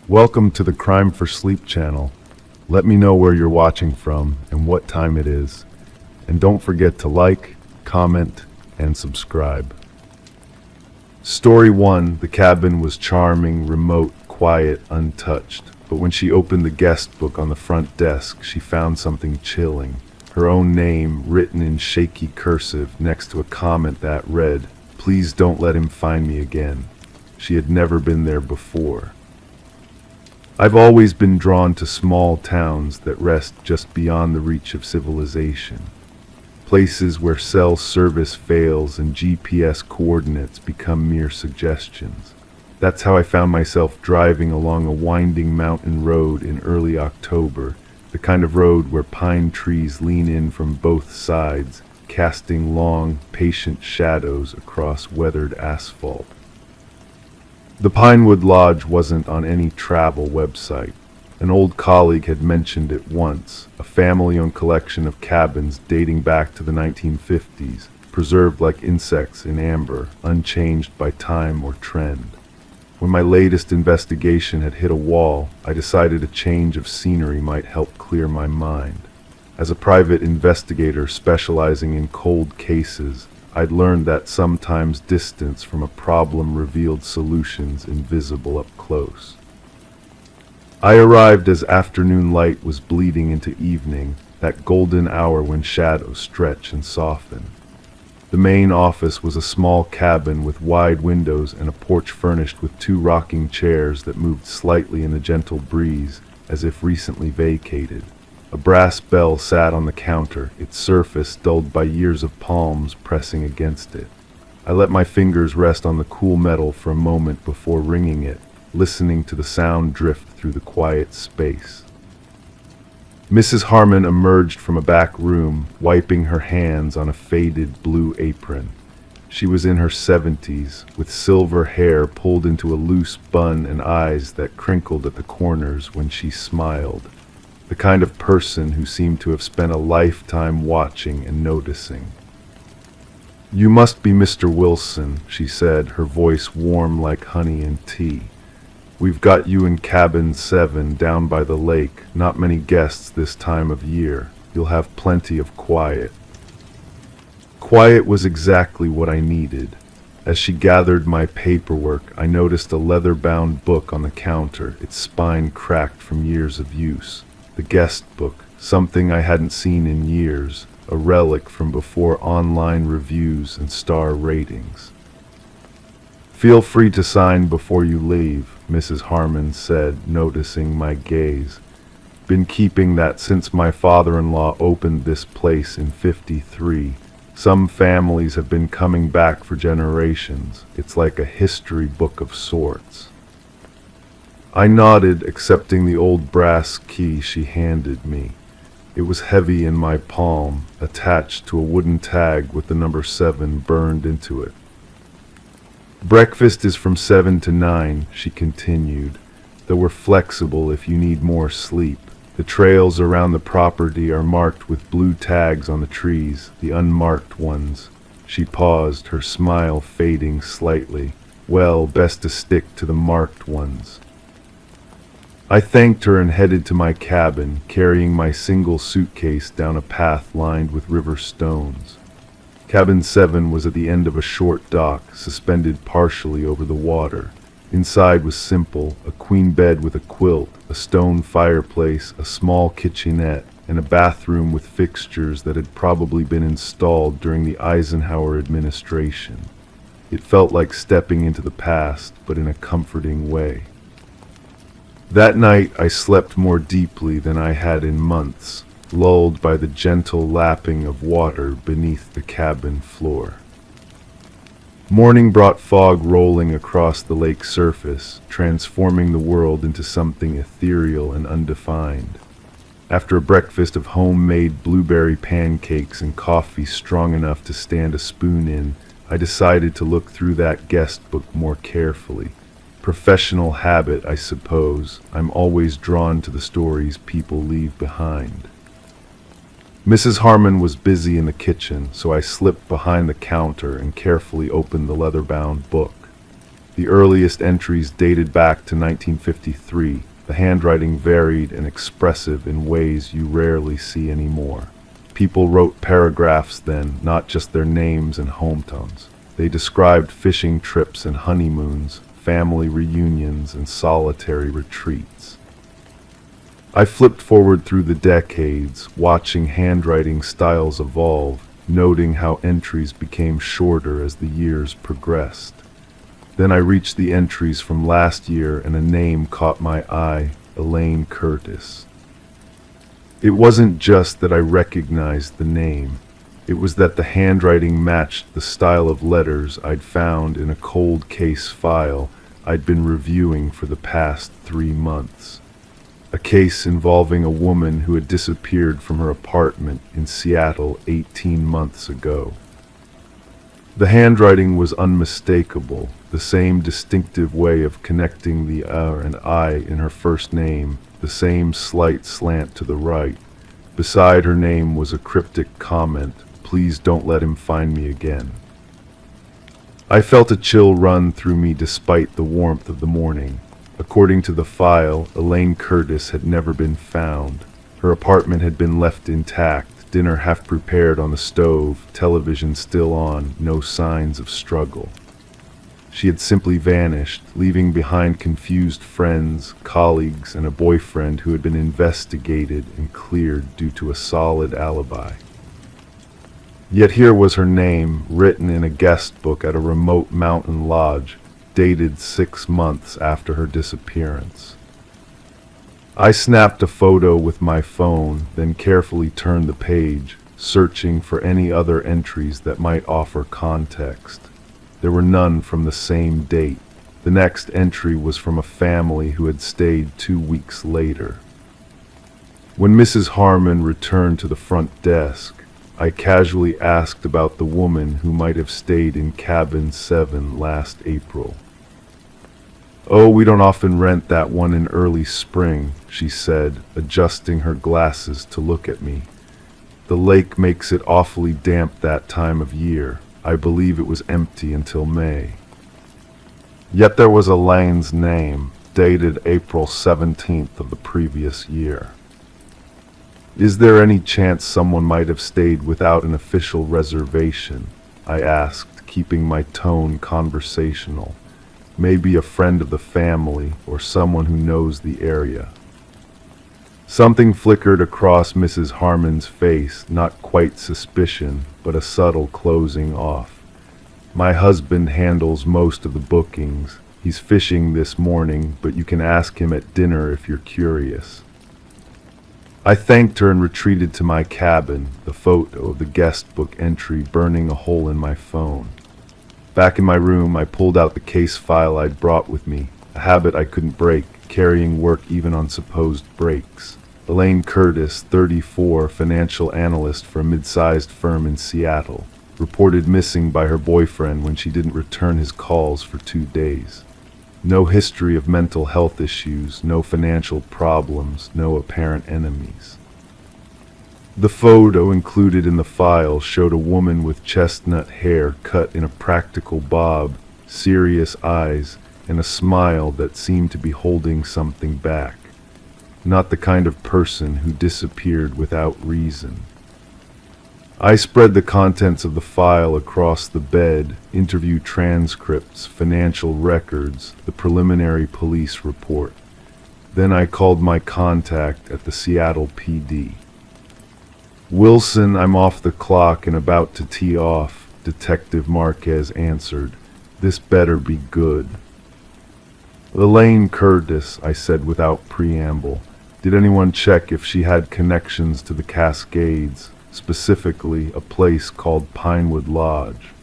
Welcome to the Crime for Sleep channel. Let me know where you're watching from and what time it is. And don't forget to like, comment, and subscribe. Story 1. The cabin was charming, remote, quiet, untouched. But when she opened the guest book on the front desk, she found something chilling. Her own name written in shaky cursive next to a comment that read, "Please don't let him find me again." She had never been there before. I've always been drawn to small towns that rest just beyond the reach of civilization. Places where cell service fails and GPS coordinates become mere suggestions. That's how I found myself driving along a winding mountain road in early October, the kind of road where pine trees lean in from both sides, casting long, patient shadows across weathered asphalt. The Pinewood Lodge wasn't on any travel website. An old colleague had mentioned it once, a family-owned collection of cabins dating back to the 1950s, preserved like insects in amber, unchanged by time or trend. When my latest investigation had hit a wall, I decided a change of scenery might help clear my mind. As a private investigator specializing in cold cases, I'd learned that sometimes distance from a problem revealed solutions invisible up close. I arrived as afternoon light was bleeding into evening, that golden hour when shadows stretch and soften. The main office was a small cabin with wide windows and a porch furnished with 2 rocking chairs that moved slightly in the gentle breeze, as if recently vacated. A brass bell sat on the counter, its surface dulled by years of palms pressing against it. I let my fingers rest on the cool metal for a moment before ringing it, listening to the sound drift through the quiet space. Mrs. Harmon emerged from a back room, wiping her hands on a faded blue apron. She was in her 70s, with silver hair pulled into a loose bun and eyes that crinkled at the corners when she smiled. The kind of person who seemed to have spent a lifetime watching and noticing. "You must be Mr. Wilson," she said, her voice warm like honey and tea. "We've got you in cabin 7 down by the lake. Not many guests this time of year. You'll have plenty of quiet." Quiet was exactly what I needed. As she gathered my paperwork, I noticed a leather-bound book on the counter, its spine cracked from years of use. The guest book, something I hadn't seen in years, a relic from before online reviews and star ratings. "Feel free to sign before you leave," Mrs. Harmon said, noticing my gaze. "Been keeping that since my father-in-law opened this place in '53. Some families have been coming back for generations. It's like a history book of sorts." I nodded, accepting the old brass key she handed me. It was heavy in my palm, attached to a wooden tag with the number 7 burned into it. "Breakfast is from 7 to 9, she continued, though we're flexible if you need more sleep. The trails around the property are marked with blue tags on the trees, the unmarked ones." She paused, her smile fading slightly. "Well, best to stick to the marked ones." I thanked her and headed to my cabin, carrying my single suitcase down a path lined with river stones. Cabin 7 was at the end of a short dock, suspended partially over the water. Inside was simple, a queen bed with a quilt, a stone fireplace, a small kitchenette, and a bathroom with fixtures that had probably been installed during the Eisenhower administration. It felt like stepping into the past, but in a comforting way. That night I slept more deeply than I had in months, lulled by the gentle lapping of water beneath the cabin floor. Morning brought fog rolling across the lake surface, transforming the world into something ethereal and undefined. After a breakfast of homemade blueberry pancakes and coffee strong enough to stand a spoon in, I decided to look through that guest book more carefully. Professional habit, I suppose. I'm always drawn to the stories people leave behind. Mrs. Harmon was busy in the kitchen, so I slipped behind the counter and carefully opened the leather-bound book. The earliest entries dated back to 1953. The handwriting varied and expressive in ways you rarely see anymore. People wrote paragraphs then, not just their names and hometowns. They described fishing trips and honeymoons, family reunions and solitary retreats. I flipped forward through the decades, watching handwriting styles evolve, noting how entries became shorter as the years progressed. Then I reached the entries from last year and a name caught my eye, Elaine Curtis. It wasn't just that I recognized the name. It was that the handwriting matched the style of letters I'd found in a cold case file I'd been reviewing for the past 3 months. A case involving a woman who had disappeared from her apartment in Seattle 18 months ago. The handwriting was unmistakable, the same distinctive way of connecting the R and I in her first name, the same slight slant to the right. Beside her name was a cryptic comment, "Please don't let him find me again." I felt a chill run through me despite the warmth of the morning. According to the file, Elaine Curtis had never been found. Her apartment had been left intact, dinner half prepared on the stove, television still on, no signs of struggle. She had simply vanished, leaving behind confused friends, colleagues, and a boyfriend who had been investigated and cleared due to a solid alibi. Yet here was her name, written in a guest book at a remote mountain lodge, dated 6 months after her disappearance. I snapped a photo with my phone, then carefully turned the page, searching for any other entries that might offer context. There were none from the same date. The next entry was from a family who had stayed 2 weeks later. When Mrs. Harmon returned to the front desk, I casually asked about the woman who might have stayed in cabin 7 last April. "Oh, we don't often rent that one in early spring," she said, adjusting her glasses to look at me. "The lake makes it awfully damp that time of year. I believe it was empty until May." Yet there was Elaine's name, dated April 17th of the previous year. "Is there any chance someone might have stayed without an official reservation?" I asked, keeping my tone conversational. "Maybe a friend of the family or someone who knows the area." Something flickered across Mrs. Harmon's face, not quite suspicion, but a subtle closing off. "My husband handles most of the bookings. He's fishing this morning, but you can ask him at dinner if you're curious." I thanked her and retreated to my cabin, the photo of the guest book entry burning a hole in my phone. Back in my room, I pulled out the case file I'd brought with me, a habit I couldn't break, carrying work even on supposed breaks. Elaine Curtis, 34, financial analyst for a mid-sized firm in Seattle, reported missing by her boyfriend when she didn't return his calls for 2 days. No history of mental health issues, no financial problems, no apparent enemies. The photo included in the file showed a woman with chestnut hair cut in a practical bob, serious eyes, and a smile that seemed to be holding something back. Not the kind of person who disappeared without reason. I spread the contents of the file across the bed, interview transcripts, financial records, the preliminary police report. Then I called my contact at the Seattle PD. "Wilson, I'm off the clock and about to tee off," Detective Marquez answered. "This better be good." "Elaine Curtis," I said without preamble. "Did anyone check if she had connections to the Cascades, specifically a place called Pinewood Lodge?"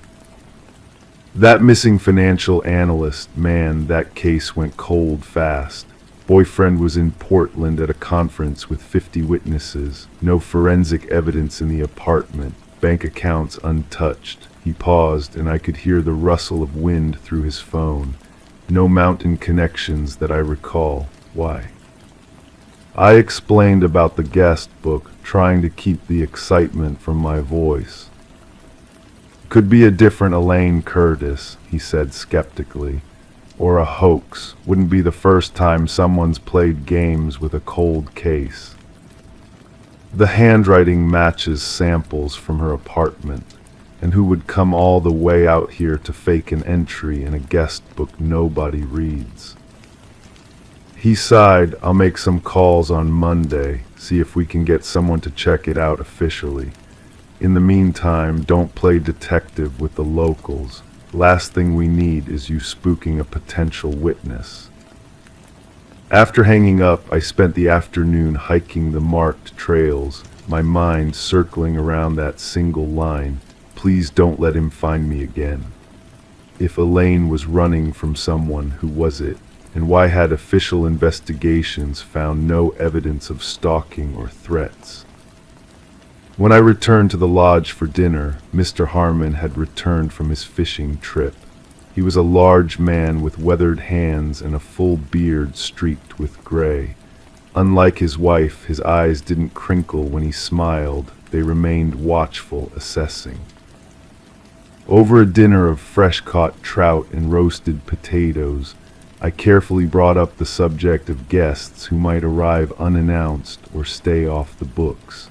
That missing financial analyst, man, that case went cold fast. Boyfriend was in Portland at a conference with 50 witnesses, no forensic evidence in the apartment, bank accounts untouched. He paused and I could hear the rustle of wind through his phone. No mountain connections that I recall. Why? I explained about the guest book, trying to keep the excitement from my voice. "Could be a different Elaine Curtis," he said skeptically. or a hoax. Wouldn't be the first time someone's played games with a cold case. The handwriting matches samples from her apartment, and who would come all the way out here to fake an entry in a guest book nobody reads? He sighed. I'll make some calls on Monday, see if we can get someone to check it out officially. In the meantime, don't play detective with the locals. Last thing we need is you spooking a potential witness. After hanging up, I spent the afternoon hiking the marked trails, my mind circling around that single line, please don't let him find me again. If Elaine was running from someone, who was it? And why had official investigations found no evidence of stalking or threats? When I returned to the lodge for dinner, Mr. Harmon had returned from his fishing trip. He was a large man with weathered hands and a full beard streaked with gray. Unlike his wife, his eyes didn't crinkle when he smiled. They remained watchful, assessing. Over a dinner of fresh-caught trout and roasted potatoes, I carefully brought up the subject of guests who might arrive unannounced or stay off the books.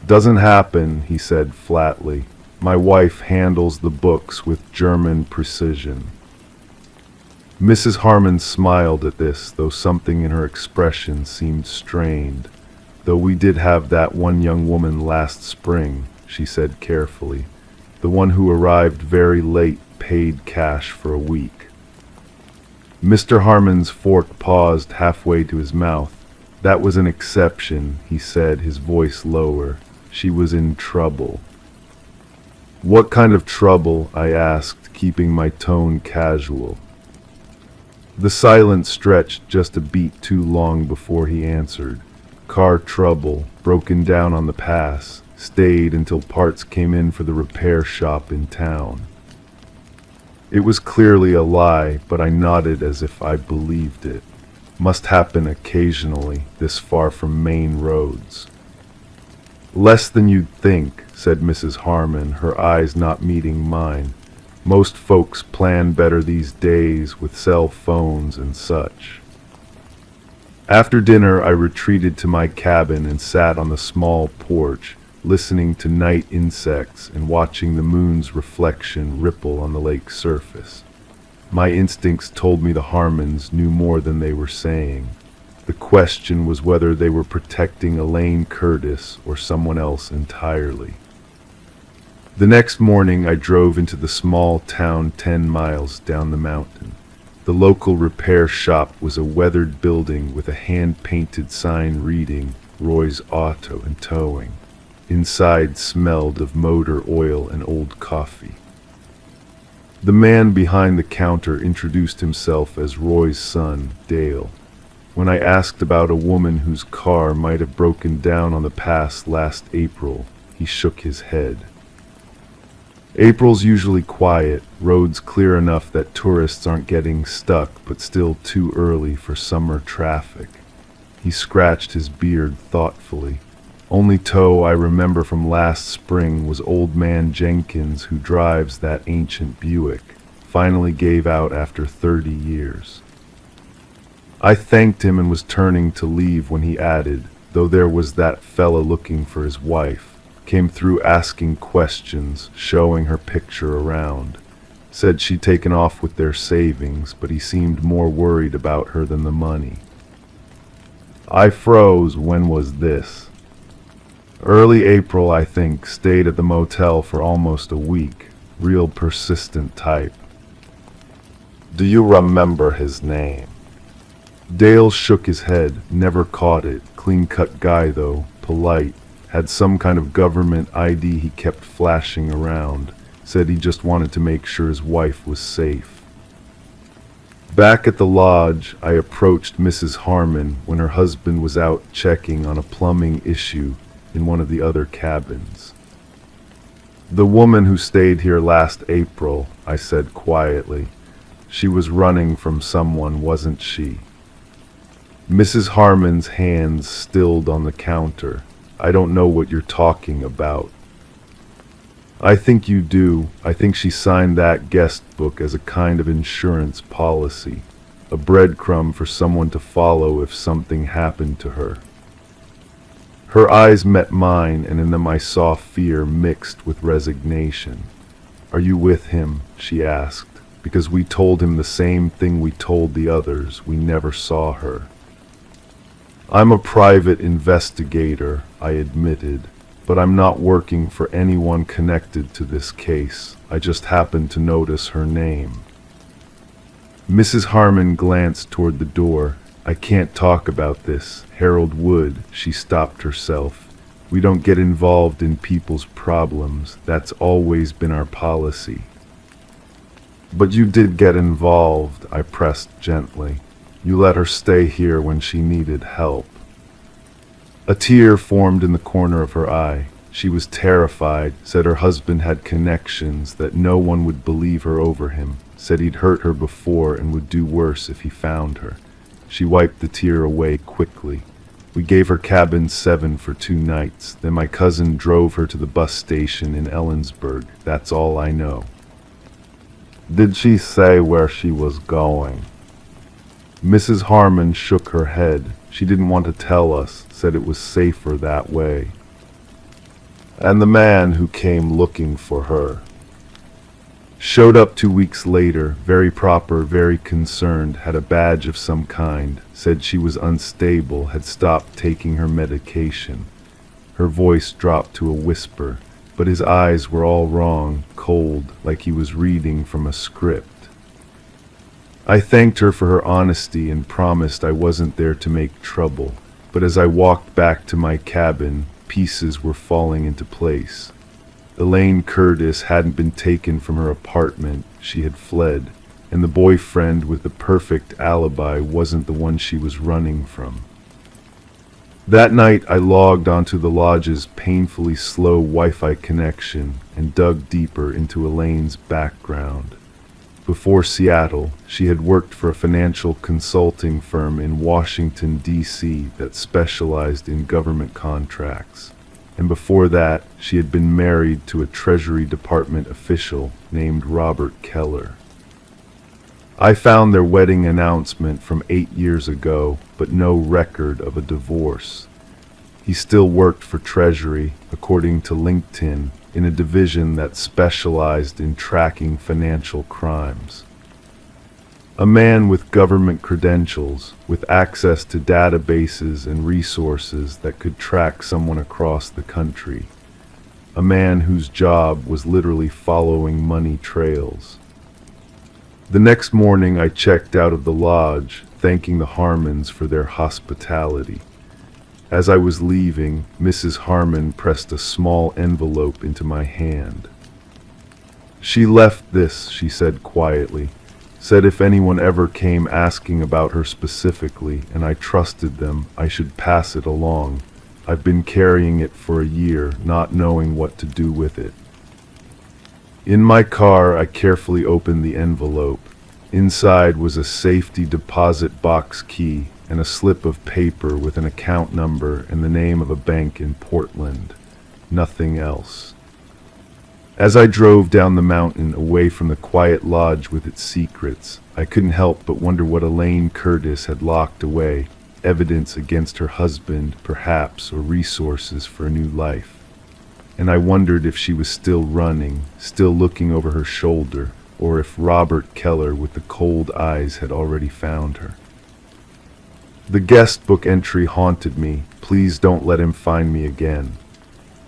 Doesn't happen, he said flatly. My wife handles the books with German precision. Mrs. Harmon smiled at this, though something in her expression seemed strained. Though we did have that one young woman last spring, she said carefully. The one who arrived very late, paid cash for a week. Mr. Harmon's fork paused halfway to his mouth. That was an exception, he said, his voice lower. She was in trouble. What kind of trouble? I asked, keeping my tone casual. The silence stretched just a beat too long before he answered. Car trouble, broken down on the pass, stayed until parts came in for the repair shop in town. It was clearly a lie, but I nodded as if I believed it. Must happen occasionally, this far from main roads. Less than you'd think, said Mrs. Harmon, her eyes not meeting mine. Most folks plan better these days with cell phones and such. After dinner, I retreated to my cabin and sat on the small porch, listening to night insects and watching the moon's reflection ripple on the lake's surface. My instincts told me the Harmons knew more than they were saying. The question was whether they were protecting Elaine Curtis or someone else entirely. The next morning I drove into the small town 10 miles down the mountain. The local repair shop was a weathered building with a hand-painted sign reading Roy's Auto and Towing. Inside smelled of motor oil and old coffee. The man behind the counter introduced himself as Roy's son, Dale. When I asked about a woman whose car might have broken down on the pass last April, he shook his head. April's usually quiet, roads clear enough that tourists aren't getting stuck, but still too early for summer traffic. He scratched his beard thoughtfully. Only tow I remember from last spring was old man Jenkins, who drives that ancient Buick. Finally gave out after 30 years. I thanked him and was turning to leave when he added, though there was that fella looking for his wife. Came through asking questions, showing her picture around. Said she'd taken off with their savings, but he seemed more worried about her than the money. I froze. When was this? Early April, I think. Stayed at the motel for almost a week. Real persistent type. Do you remember his name? Dale shook his head. Never caught it. Clean-cut guy, though. Polite. Had some kind of government ID he kept flashing around. Said he just wanted to make sure his wife was safe. Back at the lodge, I approached Mrs. Harmon when her husband was out checking on a plumbing issue in one of the other cabins. The woman who stayed here last April, I said quietly. She was running from someone, wasn't she? Mrs. Harmon's hands stilled on the counter. I don't know what you're talking about. I think you do. I think she signed that guest book as a kind of insurance policy, a breadcrumb for someone to follow if something happened to her. Her eyes met mine, and in them I saw fear mixed with resignation. "Are you with him?" she asked, because we told him the same thing we told the others. We never saw her. "I'm a private investigator," I admitted, "but I'm not working for anyone connected to this case. I just happened to notice her name." Mrs. Harmon glanced toward the door. "I can't talk about this. Harold would." She stopped herself. "We don't get involved in people's problems. That's always been our policy." "But you did get involved," I pressed gently. "You let her stay here when she needed help." A tear formed in the corner of her eye. She was terrified, said her husband had connections, that no one would believe her over him, said he'd hurt her before and would do worse if he found her. She wiped the tear away quickly. We gave her cabin 7 for 2 nights. Then my cousin drove her to the bus station in Ellensburg. That's all I know. "Did she say where she was going?" Mrs. Harmon shook her head. She didn't want to tell us, said it was safer that way. "And the man who came looking for her?" "Showed up 2 weeks later, very proper, very concerned, had a badge of some kind, said she was unstable, had stopped taking her medication." Her voice dropped to a whisper, but his eyes were all wrong, cold, like he was reading from a script. I thanked her for her honesty and promised I wasn't there to make trouble, but as I walked back to my cabin, pieces were falling into place. Elaine Curtis hadn't been taken from her apartment, she had fled, and the boyfriend with the perfect alibi wasn't the one she was running from. That night I logged onto the lodge's painfully slow Wi-Fi connection and dug deeper into Elaine's background. Before Seattle, she had worked for a financial consulting firm in Washington, D.C. that specialized in government contracts. And before that, she had been married to a Treasury Department official named Robert Keller. I found their wedding announcement from 8 years ago, but no record of a divorce. He still worked for Treasury, according to LinkedIn, in a division that specialized in tracking financial crimes. A man with government credentials, with access to databases and resources that could track someone across the country. A man whose job was literally following money trails. The next morning I checked out of the lodge, thanking the Harmons for their hospitality. As I was leaving, Mrs. Harmon pressed a small envelope into my hand. "She left this," she said quietly. "Said if anyone ever came asking about her specifically, and I trusted them, I should pass it along. I've been carrying it for a year, not knowing what to do with it." In my car, I carefully opened the envelope. Inside was a safety deposit box key and a slip of paper with an account number and the name of a bank in Portland. Nothing else. As I drove down the mountain away from the quiet lodge with its secrets, I couldn't help but wonder what Elaine Curtis had locked away, evidence against her husband, perhaps, or resources for a new life. And I wondered if she was still running, still looking over her shoulder, or if Robert Keller with the cold eyes had already found her. The guest book entry haunted me. "Please don't let him find me again."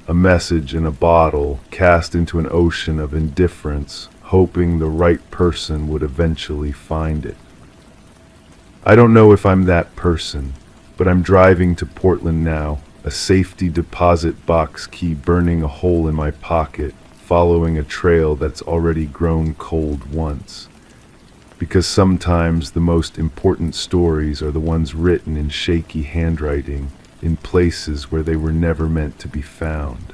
A message in a bottle cast into an ocean of indifference, hoping the right person would eventually find it. I don't know if I'm that person, but I'm driving to Portland now, a safety deposit box key burning a hole in my pocket, following a trail that's already grown cold once. Because sometimes the most important stories are the ones written in shaky handwriting, in places where they were never meant to be found.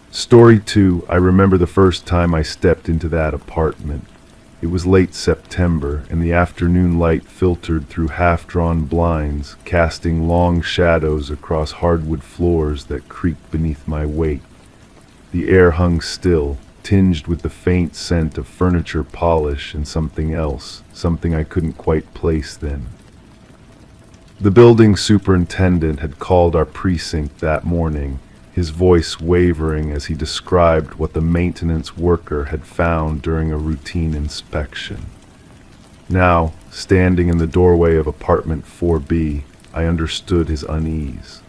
Story 2, I remember the first time I stepped into that apartment. It was late September, and the afternoon light filtered through half-drawn blinds, casting long shadows across hardwood floors that creaked beneath my weight. The air hung still, tinged with the faint scent of furniture polish and something else, something I couldn't quite place then. The building superintendent had called our precinct that morning, his voice wavering as he described what the maintenance worker had found during a routine inspection. Now, standing in the doorway of apartment 4B, I understood his unease.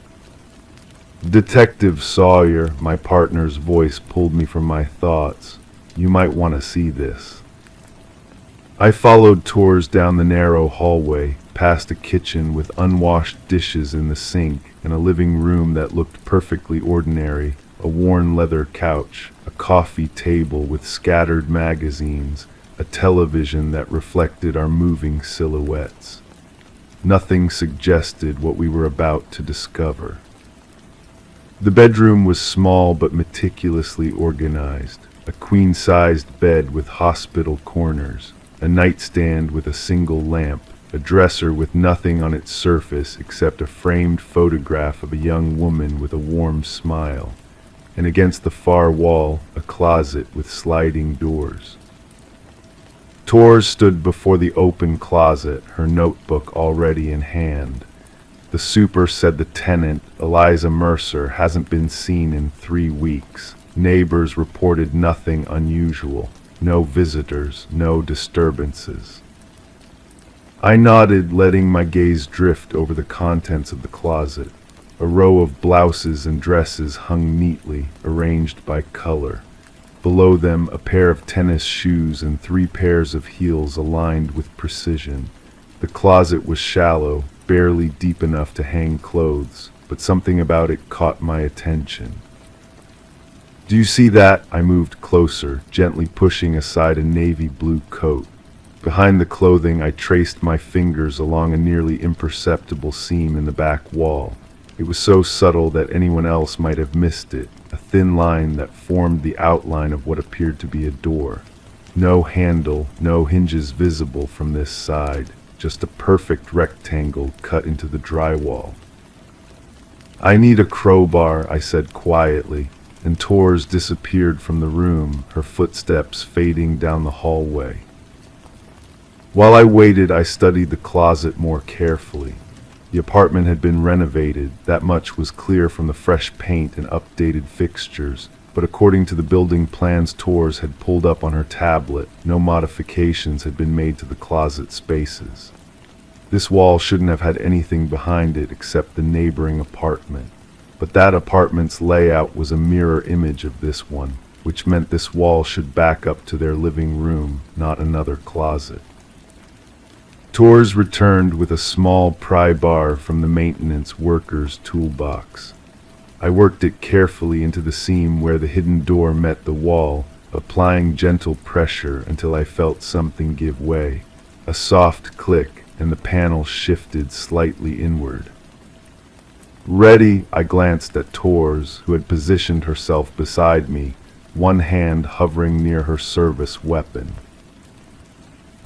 "Detective Sawyer," my partner's voice pulled me from my thoughts. "You might want to see this." I followed Tors down the narrow hallway, past a kitchen with unwashed dishes in the sink and a living room that looked perfectly ordinary, a worn leather couch, a coffee table with scattered magazines, a television that reflected our moving silhouettes. Nothing suggested what we were about to discover. The bedroom was small but meticulously organized, a queen-sized bed with hospital corners, a nightstand with a single lamp, a dresser with nothing on its surface except a framed photograph of a young woman with a warm smile, and against the far wall, a closet with sliding doors. Tors stood before the open closet, her notebook already in hand. The super said the tenant, Eliza Mercer, hasn't been seen in 3 weeks. Neighbors reported nothing unusual. No visitors, no disturbances. I nodded, letting my gaze drift over the contents of the closet. A row of blouses and dresses hung neatly, arranged by color. Below them, a pair of tennis shoes and 3 pairs of heels aligned with precision. The closet was shallow, barely deep enough to hang clothes, but something about it caught my attention. "Do you see that?" I moved closer, gently pushing aside a navy blue coat. Behind the clothing, I traced my fingers along a nearly imperceptible seam in the back wall. It was so subtle that anyone else might have missed it, a thin line that formed the outline of what appeared to be a door. No handle, no hinges visible from this side, just a perfect rectangle cut into the drywall. "I need a crowbar," I said quietly, and Tors disappeared from the room, her footsteps fading down the hallway. While I waited, I studied the closet more carefully. The apartment had been renovated, that much was clear from the fresh paint and updated fixtures, but according to the building plans Tors had pulled up on her tablet, no modifications had been made to the closet spaces. This wall shouldn't have had anything behind it except the neighboring apartment, but that apartment's layout was a mirror image of this one, which meant this wall should back up to their living room, not another closet. Tors returned with a small pry bar from the maintenance worker's toolbox. I worked it carefully into the seam where the hidden door met the wall, applying gentle pressure until I felt something give way. A soft click, and the panel shifted slightly inward. "Ready," I glanced at Tors, who had positioned herself beside me, one hand hovering near her service weapon.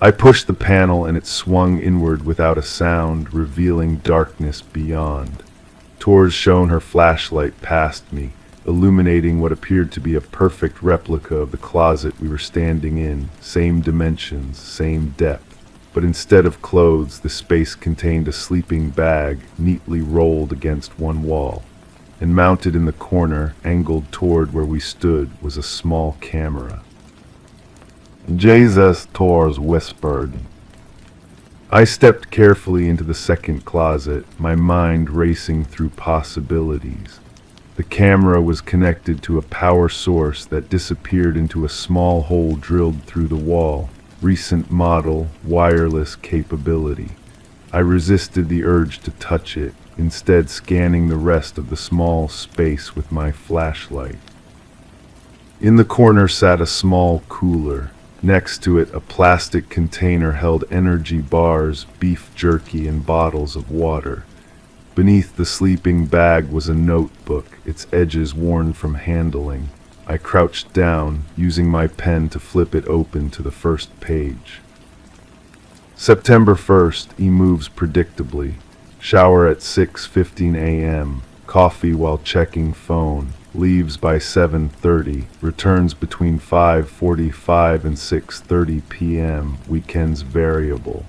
I pushed the panel and it swung inward without a sound, revealing darkness beyond. Tors shone her flashlight past me, illuminating what appeared to be a perfect replica of the closet we were standing in, same dimensions, same depth. But instead of clothes, the space contained a sleeping bag neatly rolled against one wall, and mounted in the corner, angled toward where we stood, was a small camera. "Jesus," Tors whispered. I stepped carefully into the second closet, my mind racing through possibilities. The camera was connected to a power source that disappeared into a small hole drilled through the wall. Recent model, wireless capability. I resisted the urge to touch it, instead scanning the rest of the small space with my flashlight. In the corner sat a small cooler. Next to it, a plastic container held energy bars, beef jerky, and bottles of water. Beneath the sleeping bag was a notebook, its edges worn from handling. I crouched down, using my pen to flip it open to the first page. September 1st, he moves predictably. Shower at 6:15 a.m. Coffee while checking phone. leaves by 7:30, returns between 5:45 and 6:30 p.m., weekends variable.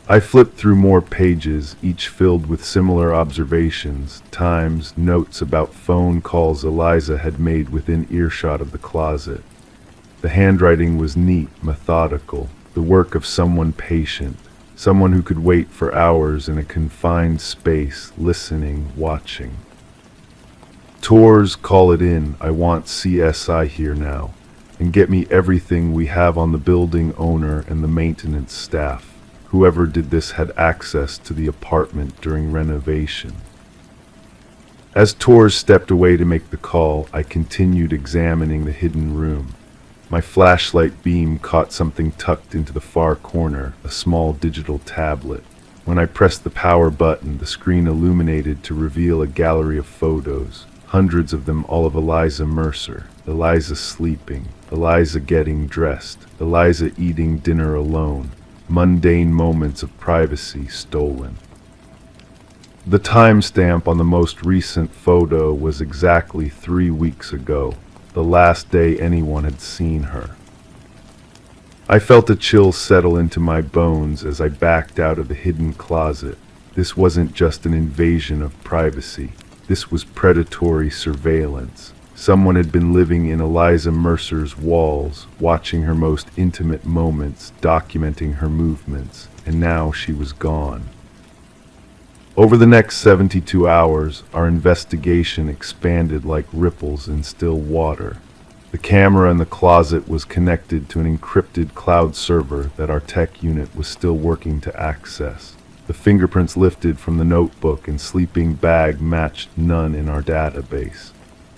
I flipped through more pages, each filled with similar observations, times, notes about phone calls Eliza had made within earshot of the closet. The handwriting was neat, methodical, the work of someone patient, someone who could wait for hours in a confined space, listening, watching. Tours, call it in, I want CSI here now, and get me everything we have on the building owner and the maintenance staff. Whoever did this had access to the apartment during renovation. As Tours stepped away to make the call, I continued examining the hidden room. My flashlight beam caught something tucked into the far corner, a small digital tablet. When I pressed the power button, the screen illuminated to reveal a gallery of photos, hundreds of them all of Eliza Mercer. Eliza sleeping, Eliza getting dressed, Eliza eating dinner alone. Mundane moments of privacy stolen. The timestamp on the most recent photo was exactly 3 weeks ago, the last day anyone had seen her. I felt a chill settle into my bones as I backed out of the hidden closet. This wasn't just an invasion of privacy. This was predatory surveillance. Someone had been living in Eliza Mercer's walls, watching her most intimate moments, documenting her movements, and now she was gone. Over the next 72 hours, our investigation expanded like ripples in still water. The camera in the closet was connected to an encrypted cloud server that our tech unit was still working to access. The fingerprints lifted from the notebook and sleeping bag matched none in our database.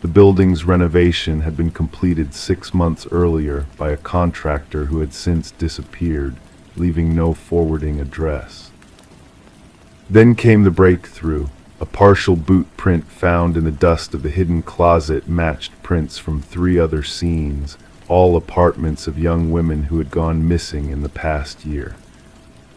The building's renovation had been completed 6 months earlier by a contractor who had since disappeared, leaving no forwarding address. Then came the breakthrough. A partial boot print found in the dust of the hidden closet matched prints from 3 other scenes, all apartments of young women who had gone missing in the past year.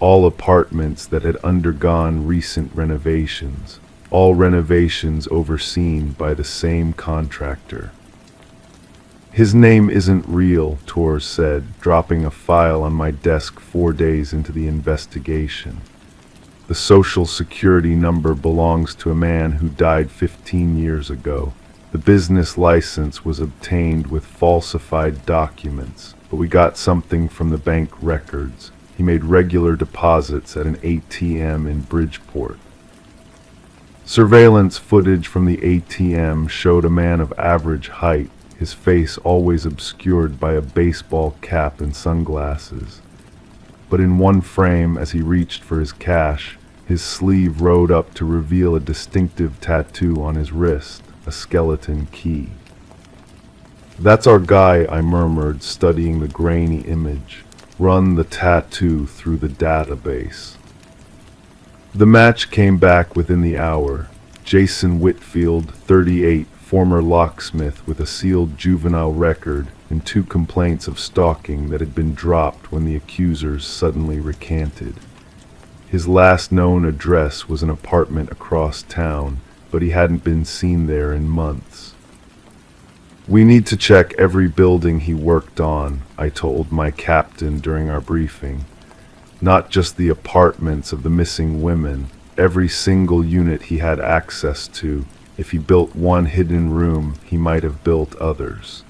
All apartments that had undergone recent renovations. All renovations overseen by the same contractor. His name isn't real, Tours said, dropping a file on my desk 4 days into the investigation. The social security number belongs to a man who died 15 years ago. The business license was obtained with falsified documents, but we got something from the bank records. He made regular deposits at an ATM in Bridgeport. Surveillance footage from the ATM showed a man of average height, his face always obscured by a baseball cap and sunglasses. But in one frame, as he reached for his cash, his sleeve rode up to reveal a distinctive tattoo on his wrist, a skeleton key. "That's our guy," I murmured, studying the grainy image. "Run the tattoo through the database." The match came back within the hour. Jason Whitfield, 38, former locksmith with a sealed juvenile record and 2 complaints of stalking that had been dropped when the accusers suddenly recanted. His last known address was an apartment across town, but he hadn't been seen there in months. "We need to check every building he worked on," I told my captain during our briefing. "Not just the apartments of the missing women, every single unit he had access to. If he built one hidden room, he might have built others."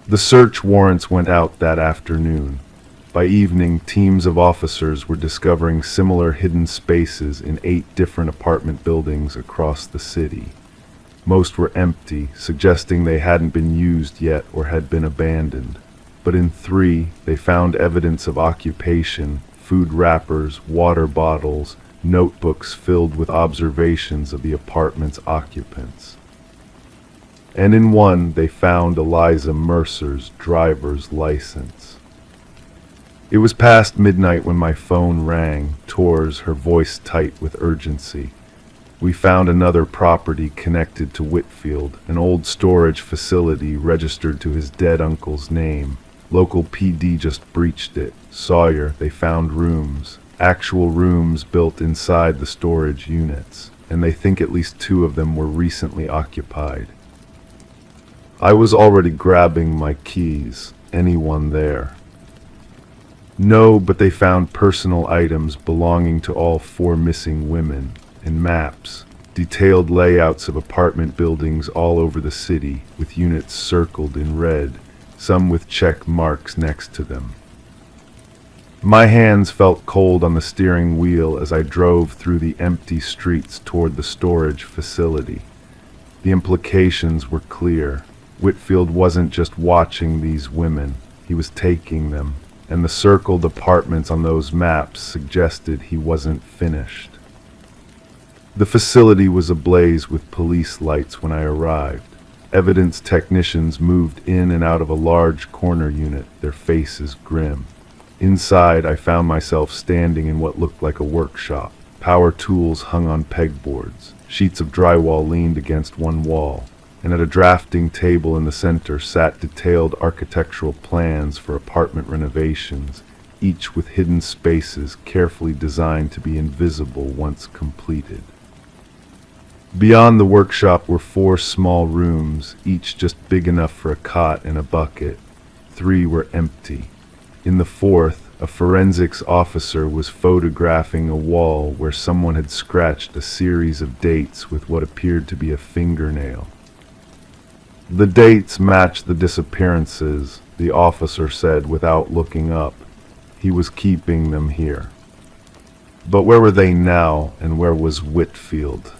The search warrants went out that afternoon. By evening, teams of officers were discovering similar hidden spaces in 8 different apartment buildings across the city. Most were empty, suggesting they hadn't been used yet or had been abandoned. But in 3, they found evidence of occupation, food wrappers, water bottles, notebooks filled with observations of the apartment's occupants. And in 1, they found Eliza Mercer's driver's license. It was past midnight when my phone rang, Tours, her voice tight with urgency. We found another property connected to Whitfield, an old storage facility registered to his dead uncle's name. Local PD just breached it. Sawyer, they found rooms, actual rooms built inside the storage units. and they think at least 2 of them were recently occupied. I was already grabbing my keys. Anyone there? No, but they found personal items belonging to all 4 missing women, and maps, detailed layouts of apartment buildings all over the city, with units circled in red, some with check marks next to them. My hands felt cold on the steering wheel as I drove through the empty streets toward the storage facility. The implications were clear. Whitfield wasn't just watching these women, he was taking them, and the circled apartments on those maps suggested he wasn't finished. The facility was ablaze with police lights when I arrived. Evidence technicians moved in and out of a large corner unit, their faces grim. Inside, I found myself standing in what looked like a workshop. Power tools hung on pegboards. Sheets of drywall leaned against one wall, and at a drafting table in the center sat detailed architectural plans for apartment renovations, each with hidden spaces carefully designed to be invisible once completed. Beyond the workshop were 4 small rooms, each just big enough for a cot and a bucket. 3 were empty. In the 4th, a forensics officer was photographing a wall where someone had scratched a series of dates with what appeared to be a fingernail. The dates matched the disappearances, the officer said without looking up. He was keeping them here. But where were they now, and where was Whitfield?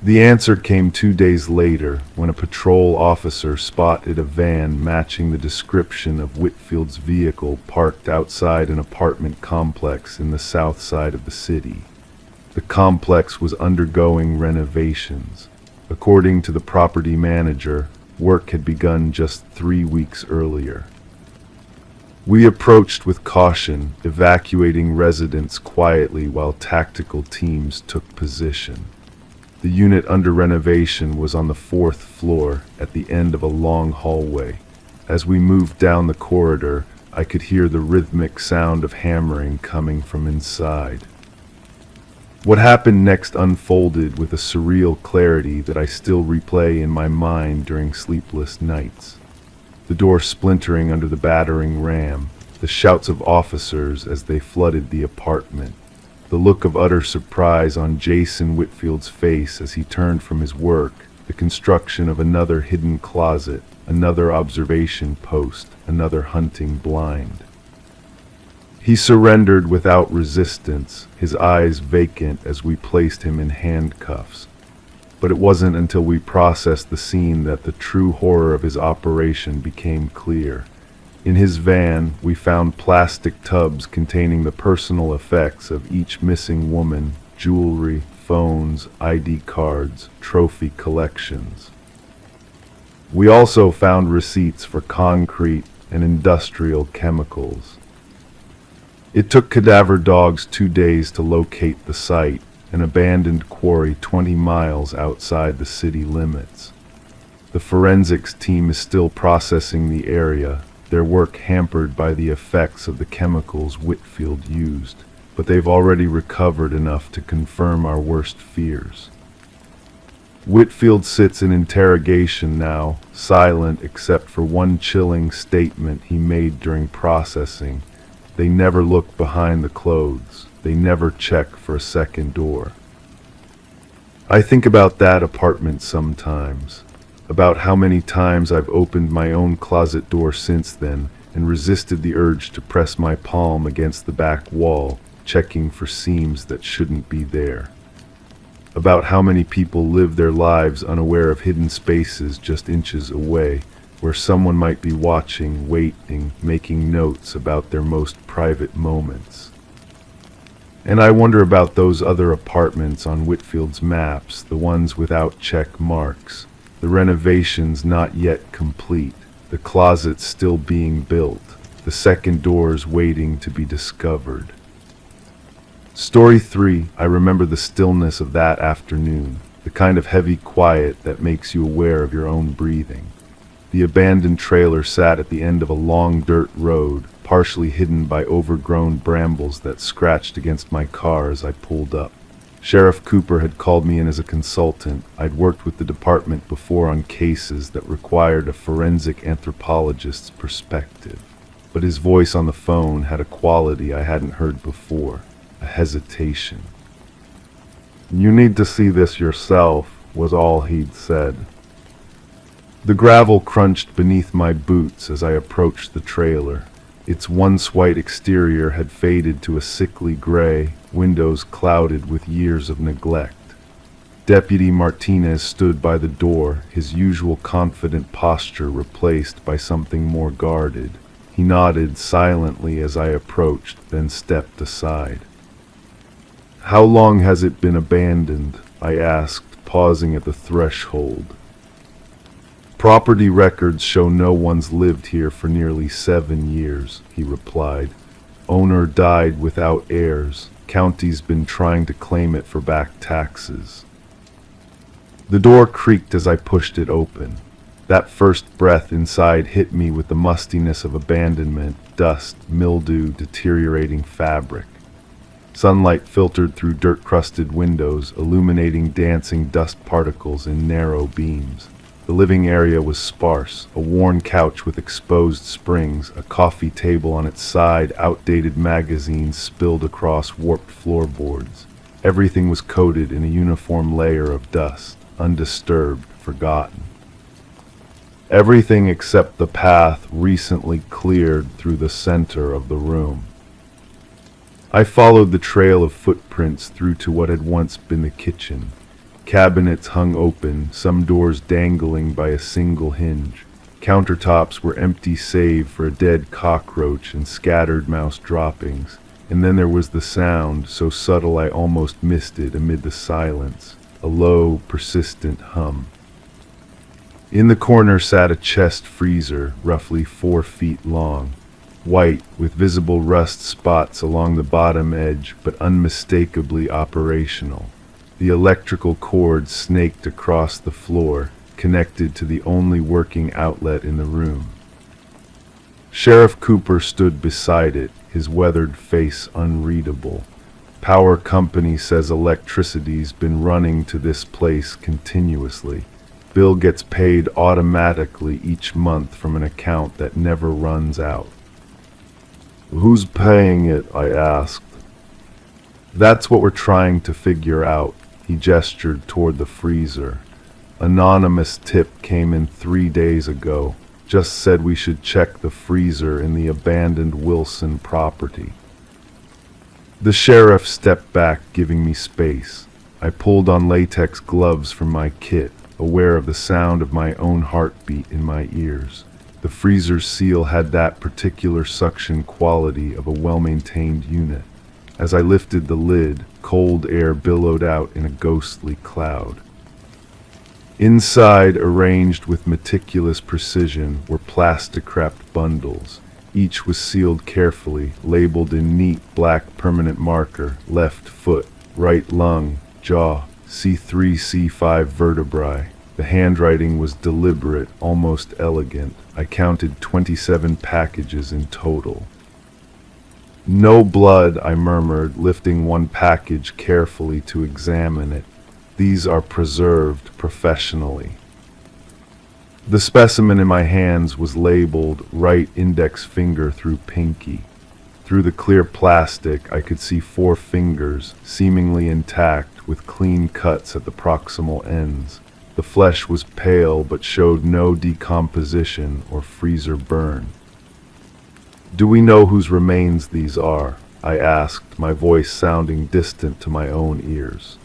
The answer came 2 days later, when a patrol officer spotted a van matching the description of Whitfield's vehicle parked outside an apartment complex in the south side of the city. The complex was undergoing renovations. According to the property manager, work had begun just 3 weeks earlier. We approached with caution, evacuating residents quietly while tactical teams took position. The unit under renovation was on the 4th floor, at the end of a long hallway. As we moved down the corridor, I could hear the rhythmic sound of hammering coming from inside. What happened next unfolded with a surreal clarity that I still replay in my mind during sleepless nights. The door splintering under the battering ram, the shouts of officers as they flooded the apartment, the look of utter surprise on Jason Whitfield's face as he turned from his work, the construction of another hidden closet, another observation post, another hunting blind. He surrendered without resistance, his eyes vacant as we placed him in handcuffs. But it wasn't until we processed the scene that the true horror of his operation became clear. In his van, we found plastic tubs containing the personal effects of each missing woman, jewelry, phones, ID cards, trophy collections. We also found receipts for concrete and industrial chemicals. It took cadaver dogs 2 days to locate the site, an abandoned quarry 20 miles outside the city limits. The forensics team is still processing the area, their work hampered by the effects of the chemicals Whitfield used, but they've already recovered enough to confirm our worst fears. Whitfield sits in interrogation now, silent except for one chilling statement he made during processing. They never look behind the clothes. They never check for a second door. I think about that apartment sometimes, about how many times I've opened my own closet door since then and resisted the urge to press my palm against the back wall, checking for seams that shouldn't be there. About how many people live their lives unaware of hidden spaces just inches away, where someone might be watching, waiting, making notes about their most private moments. And I wonder about those other apartments on Whitfield's maps, the ones without check marks, the renovations not yet complete, the closets still being built, the second doors waiting to be discovered. Story 3, I remember the stillness of that afternoon, the kind of heavy quiet that makes you aware of your own breathing. The abandoned trailer sat at the end of a long dirt road, partially hidden by overgrown brambles that scratched against my car as I pulled up. Sheriff Cooper had called me in as a consultant. I'd worked with the department before on cases that required a forensic anthropologist's perspective. But his voice on the phone had a quality I hadn't heard before, a hesitation. "You need to see this yourself," was all he'd said. The gravel crunched beneath my boots as I approached the trailer. Its once white exterior had faded to a sickly gray, windows clouded with years of neglect. Deputy Martinez stood by the door, his usual confident posture replaced by something more guarded. He nodded silently as I approached, then stepped aside. "How long has it been abandoned?" I asked, pausing at the threshold. "Property records show no one's lived here for nearly 7 years," he replied. "Owner died without heirs. County's been trying to claim it for back taxes." The door creaked as I pushed it open. That first breath inside hit me with the mustiness of abandonment, dust, mildew, deteriorating fabric. Sunlight filtered through dirt-crusted windows, illuminating dancing dust particles in narrow beams. The living area was sparse, a worn couch with exposed springs, a coffee table on its side, outdated magazines spilled across warped floorboards. Everything was coated in a uniform layer of dust, undisturbed, forgotten. Everything except the path recently cleared through the center of the room. I followed the trail of footprints through to what had once been the kitchen. Cabinets hung open, some doors dangling by a single hinge. Countertops were empty save for a dead cockroach and scattered mouse droppings. And then there was the sound, so subtle I almost missed it amid the silence, a low, persistent hum. In the corner sat a chest freezer, roughly 4 feet long, white with visible rust spots along the bottom edge, but unmistakably operational. The electrical cord snaked across the floor, connected to the only working outlet in the room. Sheriff Cooper stood beside it, his weathered face unreadable. "Power company says electricity's been running to this place continuously. Bill gets paid automatically each month from an account that never runs out." "Who's paying it?" I asked. "That's what we're trying to figure out." He gestured toward the freezer. "Anonymous tip came in 3 days ago. Just said we should check the freezer in the abandoned Wilson property." The sheriff stepped back, giving me space. I pulled on latex gloves from my kit, aware of the sound of my own heartbeat in my ears. The freezer's seal had that particular suction quality of a well-maintained unit. As I lifted the lid, cold air billowed out in a ghostly cloud. Inside, arranged with meticulous precision, were plastic-wrapped bundles. Each was sealed carefully, labeled in neat black permanent marker: left foot, right lung, jaw, C3, C5 vertebrae. The handwriting was deliberate, almost elegant. I counted 27 packages in total. "No blood," I murmured, lifting one package carefully to examine it. "These are preserved professionally." The specimen in my hands was labeled right index finger through pinky. Through the clear plastic, I could see 4 fingers, seemingly intact, with clean cuts at the proximal ends. The flesh was pale but showed no decomposition or freezer burn. "Do we know whose remains these are?" I asked, my voice sounding distant to my own ears.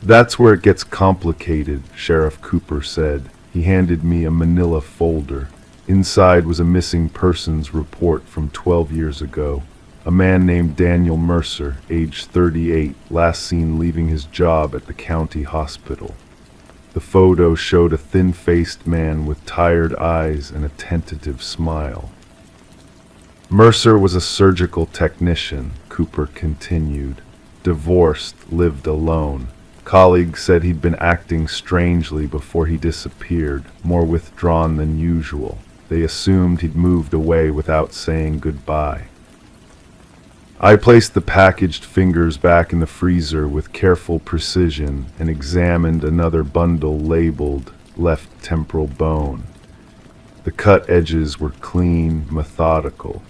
"That's where it gets complicated," Sheriff Cooper said. He handed me a manila folder. Inside was a missing persons report from 12 years ago. A man named Daniel Mercer, age 38, last seen leaving his job at the county hospital. The photo showed a thin-faced man with tired eyes and a tentative smile. "Mercer was a surgical technician," Cooper continued. "Divorced, lived alone. Colleagues said he'd been acting strangely before he disappeared, more withdrawn than usual. They assumed he'd moved away without saying goodbye." I placed the packaged fingers back in the freezer with careful precision and examined another bundle labeled left temporal bone. The cut edges were clean, methodical.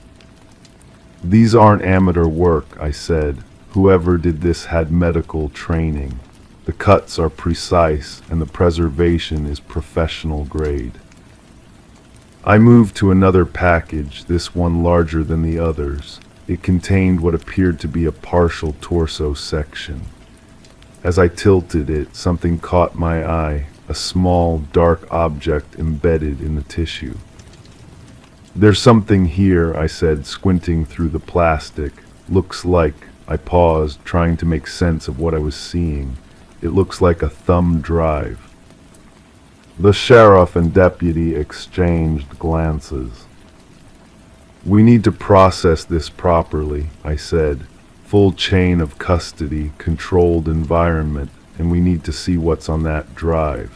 "These aren't amateur work," I said. "Whoever did this had medical training. The cuts are precise and the preservation is professional grade." I moved to another package, this one larger than the others. It contained what appeared to be a partial torso section. As I tilted it, something caught my eye, a small, dark object embedded in the tissue. "There's something here," I said, squinting through the plastic. "Looks like..." I paused, trying to make sense of what I was seeing. "It looks like a thumb drive." The sheriff and deputy exchanged glances. "We need to process this properly," I said. "Full chain of custody, controlled environment, and we need to see what's on that drive."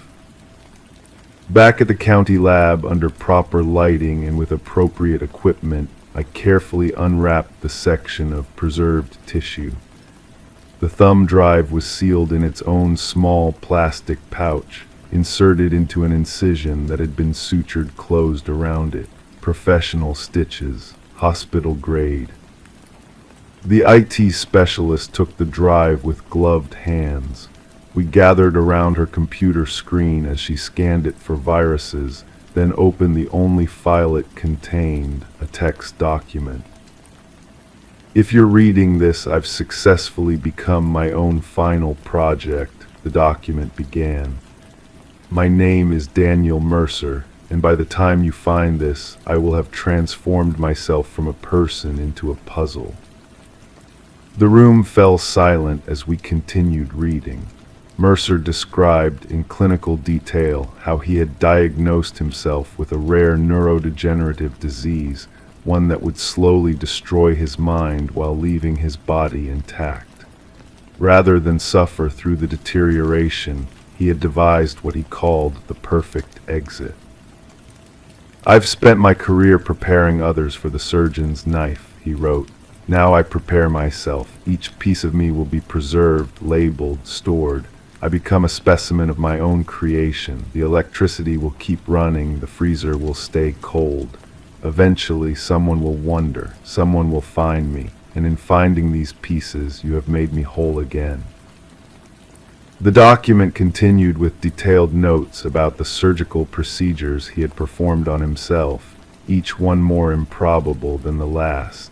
Back at the county lab, under proper lighting and with appropriate equipment, I carefully unwrapped the section of preserved tissue. The thumb drive was sealed in its own small plastic pouch, inserted into an incision that had been sutured closed around it. Professional stitches, hospital grade. The IT specialist took the drive with gloved hands. We gathered around her computer screen as she scanned it for viruses, then opened the only file it contained, a text document. "If you're reading this, I've successfully become my own final project," the document began. "My name is Daniel Mercer, and by the time you find this, I will have transformed myself from a person into a puzzle." The room fell silent as we continued reading. Mercer described in clinical detail how he had diagnosed himself with a rare neurodegenerative disease, one that would slowly destroy his mind while leaving his body intact. Rather than suffer through the deterioration, he had devised what he called the perfect exit. "I've spent my career preparing others for the surgeon's knife," he wrote. "Now I prepare myself. Each piece of me will be preserved, labeled, stored. I become a specimen of my own creation. The electricity will keep running, the freezer will stay cold. Eventually, someone will wonder, someone will find me, and in finding these pieces, you have made me whole again." The document continued with detailed notes about the surgical procedures he had performed on himself, each one more improbable than the last.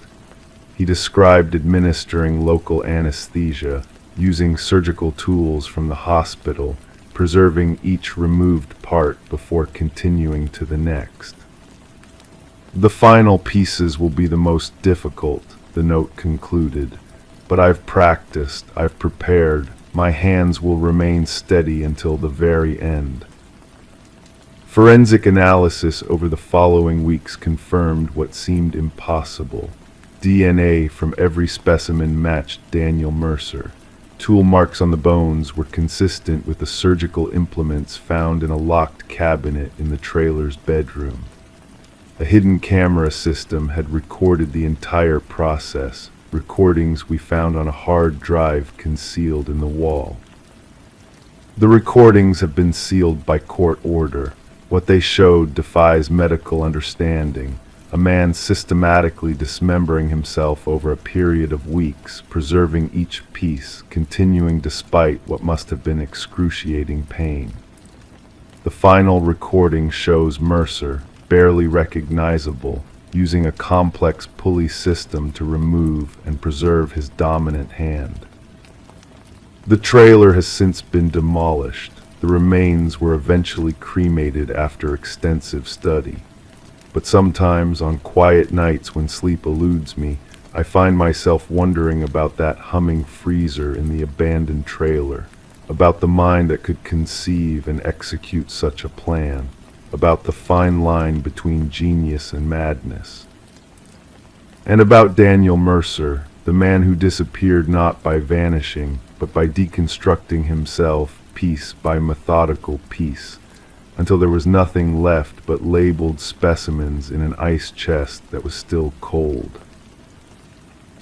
He described administering local anesthesia, using surgical tools from the hospital, preserving each removed part before continuing to the next. "The final pieces will be the most difficult," the note concluded, "but I've practiced, I've prepared. My hands will remain steady until the very end." Forensic analysis over the following weeks confirmed what seemed impossible. DNA from every specimen matched Daniel Mercer. Tool marks on the bones were consistent with the surgical implements found in a locked cabinet in the trailer's bedroom. A hidden camera system had recorded the entire process, recordings we found on a hard drive concealed in the wall. The recordings have been sealed by court order. What they showed defies medical understanding. A man systematically dismembering himself over a period of weeks, preserving each piece, continuing despite what must have been excruciating pain. The final recording shows Mercer, barely recognizable, using a complex pulley system to remove and preserve his dominant hand. The trailer has since been demolished. The remains were eventually cremated after extensive study. But sometimes, on quiet nights when sleep eludes me, I find myself wondering about that humming freezer in the abandoned trailer, about the mind that could conceive and execute such a plan, about the fine line between genius and madness. And about Daniel Mercer, the man who disappeared not by vanishing, but by deconstructing himself piece by methodical piece, until there was nothing left but labeled specimens in an ice chest that was still cold.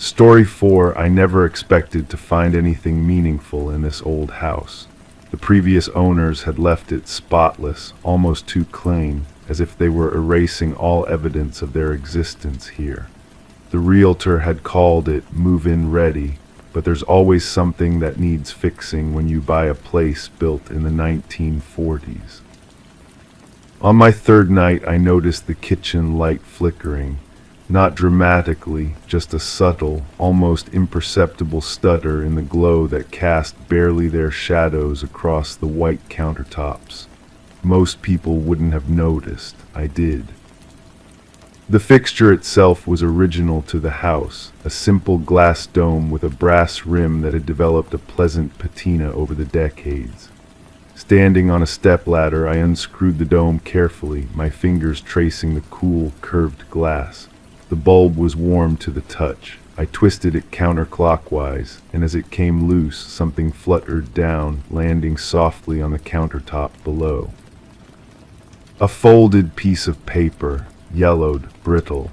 Story 4. I never expected to find anything meaningful in this old house. The previous owners had left it spotless, almost too clean, as if they were erasing all evidence of their existence here. The realtor had called it move-in ready, but there's always something that needs fixing when you buy a place built in the 1940s. On my third night, I noticed the kitchen light flickering. Not dramatically, just a subtle, almost imperceptible stutter in the glow that cast barely their shadows across the white countertops. Most people wouldn't have noticed. I did. The fixture itself was original to the house, a simple glass dome with a brass rim that had developed a pleasant patina over the decades. Standing on a stepladder, I unscrewed the dome carefully, my fingers tracing the cool, curved glass. The bulb was warm to the touch. I twisted it counterclockwise, and as it came loose, something fluttered down, landing softly on the countertop below. A folded piece of paper, yellowed, brittle.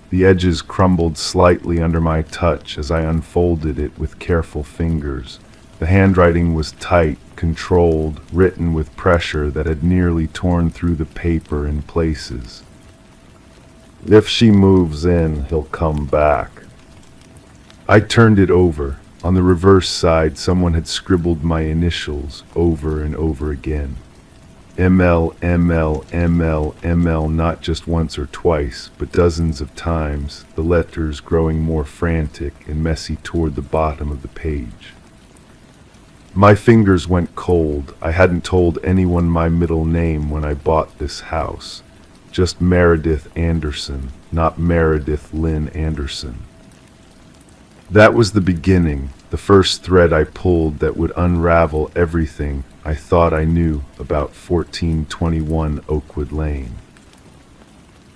The edges crumbled slightly under my touch as I unfolded it with careful fingers. The handwriting was tight, controlled, written with pressure that had nearly torn through the paper in places. If she moves in, he'll come back. I turned it over. On the reverse side, someone had scribbled my initials over and over again. ML, ML, ML, ML, not just once or twice, but dozens of times, the letters growing more frantic and messy toward the bottom of the page. My fingers went cold. I hadn't told anyone my middle name when I bought this house. Just Meredith Anderson, not Meredith Lynn Anderson. That was the beginning, the first thread I pulled that would unravel everything I thought I knew about 1421 Oakwood Lane.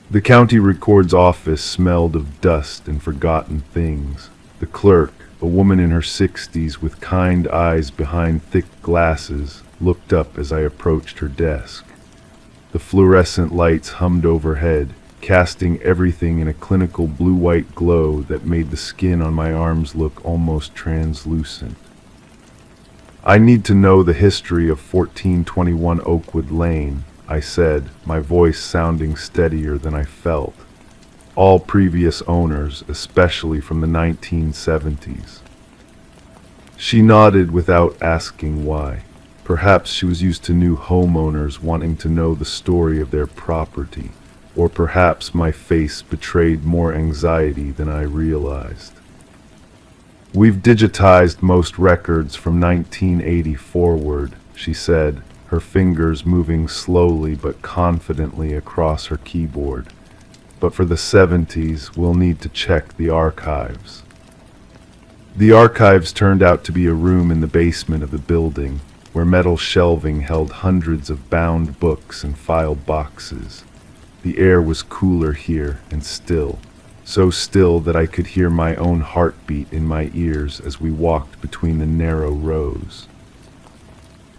The county record's office smelled of dust and forgotten things. The clerk, a woman in her 60s with kind eyes behind thick glasses, looked up as I approached her desk. The fluorescent lights hummed overhead, casting everything in a clinical blue-white glow that made the skin on my arms look almost translucent. I need to know the history of 1421 Oakwood Lane, I said, my voice sounding steadier than I felt. All previous owners, especially from the 1970s. She nodded without asking why. Perhaps she was used to new homeowners wanting to know the story of their property, or perhaps my face betrayed more anxiety than I realized. We've digitized most records from 1980 forward, she said, her fingers moving slowly but confidently across her keyboard. But for the 70s, we'll need to check the archives. The archives turned out to be a room in the basement of the building, where metal shelving held hundreds of bound books and file boxes. The air was cooler here and still, so still that I could hear my own heartbeat in my ears as we walked between the narrow rows.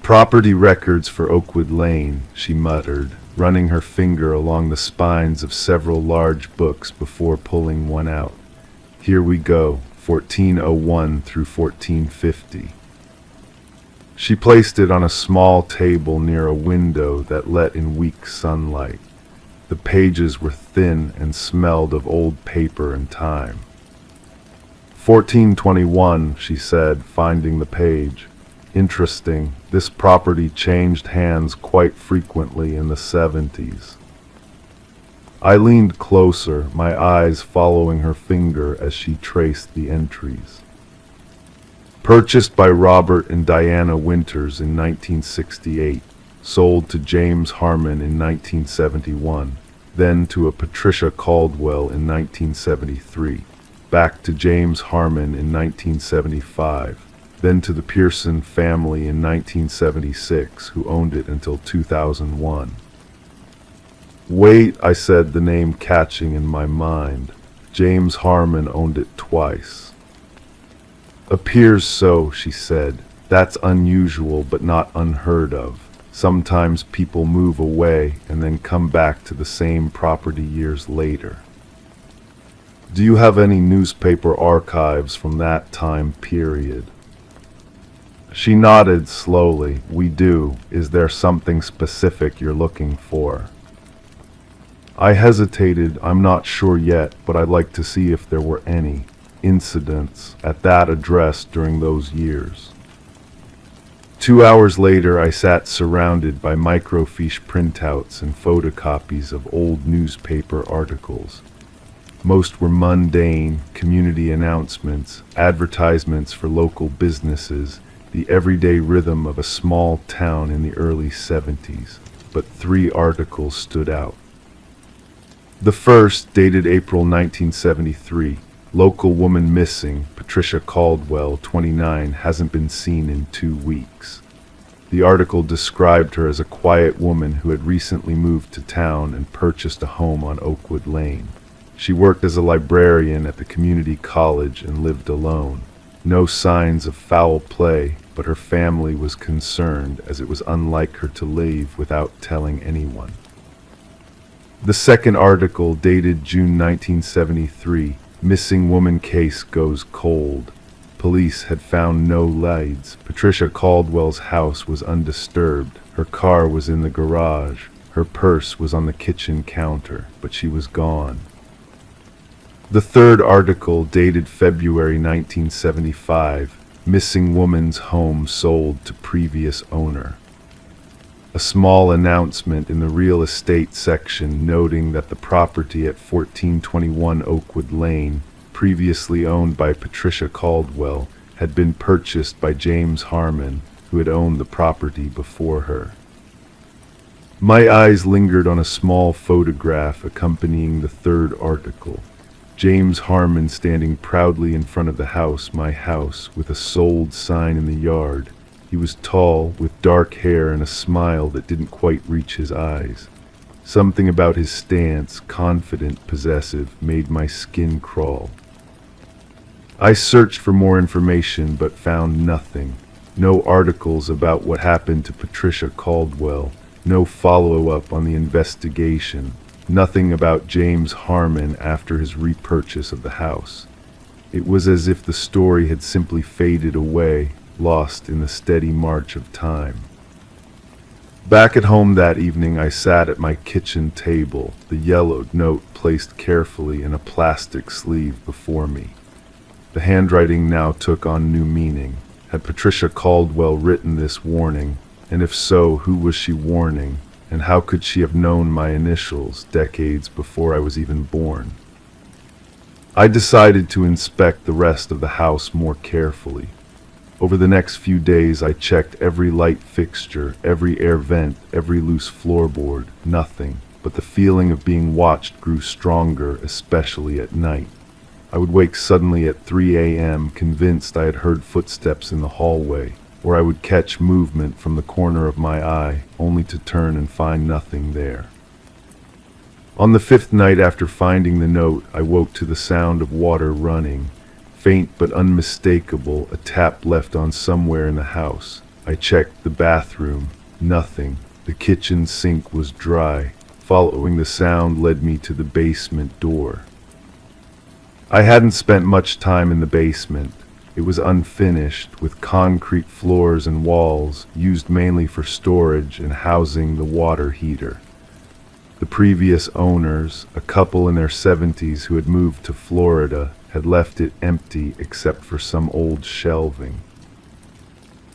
Property records for Oakwood Lane, she muttered, running her finger along the spines of several large books before pulling one out. Here we go, 1401 through 1450. She placed it on a small table near a window that let in weak sunlight. The pages were thin and smelled of old paper and time. 1421, she said, finding the page. Interesting, this property changed hands quite frequently in the 70s. I leaned closer, my eyes following her finger as she traced the entries. Purchased by Robert and Diana Winters in 1968, sold to James Harmon in 1971, then to a Patricia Caldwell in 1973, back to James Harmon in 1975, then to the Pearson family in 1976, who owned it until 2001. Wait, I said, the name catching in my mind. James Harmon owned it twice. Appears so, she said. That's unusual but not unheard of. Sometimes people move away and then come back to the same property years later. Do you have any newspaper archives from that time period? She nodded slowly. We do. Is there something specific you're looking for? I hesitated. I'm not sure yet, but I'd like to see if there were any incidents at that address during those years. 2 hours later, I sat surrounded by microfiche printouts and photocopies of old newspaper articles. Most were mundane, community announcements, advertisements for local businesses, the everyday rhythm of a small town in the early 70s. But 3 articles stood out. The first, dated April 1973, local woman missing, Patricia Caldwell, 29, hasn't been seen in 2 weeks. The article described her as a quiet woman who had recently moved to town and purchased a home on Oakwood Lane. She worked as a librarian at the community college and lived alone. No signs of foul play, but her family was concerned as it was unlike her to leave without telling anyone. The second article, dated June 1973, Missing woman case goes cold. Police had found no leads. Patricia Caldwell's house was undisturbed. Her car was in the garage. Her purse was on the kitchen counter, but she was gone. The third article, dated February 1975, Missing woman's home sold to previous owner. A small announcement in the real estate section noting that the property at 1421 Oakwood Lane, previously owned by Patricia Caldwell, had been purchased by James Harmon, who had owned the property before her. My eyes lingered on a small photograph accompanying the third article. James Harmon standing proudly in front of the house, my house, with a sold sign in the yard. He was tall, with dark hair and a smile that didn't quite reach his eyes. Something about his stance, confident, possessive, made my skin crawl. I searched for more information but found nothing. No articles about what happened to Patricia Caldwell, no follow-up on the investigation, nothing about James Harmon after his repurchase of the house. It was as if the story had simply faded away, lost in the steady march of time. Back at home that evening, I sat at my kitchen table, the yellowed note placed carefully in a plastic sleeve before me. The handwriting now took on new meaning. Had Patricia Caldwell written this warning? And if so, who was she warning? And how could she have known my initials decades before I was even born? I decided to inspect the rest of the house more carefully. Over the next few days, I checked every light fixture, every air vent, every loose floorboard. Nothing, but the feeling of being watched grew stronger, especially at night. I would wake suddenly at 3 a.m., convinced I had heard footsteps in the hallway, or I would catch movement from the corner of my eye, only to turn and find nothing there. On the 5th night after finding the note, I woke to the sound of water running. Faint but unmistakable, a tap left on somewhere in the house. I checked the bathroom. Nothing. The kitchen sink was dry. Following the sound led me to the basement door. I hadn't spent much time in the basement. It was unfinished, with concrete floors and walls, used mainly for storage and housing the water heater. The previous owners, a couple in their 70s who had moved to Florida, had left it empty except for some old shelving.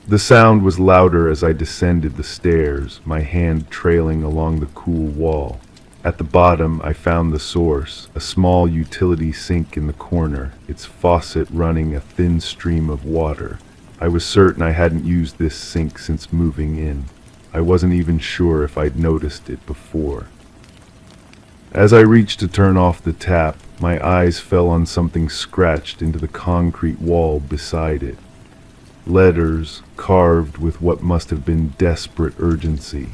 The sound was louder as I descended the stairs, my hand trailing along the cool wall. At the bottom, I found the source, a small utility sink in the corner, its faucet running a thin stream of water. I was certain I hadn't used this sink since moving in. I wasn't even sure if I'd noticed it before. As I reached to turn off the tap, my eyes fell on something scratched into the concrete wall beside it. Letters carved with what must have been desperate urgency.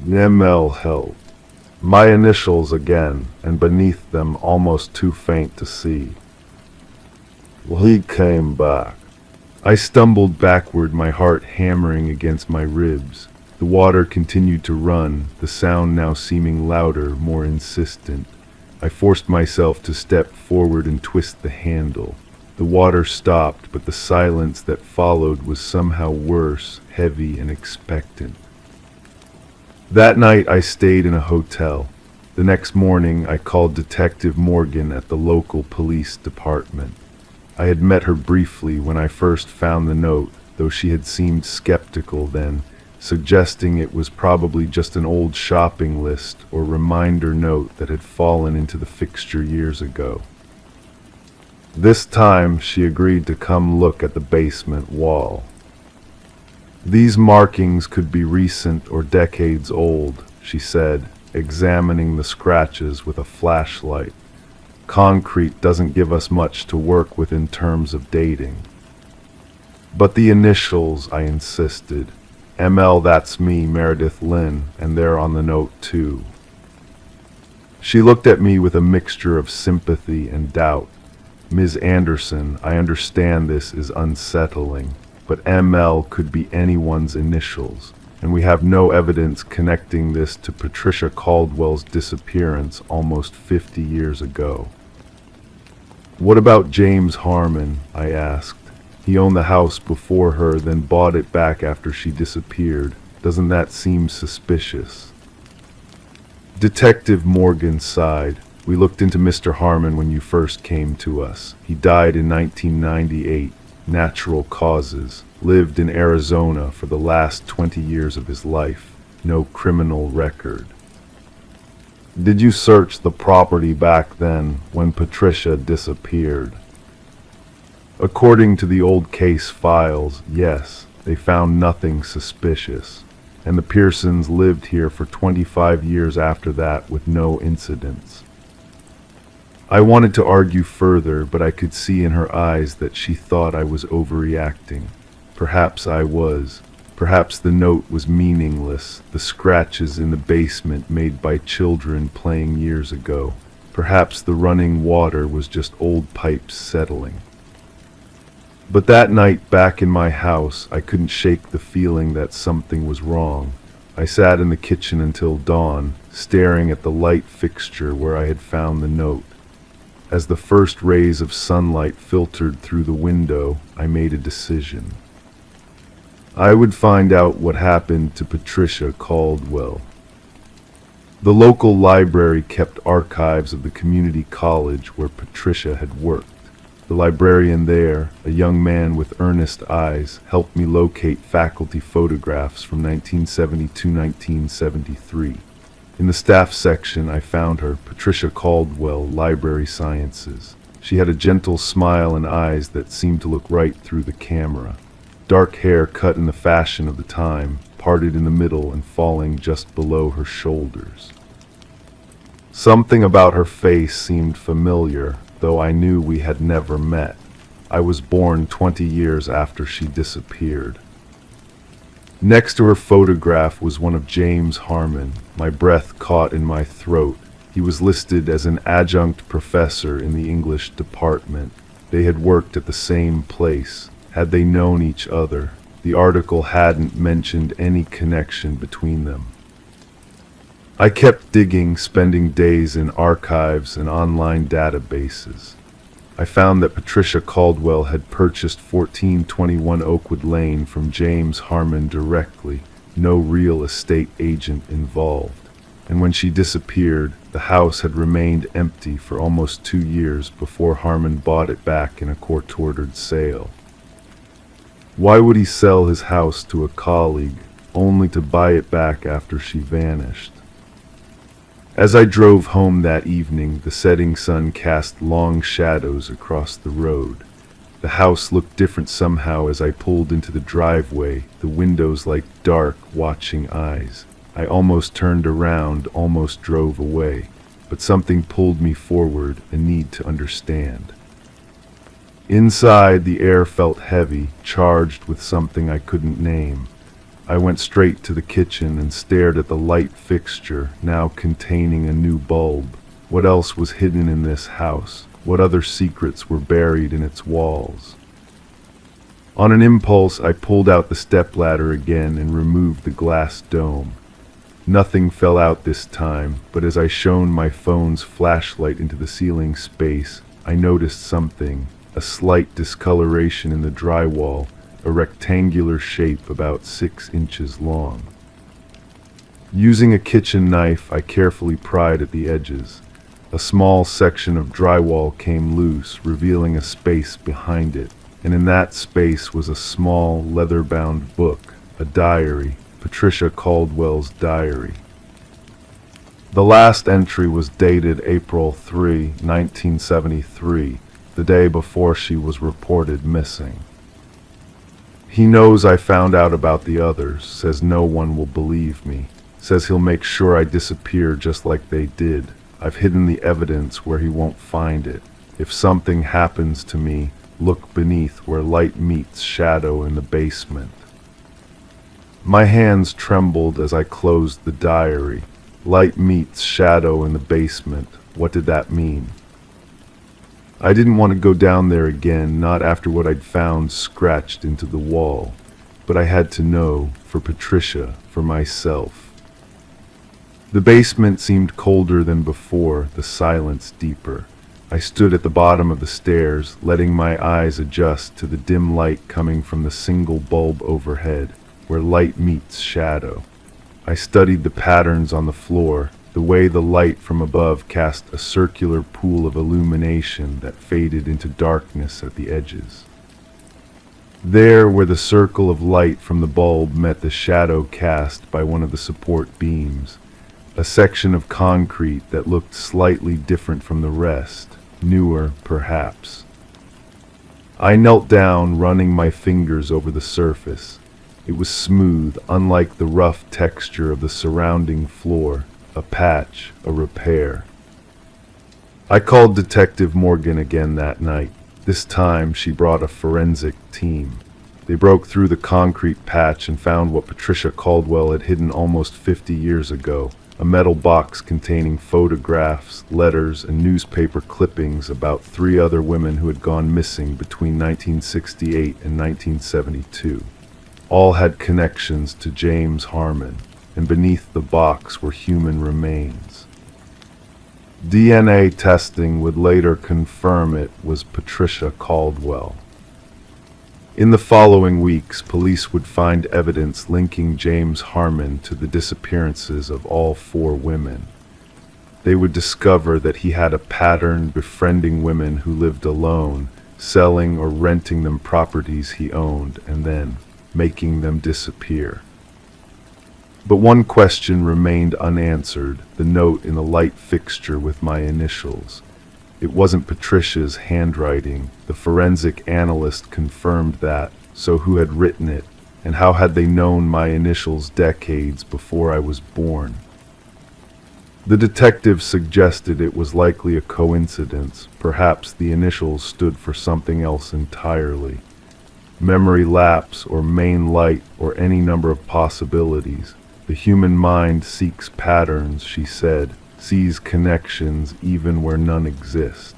Nemel help. My initials again, and beneath them almost too faint to see. Well, he came back. I stumbled backward, my heart hammering against my ribs. The water continued to run, the sound now seeming louder, more insistent. I forced myself to step forward and twist the handle. The water stopped, but the silence that followed was somehow worse, heavy and expectant. That night I stayed in a hotel. The next morning I called Detective Morgan at the local police department. I had met her briefly when I first found the note, though she had seemed skeptical then, suggesting it was probably just an old shopping list or reminder note that had fallen into the fixture years ago. This time she agreed to come look at the basement wall. These markings could be recent or decades old, she said, examining the scratches with a flashlight. Concrete doesn't give us much to work with in terms of dating. But the initials, I insisted. ML, that's me, Meredith Lynn, and they're on the note too. She looked at me with a mixture of sympathy and doubt. Ms. Anderson, I understand this is unsettling, but ML could be anyone's initials, and we have no evidence connecting this to Patricia Caldwell's disappearance almost 50 years ago. What about James Harmon? I asked. He owned the house before her, then bought it back after she disappeared. Doesn't that seem suspicious? Detective Morgan sighed. We looked into Mr. Harmon when you first came to us. He died in 1998, natural causes. Lived in Arizona for the last 20 years of his life. No criminal record. Did you search the property back then when Patricia disappeared? According to the old case files, yes, they found nothing suspicious, and the Pearsons lived here for 25 years after that with no incidents. I wanted to argue further, but I could see in her eyes that she thought I was overreacting. Perhaps I was. Perhaps the note was meaningless, the scratches in the basement made by children playing years ago. Perhaps the running water was just old pipes settling. But that night back in my house, I couldn't shake the feeling that something was wrong. I sat in the kitchen until dawn, staring at the light fixture where I had found the note. As the first rays of sunlight filtered through the window, I made a decision. I would find out what happened to Patricia Caldwell. The local library kept archives of the community college where Patricia had worked. The librarian there, a young man with earnest eyes, helped me locate faculty photographs from 1970 to 1973. In the staff section, I found her, Patricia Caldwell, Library Sciences. She had a gentle smile and eyes that seemed to look right through the camera. Dark hair cut in the fashion of the time, parted in the middle and falling just below her shoulders. Something about her face seemed familiar, though I knew we had never met. I was born 20 years after she disappeared. Next to her photograph was one of James Harmon. My breath caught in my throat. He was listed as an adjunct professor in the English department. They had worked at the same place. Had they known each other? The article hadn't mentioned any connection between them. I kept digging, spending days in archives and online databases. I found that Patricia Caldwell had purchased 1421 Oakwood Lane from James Harmon directly, no real estate agent involved. And when she disappeared, the house had remained empty for almost 2 years before Harmon bought it back in a court-ordered sale. Why would he sell his house to a colleague, only to buy it back after she vanished? As I drove home that evening, the setting sun cast long shadows across the road. The house looked different somehow as I pulled into the driveway, the windows like dark, watching eyes. I almost turned around, almost drove away, but something pulled me forward, a need to understand. Inside, the air felt heavy, charged with something I couldn't name. I went straight to the kitchen and stared at the light fixture, now containing a new bulb. What else was hidden in this house? What other secrets were buried in its walls? On an impulse, I pulled out the stepladder again and removed the glass dome. Nothing fell out this time, but as I shone my phone's flashlight into the ceiling space, I noticed something, a slight discoloration in the drywall, a rectangular shape about 6 inches long. Using a kitchen knife, I carefully pried at the edges. A small section of drywall came loose, revealing a space behind it, and in that space was a small, leather-bound book, a diary, Patricia Caldwell's diary. The last entry was dated April 3, 1973, the day before she was reported missing. He knows I found out about the others, says no one will believe me, says he'll make sure I disappear just like they did. I've hidden the evidence where he won't find it. If something happens to me, look beneath where light meets shadow in the basement. My hands trembled as I closed the diary. Light meets shadow in the basement. What did that mean? I didn't want to go down there again, not after what I'd found scratched into the wall. But I had to know, for Patricia, for myself. The basement seemed colder than before, the silence deeper. I stood at the bottom of the stairs, letting my eyes adjust to the dim light coming from the single bulb overhead, where light meets shadow. I studied the patterns on the floor, the way the light from above cast a circular pool of illumination that faded into darkness at the edges. There, where the circle of light from the bulb met the shadow cast by one of the support beams, a section of concrete that looked slightly different from the rest, newer perhaps. I knelt down, running my fingers over the surface. It was smooth, unlike the rough texture of the surrounding floor, a patch, a repair. I called Detective Morgan again that night. This time she brought a forensic team. They broke through the concrete patch and found what Patricia Caldwell had hidden almost 50 years ago, a metal box containing photographs, letters, and newspaper clippings about 3 other women who had gone missing between 1968 and 1972. All had connections to James Harmon, and beneath the box were human remains. DNA testing would later confirm it was Patricia Caldwell. In the following weeks, police would find evidence linking James Harmon to the disappearances of all 4 women. They would discover that he had a pattern befriending women who lived alone, selling or renting them properties he owned, and then making them disappear. But one question remained unanswered, the note in the light fixture with my initials. It wasn't Patricia's handwriting. The forensic analyst confirmed that, so who had written it, and how had they known my initials decades before I was born? The detective suggested it was likely a coincidence. Perhaps the initials stood for something else entirely. Memory lapse or main light or any number of possibilities. The human mind seeks patterns, she said, sees connections even where none exist.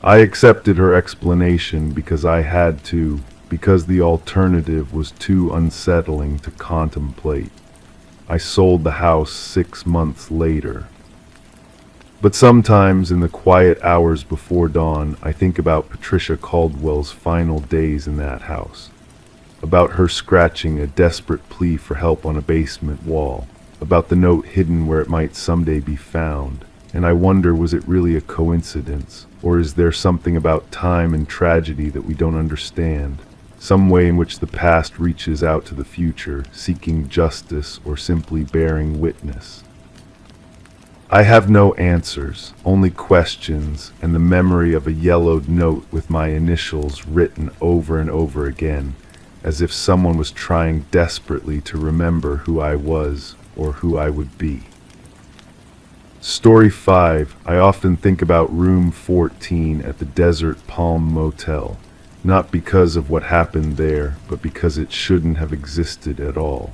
I accepted her explanation because I had to, because the alternative was too unsettling to contemplate. I sold the house 6 months later. But sometimes in the quiet hours before dawn, I think about Patricia Caldwell's final days in that house. About her scratching a desperate plea for help on a basement wall. About the note hidden where it might someday be found. And I wonder, was it really a coincidence? Or is there something about time and tragedy that we don't understand? Some way in which the past reaches out to the future, seeking justice or simply bearing witness. I have no answers, only questions, and the memory of a yellowed note with my initials written over and over again, as if someone was trying desperately to remember who I was or who I would be. Story 5. I often think about room 14 at the Desert Palm Motel, not because of what happened there, but because it shouldn't have existed at all.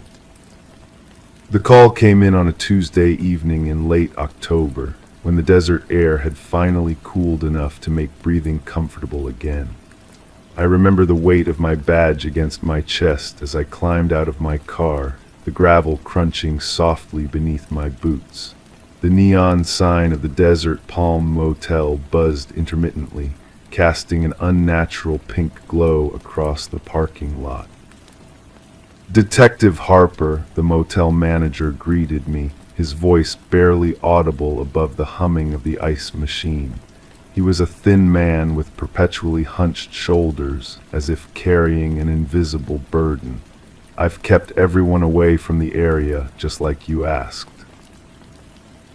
The call came in on a Tuesday evening in late October, when the desert air had finally cooled enough to make breathing comfortable again. I remember the weight of my badge against my chest as I climbed out of my car, the gravel crunching softly beneath my boots. The neon sign of the Desert Palm Motel buzzed intermittently, casting an unnatural pink glow across the parking lot. Detective Harper, the motel manager, greeted me, his voice barely audible above the humming of the ice machine. He was a thin man with perpetually hunched shoulders, as if carrying an invisible burden. "I've kept everyone away from the area, just like you asked."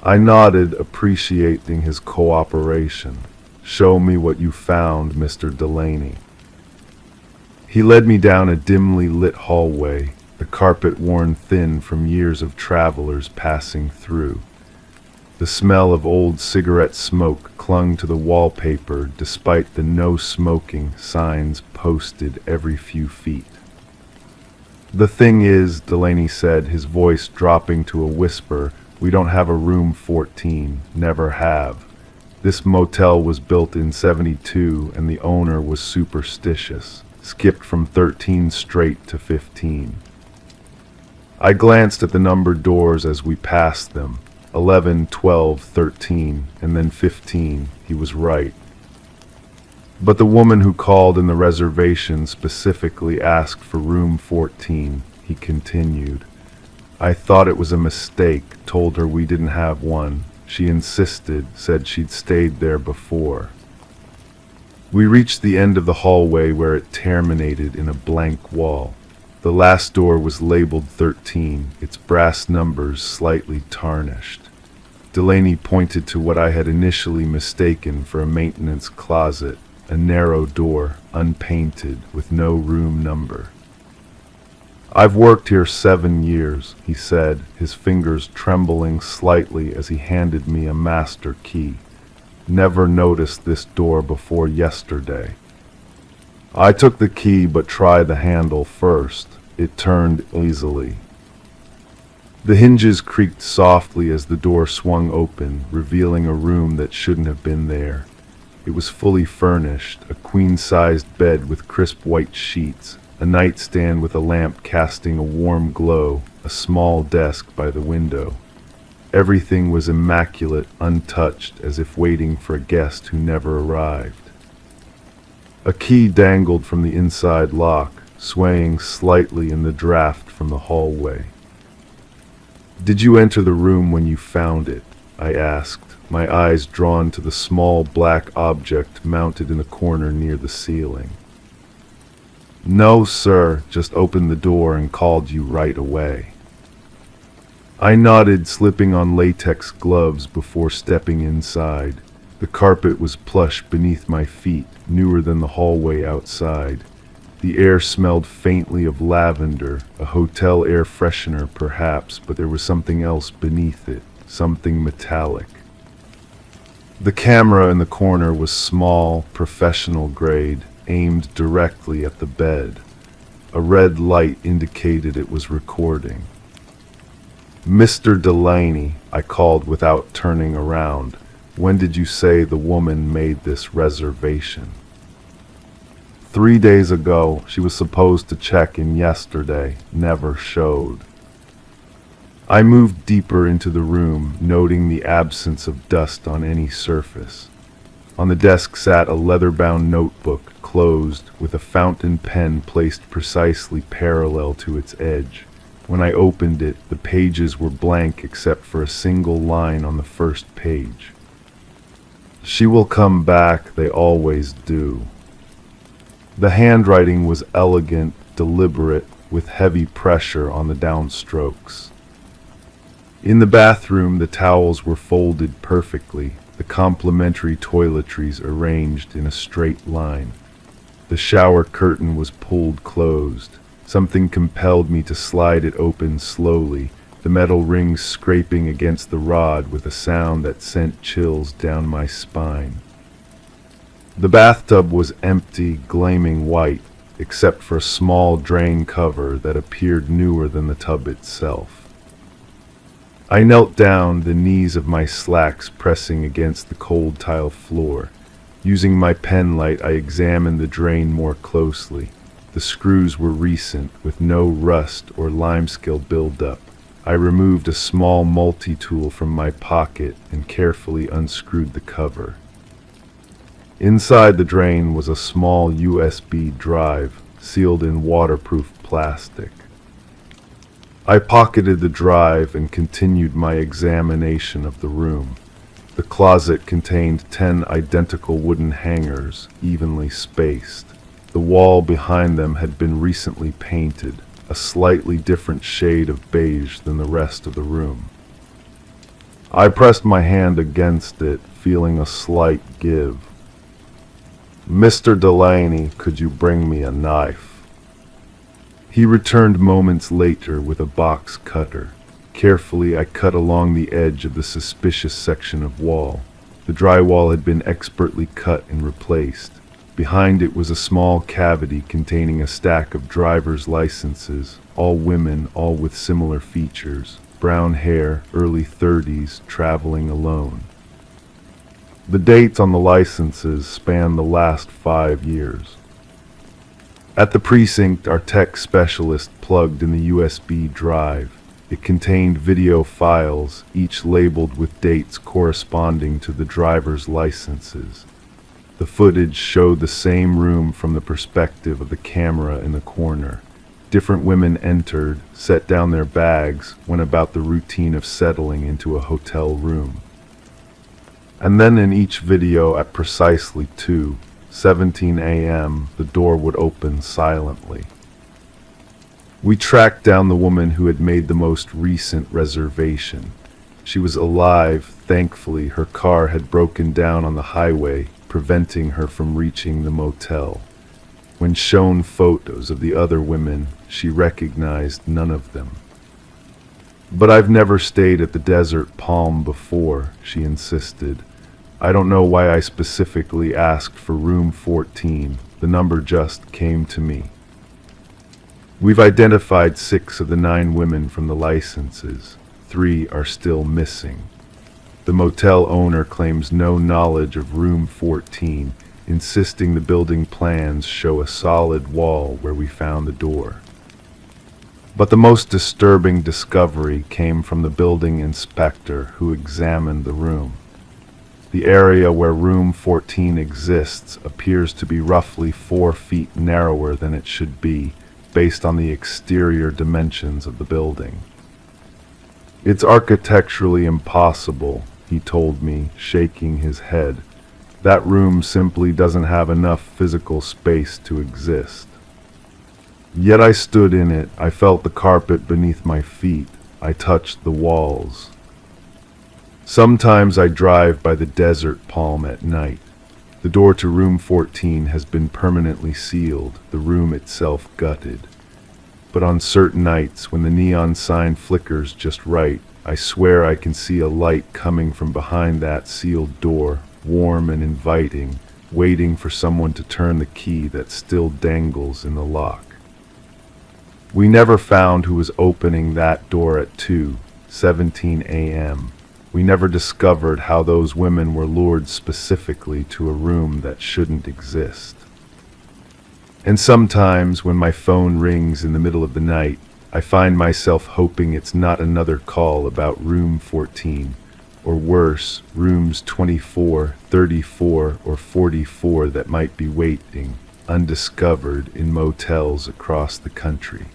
I nodded, appreciating his cooperation. "Show me what you found, Mr. Delaney." He led me down a dimly lit hallway, the carpet worn thin from years of travelers passing through. The smell of old cigarette smoke clung to the wallpaper despite the no smoking signs posted every few feet. "The thing is," Delaney said, his voice dropping to a whisper, "we don't have a room 14, never have. This motel was built in '72 and the owner was superstitious, skipped from 13 straight to 15. I glanced at the numbered doors as we passed them. 11, 12, 13, and then 15. He was right. But the woman who called in the reservation specifically asked for room 14, he continued. I thought it was a mistake, told her we didn't have one. She insisted, said she'd stayed there before. We reached the end of the hallway where it terminated in a blank wall. The last door was labeled 13, its brass numbers slightly tarnished. Delaney pointed to what I had initially mistaken for a maintenance closet, a narrow door, unpainted, with no room number. I've worked here 7 years, he said, his fingers trembling slightly as he handed me a master key. Never noticed this door before yesterday. I took the key but tried the handle first. It turned easily. The hinges creaked softly as the door swung open, revealing a room that shouldn't have been there. It was fully furnished, a queen-sized bed with crisp white sheets, a nightstand with a lamp casting a warm glow, a small desk by the window. Everything was immaculate, untouched, as if waiting for a guest who never arrived. A key dangled from the inside lock, swaying slightly in the draft from the hallway. Did you enter the room when you found it? I asked, my eyes drawn to the small black object mounted in the corner near the ceiling. No, sir, just opened the door and called you right away. I nodded, slipping on latex gloves before stepping inside. The carpet was plush beneath my feet, newer than the hallway outside. The air smelled faintly of lavender, a hotel air freshener perhaps, but there was something else beneath it, something metallic. The camera in the corner was small, professional grade, aimed directly at the bed. A red light indicated it was recording. Mr. Delaney, I called without turning around. When did you say the woman made this reservation? 3 days ago. She was supposed to check in yesterday, never showed. I moved deeper into the room, noting the absence of dust on any surface. On the desk sat a leather-bound notebook, closed, with a fountain pen placed precisely parallel to its edge. When I opened it, the pages were blank except for a single line on the first page. She will come back, they always do. The handwriting was elegant, deliberate, with heavy pressure on the downstrokes. In the bathroom, the towels were folded perfectly, the complementary toiletries arranged in a straight line. The shower curtain was pulled closed. Something compelled me to slide it open slowly, the metal rings scraping against the rod with a sound that sent chills down my spine. The bathtub was empty, gleaming white, except for a small drain cover that appeared newer than the tub itself. I knelt down, the knees of my slacks pressing against the cold tile floor. Using my pen light, I examined the drain more closely. The screws were recent, with no rust or limescale buildup. I removed a small multi-tool from my pocket and carefully unscrewed the cover. Inside the drain was a small USB drive, sealed in waterproof plastic. I pocketed the drive and continued my examination of the room. The closet contained 10 identical wooden hangers, evenly spaced. The wall behind them had been recently painted, a slightly different shade of beige than the rest of the room. I pressed my hand against it, feeling a slight give. "Mr. Delaney, could you bring me a knife?" He returned moments later with a box cutter. Carefully, I cut along the edge of the suspicious section of wall. The drywall had been expertly cut and replaced. Behind it was a small cavity containing a stack of driver's licenses, all women, all with similar features. Brown hair, early 30s, traveling alone. The dates on the licenses span the last 5 years. At the precinct, our tech specialist plugged in the USB drive. It contained video files, each labeled with dates corresponding to the driver's licenses. The footage showed the same room from the perspective of the camera in the corner. Different women entered, set down their bags, went about the routine of settling into a hotel room. And then in each video at precisely 2:17 a.m., the door would open silently. We tracked down the woman who had made the most recent reservation. She was alive, thankfully. Her car had broken down on the highway, preventing her from reaching the motel. When shown photos of the other women, she recognized none of them. "But I've never stayed at the Desert Palm before," she insisted. "I don't know why I specifically asked for room 14. The number just came to me." We've identified 6 of the 9 women from the licenses. 3 are still missing. The motel owner claims no knowledge of room 14, insisting the building plans show a solid wall where we found the door. But the most disturbing discovery came from the building inspector who examined the room. The area where room 14 exists appears to be roughly 4 feet narrower than it should be, based on the exterior dimensions of the building. "It's architecturally impossible," he told me, shaking his head. "That room simply doesn't have enough physical space to exist." Yet I stood in it. I felt the carpet beneath my feet. I touched the walls. Sometimes I drive by the Desert Palm at night. The door to room 14 has been permanently sealed, the room itself gutted. But on certain nights, when the neon sign flickers just right, I swear I can see a light coming from behind that sealed door, warm and inviting, waiting for someone to turn the key that still dangles in the lock. We never found who was opening that door at 2:17 a.m. We never discovered how those women were lured specifically to a room that shouldn't exist. And sometimes, when my phone rings in the middle of the night, I find myself hoping it's not another call about room 14, or worse, rooms 24, 34, or 44 that might be waiting, undiscovered, in motels across the country.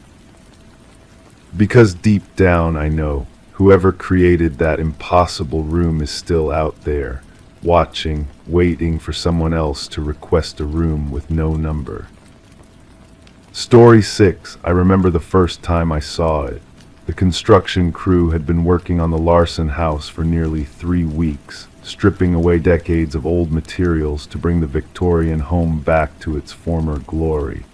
Because deep down I know, whoever created that impossible room is still out there, watching, waiting for someone else to request a room with no number. Story 6. I remember the first time I saw it. The construction crew had been working on the Larson house for nearly 3 weeks, stripping away decades of old materials to bring the Victorian home back to its former glory.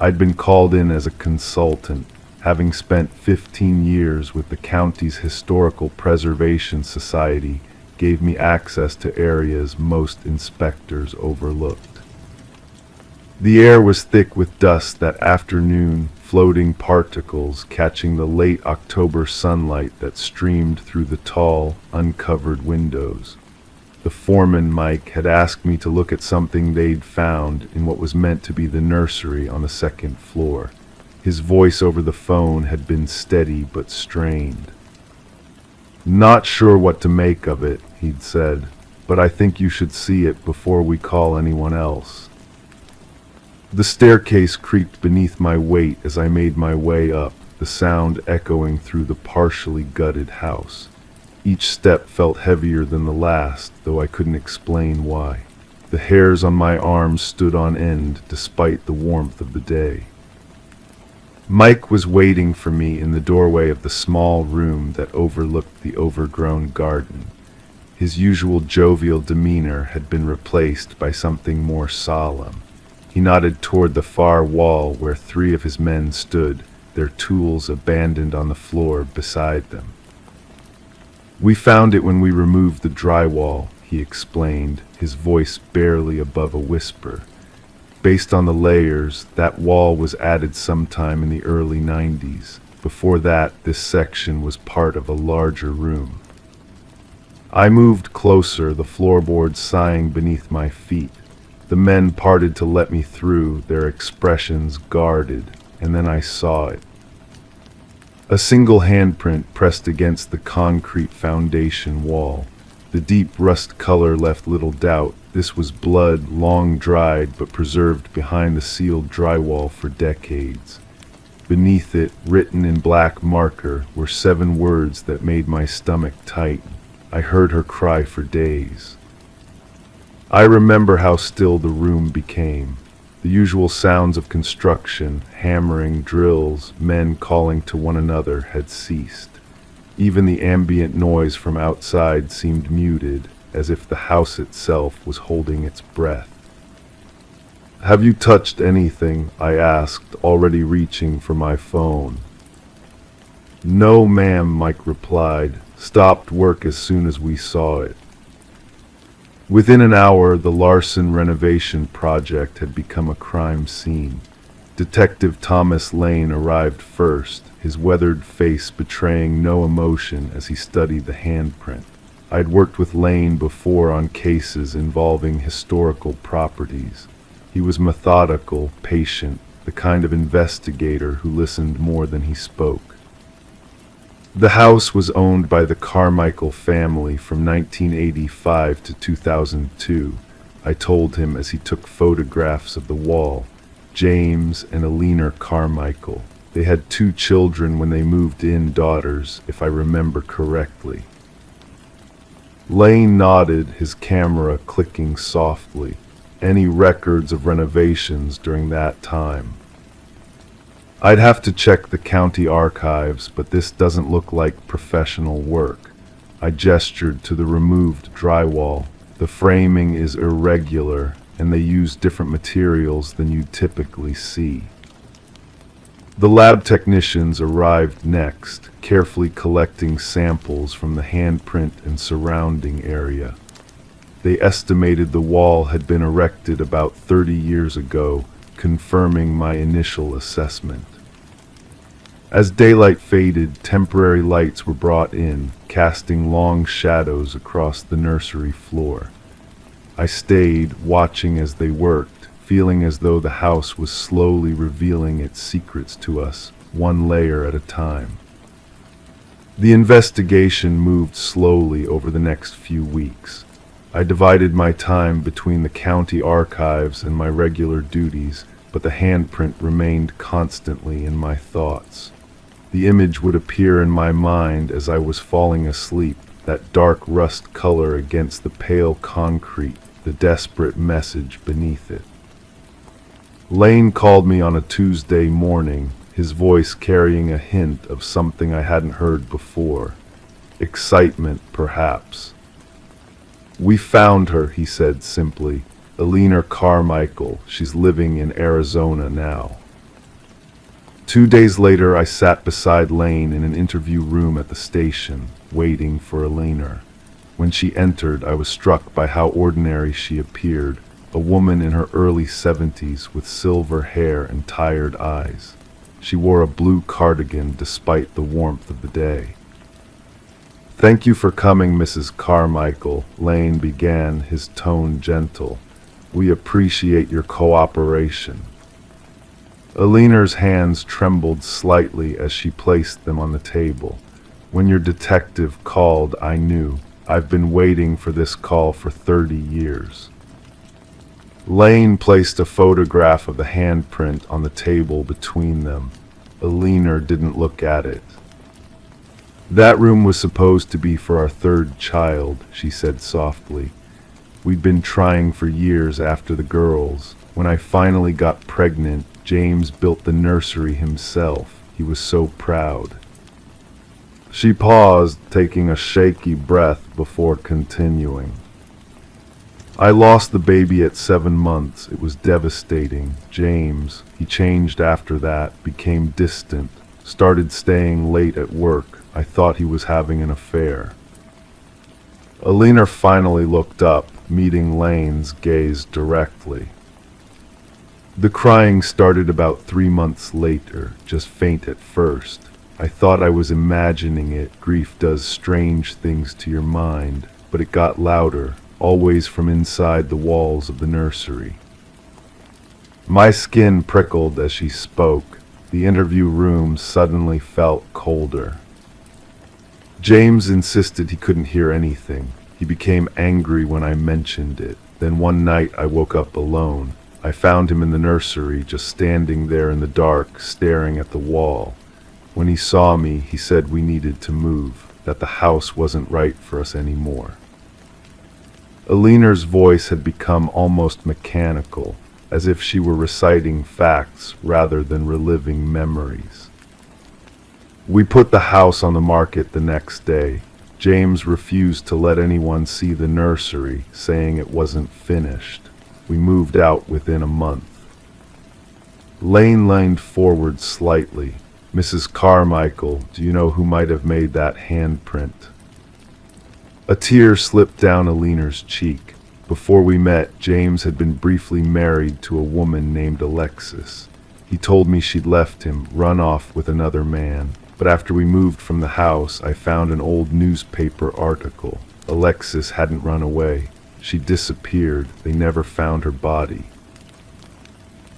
I'd been called in as a consultant, having spent 15 years with the county's Historical Preservation Society, gave me access to areas most inspectors overlooked. The air was thick with dust that afternoon, floating particles catching the late October sunlight that streamed through the tall, uncovered windows. The foreman, Mike, had asked me to look at something they'd found in what was meant to be the nursery on the second floor. His voice over the phone had been steady but strained. "Not sure what to make of it," he'd said, "but I think you should see it before we call anyone else." The staircase creaked beneath my weight as I made my way up, the sound echoing through the partially gutted house. Each step felt heavier than the last, though I couldn't explain why. The hairs on my arms stood on end despite the warmth of the day. Mike was waiting for me in the doorway of the small room that overlooked the overgrown garden. His usual jovial demeanor had been replaced by something more solemn. He nodded toward the far wall where 3 of his men stood, their tools abandoned on the floor beside them. "We found it when we removed the drywall," he explained, his voice barely above a whisper. "Based on the layers, that wall was added sometime in the early 90s. Before that, this section was part of a larger room." I moved closer, the floorboards sighing beneath my feet. The men parted to let me through, their expressions guarded, and then I saw it. A single handprint pressed against the concrete foundation wall. The deep rust color left little doubt. This was blood, long dried but preserved behind the sealed drywall for decades. Beneath it, written in black marker, were 7 words that made my stomach tighten. I heard her cry for days. I remember how still the room became. The usual sounds of construction, hammering, drills, men calling to one another had ceased. Even the ambient noise from outside seemed muted, as if the house itself was holding its breath. "Have you touched anything?" I asked, already reaching for my phone. "No, ma'am," Mike replied. "Stopped work as soon as we saw it." Within an hour, the Larson renovation project had become a crime scene. Detective Thomas Lane arrived first, his weathered face betraying no emotion as he studied the handprint. I'd worked with Lane before on cases involving historical properties. He was methodical, patient, the kind of investigator who listened more than he spoke. The house was owned by the Carmichael family from 1985 to 2002, I told him as he took photographs of the wall. James and Alina Carmichael. They had 2 children when they moved in, daughters, if I remember correctly. Lane nodded, his camera clicking softly. Any records of renovations during that time? "I'd have to check the county archives, but this doesn't look like professional work." I gestured to the removed drywall. "The framing is irregular, and they use different materials than you typically see." The lab technicians arrived next, carefully collecting samples from the handprint and surrounding area. They estimated the wall had been erected about 30 years ago, confirming my initial assessment. As daylight faded, temporary lights were brought in, casting long shadows across the nursery floor. I stayed, watching as they worked, feeling as though the house was slowly revealing its secrets to us, one layer at a time. The investigation moved slowly over the next few weeks. I divided my time between the county archives and my regular duties, but the handprint remained constantly in my thoughts. The image would appear in my mind as I was falling asleep, that dark rust color against the pale concrete, the desperate message beneath it. Lane called me on a Tuesday morning, his voice carrying a hint of something I hadn't heard before. Excitement, perhaps. "We found her," he said simply. "Alina Carmichael. She's living in Arizona now." 2 days later, I sat beside Lane in an interview room at the station, waiting for Alina. When she entered, I was struck by how ordinary she appeared, a woman in her early 70s with silver hair and tired eyes. She wore a blue cardigan despite the warmth of the day. Thank you for coming, Mrs. Carmichael, Lane began, his tone gentle. We appreciate your cooperation. Alina's hands trembled slightly as she placed them on the table. When your detective called, I knew. I've been waiting for this call for 30 years. Lane placed a photograph of the handprint on the table between them. Alina didn't look at it. That room was supposed to be for our third child, she said softly. We'd been trying for years after the girls. When I finally got pregnant, James built the nursery himself. He was so proud. She paused, taking a shaky breath before continuing. I lost the baby at 7 months. It was devastating. James, he changed after that, became distant, started staying late at work. I thought he was having an affair. Alina finally looked up, meeting Lane's gaze directly. The crying started about 3 months later, just faint at first. I thought I was imagining it. Grief does strange things to your mind, but it got louder, always from inside the walls of the nursery. My skin prickled as she spoke. The interview room suddenly felt colder. James insisted he couldn't hear anything. He became angry when I mentioned it. Then one night I woke up alone. I found him in the nursery, just standing there in the dark, staring at the wall. When he saw me, he said we needed to move, that the house wasn't right for us anymore. Alina's voice had become almost mechanical, as if she were reciting facts rather than reliving memories. We put the house on the market the next day. James refused to let anyone see the nursery, saying it wasn't finished. We moved out within a month. Lane leaned forward slightly. Mrs. Carmichael, do you know who might have made that handprint? A tear slipped down Alina's cheek. Before we met, James had been briefly married to a woman named Alexis. He told me she'd left him, run off with another man. But after we moved from the house, I found an old newspaper article. Alexis hadn't run away. She disappeared. They never found her body.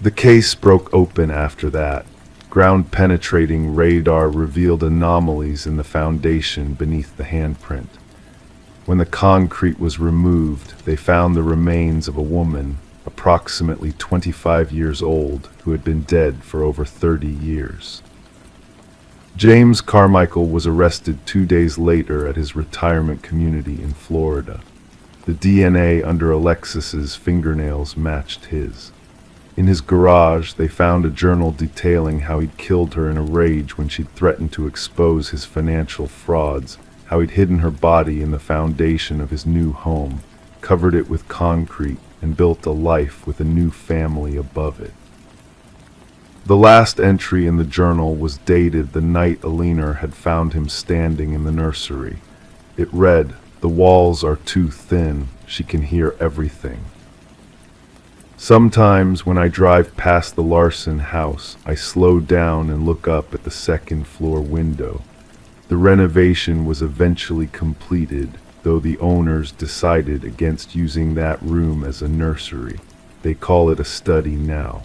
The case broke open after that. Ground-penetrating radar revealed anomalies in the foundation beneath the handprint. When the concrete was removed, they found the remains of a woman, approximately 25 years old, who had been dead for over 30 years. James Carmichael was arrested 2 days later at his retirement community in Florida. The DNA under Alexis's fingernails matched his. In his garage, they found a journal detailing how he'd killed her in a rage when she'd threatened to expose his financial frauds, how he'd hidden her body in the foundation of his new home, covered it with concrete, and built a life with a new family above it. The last entry in the journal was dated the night Alina had found him standing in the nursery. It read, "The walls are too thin. She can hear everything." Sometimes when I drive past the Larson house, I slow down and look up at the second-floor window. The renovation was eventually completed, though the owners decided against using that room as a nursery. They call it a study now.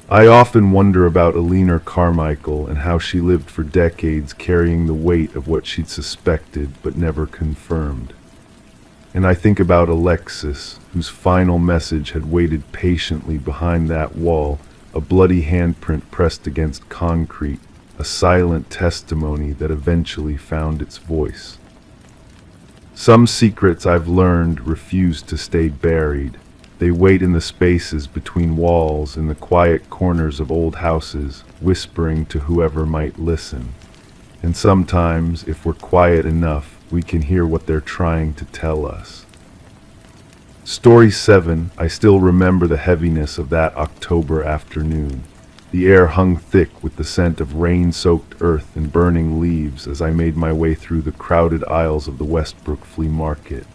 I often wonder about Alina Carmichael and how she lived for decades carrying the weight of what she'd suspected but never confirmed. And I think about Alexis, whose final message had waited patiently behind that wall, a bloody handprint pressed against concrete, a silent testimony that eventually found its voice. Some secrets I've learned refuse to stay buried. They wait in the spaces between walls, in the quiet corners of old houses, whispering to whoever might listen. And sometimes, if we're quiet enough, we can hear what they're trying to tell us. Story 7, I still remember the heaviness of that October afternoon. The air hung thick with the scent of rain-soaked earth and burning leaves as I made my way through the crowded aisles of the Westbrook Flea Market.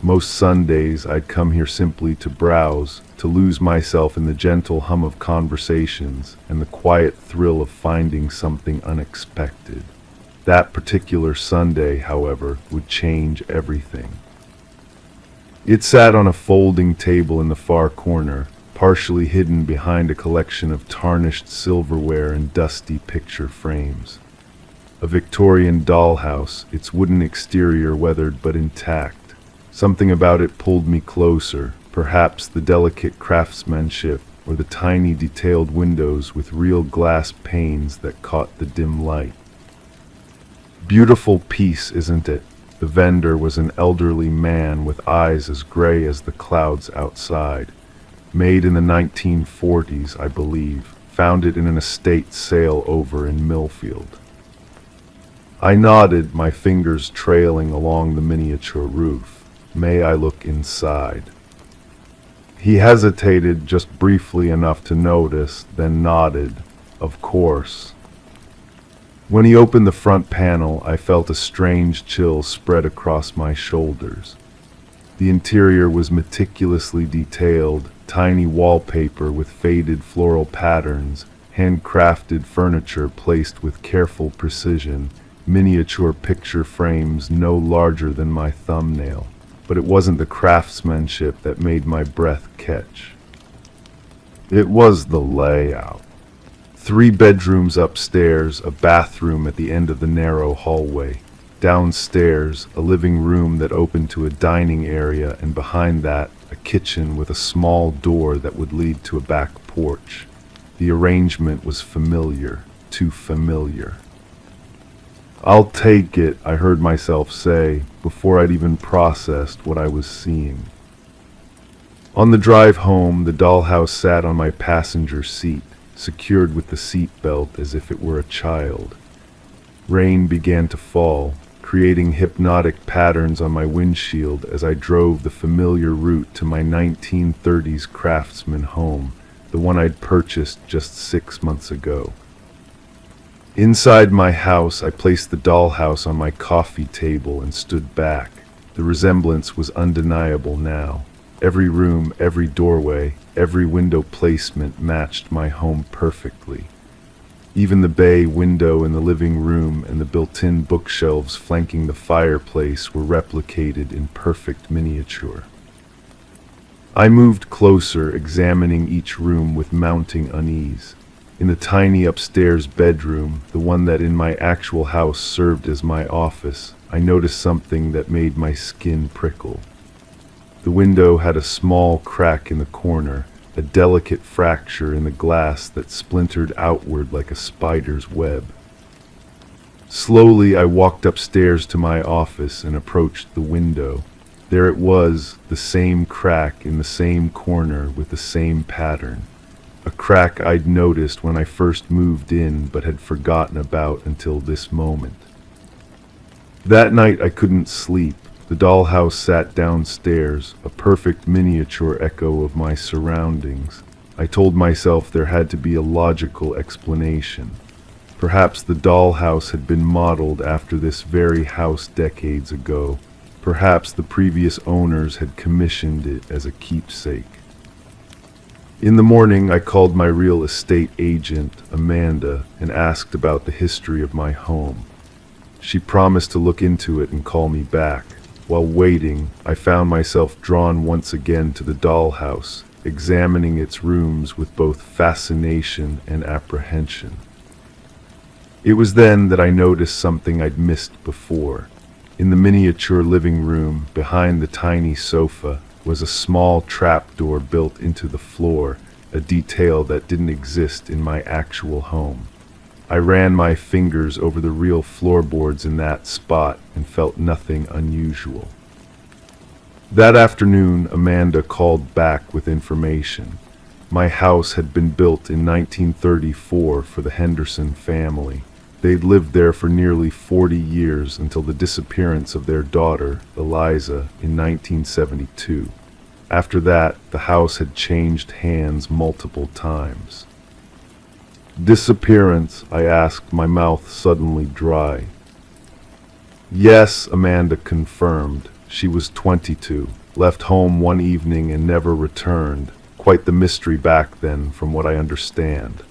Most Sundays, I'd come here simply to browse, to lose myself in the gentle hum of conversations and the quiet thrill of finding something unexpected. That particular Sunday, however, would change everything. It sat on a folding table in the far corner, partially hidden behind a collection of tarnished silverware and dusty picture frames. A Victorian dollhouse, its wooden exterior weathered but intact. Something about it pulled me closer, perhaps the delicate craftsmanship or the tiny detailed windows with real glass panes that caught the dim light. Beautiful piece, isn't it? The vendor was an elderly man with eyes as gray as the clouds outside. Made in the 1940s, I believe. Found it in an estate sale over in Millfield. I nodded, my fingers trailing along the miniature roof. May I look inside? He hesitated just briefly enough to notice, then nodded. Of course. When he opened the front panel, I felt a strange chill spread across my shoulders. The interior was meticulously detailed, tiny wallpaper with faded floral patterns, handcrafted furniture placed with careful precision, miniature picture frames no larger than my thumbnail. But it wasn't the craftsmanship that made my breath catch. It was the layout. 3 bedrooms upstairs, a bathroom at the end of the narrow hallway. Downstairs, a living room that opened to a dining area, and behind that, a kitchen with a small door that would lead to a back porch. The arrangement was familiar, too familiar. "I'll take it," I heard myself say, before I'd even processed what I was seeing. On the drive home, the dollhouse sat on my passenger seat, secured with the seat belt as if it were a child. Rain began to fall, creating hypnotic patterns on my windshield as I drove the familiar route to my 1930s Craftsman home, the one I'd purchased just 6 months ago. Inside my house, I placed the dollhouse on my coffee table and stood back. The resemblance was undeniable now. Every room, every doorway, every window placement matched my home perfectly. Even the bay window in the living room and the built-in bookshelves flanking the fireplace were replicated in perfect miniature. I moved closer, examining each room with mounting unease. In the tiny upstairs bedroom, the one that in my actual house served as my office, I noticed something that made my skin prickle. The window had a small crack in the corner, a delicate fracture in the glass that splintered outward like a spider's web. Slowly I walked upstairs to my office and approached the window. There it was, the same crack in the same corner with the same pattern. A crack I'd noticed when I first moved in but had forgotten about until this moment. That night I couldn't sleep. The dollhouse sat downstairs, a perfect miniature echo of my surroundings. I told myself there had to be a logical explanation. Perhaps the dollhouse had been modeled after this very house decades ago. Perhaps the previous owners had commissioned it as a keepsake. In the morning, I called my real estate agent, Amanda, and asked about the history of my home. She promised to look into it and call me back. While waiting, I found myself drawn once again to the dollhouse, examining its rooms with both fascination and apprehension. It was then that I noticed something I'd missed before. In the miniature living room, behind the tiny sofa, was a small trapdoor built into the floor, a detail that didn't exist in my actual home. I ran my fingers over the real floorboards in that spot and felt nothing unusual. That afternoon, Amanda called back with information. My house had been built in 1934 for the Henderson family. They'd lived there for nearly 40 years until the disappearance of their daughter, Eliza, in 1972. After that, the house had changed hands multiple times. "Disappearance?" I asked, my mouth suddenly dry. "Yes," Amanda confirmed. She was 22, left home one evening and never returned. Quite the mystery back then, from what I understand.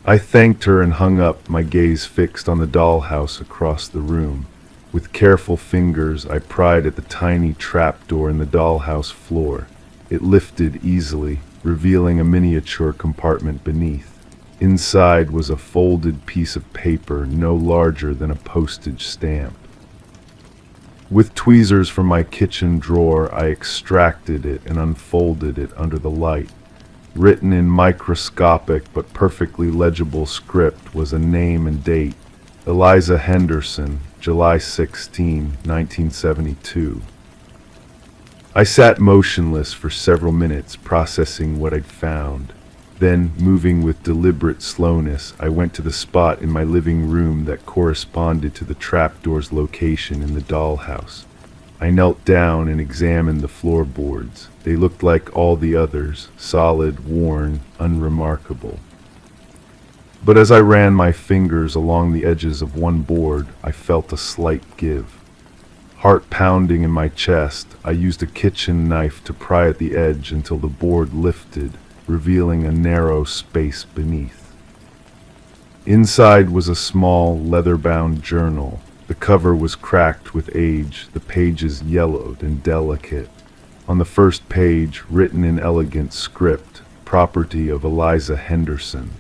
I thanked her and hung up, my gaze fixed on the dollhouse across the room. With careful fingers, I pried at the tiny trapdoor in the dollhouse floor. It lifted easily, revealing a miniature compartment beneath. Inside was a folded piece of paper no larger than a postage stamp. With tweezers from my kitchen drawer, I extracted it and unfolded it under the light. Written in microscopic but perfectly legible script was a name and date: Eliza Henderson, July 16, 1972. I sat motionless for several minutes, processing what I'd found. Then, moving with deliberate slowness, I went to the spot in my living room that corresponded to the trapdoor's location in the dollhouse. I knelt down and examined the floorboards. They looked like all the others, solid, worn, unremarkable. But as I ran my fingers along the edges of one board, I felt a slight give. Heart pounding in my chest, I used a kitchen knife to pry at the edge until the board lifted, revealing a narrow space beneath. Inside was a small, leather-bound journal. The cover was cracked with age, the pages yellowed and delicate. On the first page, written in elegant script, property of Eliza Henderson.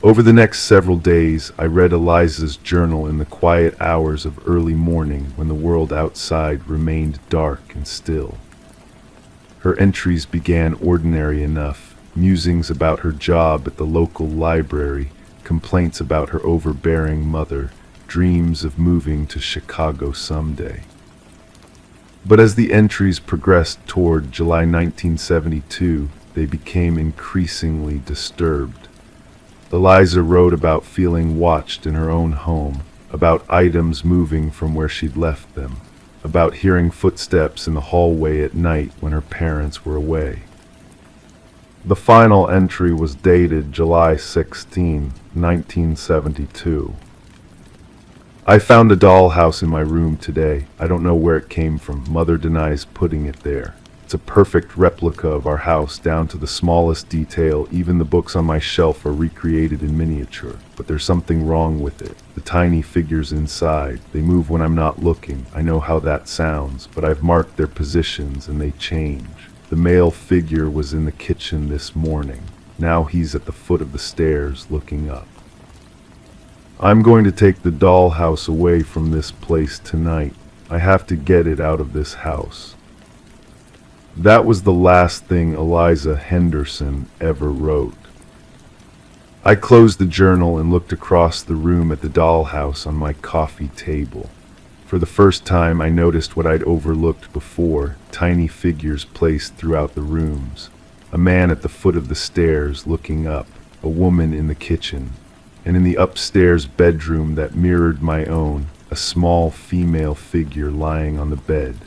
Over the next several days, I read Eliza's journal in the quiet hours of early morning when the world outside remained dark and still. Her entries began ordinary enough: musings about her job at the local library, complaints about her overbearing mother, dreams of moving to Chicago someday. But as the entries progressed toward July 1972, they became increasingly disturbed. Eliza wrote about feeling watched in her own home, about items moving from where she'd left them, about hearing footsteps in the hallway at night when her parents were away. The final entry was dated July 16, 1972. I found a dollhouse in my room today. I don't know where it came from. Mother denies putting it there. It's a perfect replica of our house, down to the smallest detail. Even the books on my shelf are recreated in miniature. But there's something wrong with it. The tiny figures inside, they move when I'm not looking. I know how that sounds, but I've marked their positions and they change. The male figure was in the kitchen this morning. Now he's at the foot of the stairs looking up. I'm going to take the dollhouse away from this place tonight. I have to get it out of this house. That was the last thing Eliza Henderson ever wrote. I closed the journal and looked across the room at the dollhouse on my coffee table. For the first time, I noticed what I'd overlooked before: tiny figures placed throughout the rooms. A man at the foot of the stairs looking up, a woman in the kitchen, and in the upstairs bedroom that mirrored my own, a small female figure lying on the bed.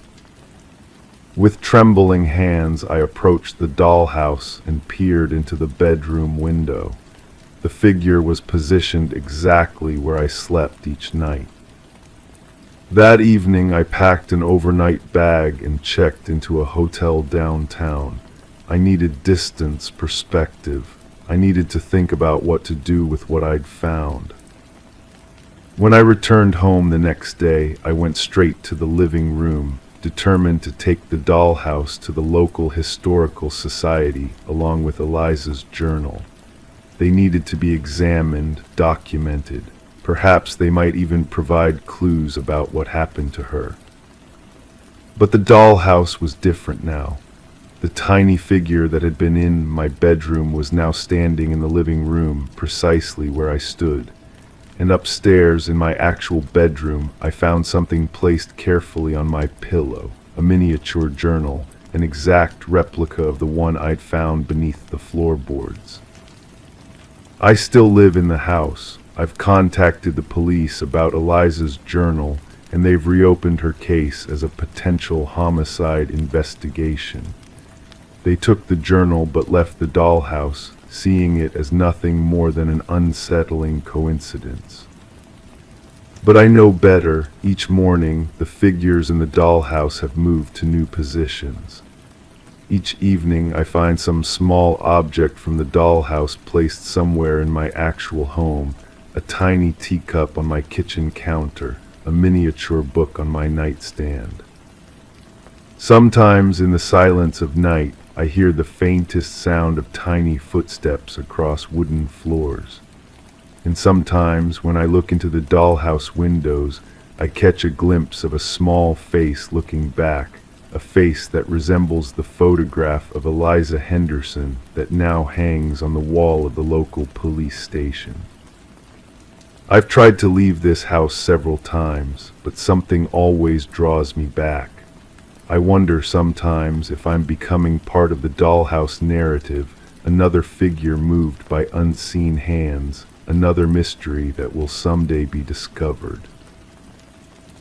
With trembling hands, I approached the dollhouse and peered into the bedroom window. The figure was positioned exactly where I slept each night. That evening, I packed an overnight bag and checked into a hotel downtown. I needed distance, perspective. I needed to think about what to do with what I'd found. When I returned home the next day, I went straight to the living room, determined to take the dollhouse to the local historical society along with Eliza's journal. They needed to be examined, documented. Perhaps they might even provide clues about what happened to her. But the dollhouse was different now. The tiny figure that had been in my bedroom was now standing in the living room, precisely where I stood. And upstairs in my actual bedroom, I found something placed carefully on my pillow: a miniature journal, an exact replica of the one I'd found beneath the floorboards. I still live in the house. I've contacted the police about Eliza's journal, and they've reopened her case as a potential homicide investigation. They took the journal but left the dollhouse, seeing it as nothing more than an unsettling coincidence. But I know better. Each morning, the figures in the dollhouse have moved to new positions. Each evening I find some small object from the dollhouse placed somewhere in my actual home, a tiny teacup on my kitchen counter, a miniature book on my nightstand. Sometimes in the silence of night, I hear the faintest sound of tiny footsteps across wooden floors. And sometimes when I look into the dollhouse windows, I catch a glimpse of a small face looking back, a face that resembles the photograph of Eliza Henderson that now hangs on the wall of the local police station. I've tried to leave this house several times, but something always draws me back. I wonder sometimes if I'm becoming part of the dollhouse narrative, another figure moved by unseen hands, another mystery that will someday be discovered.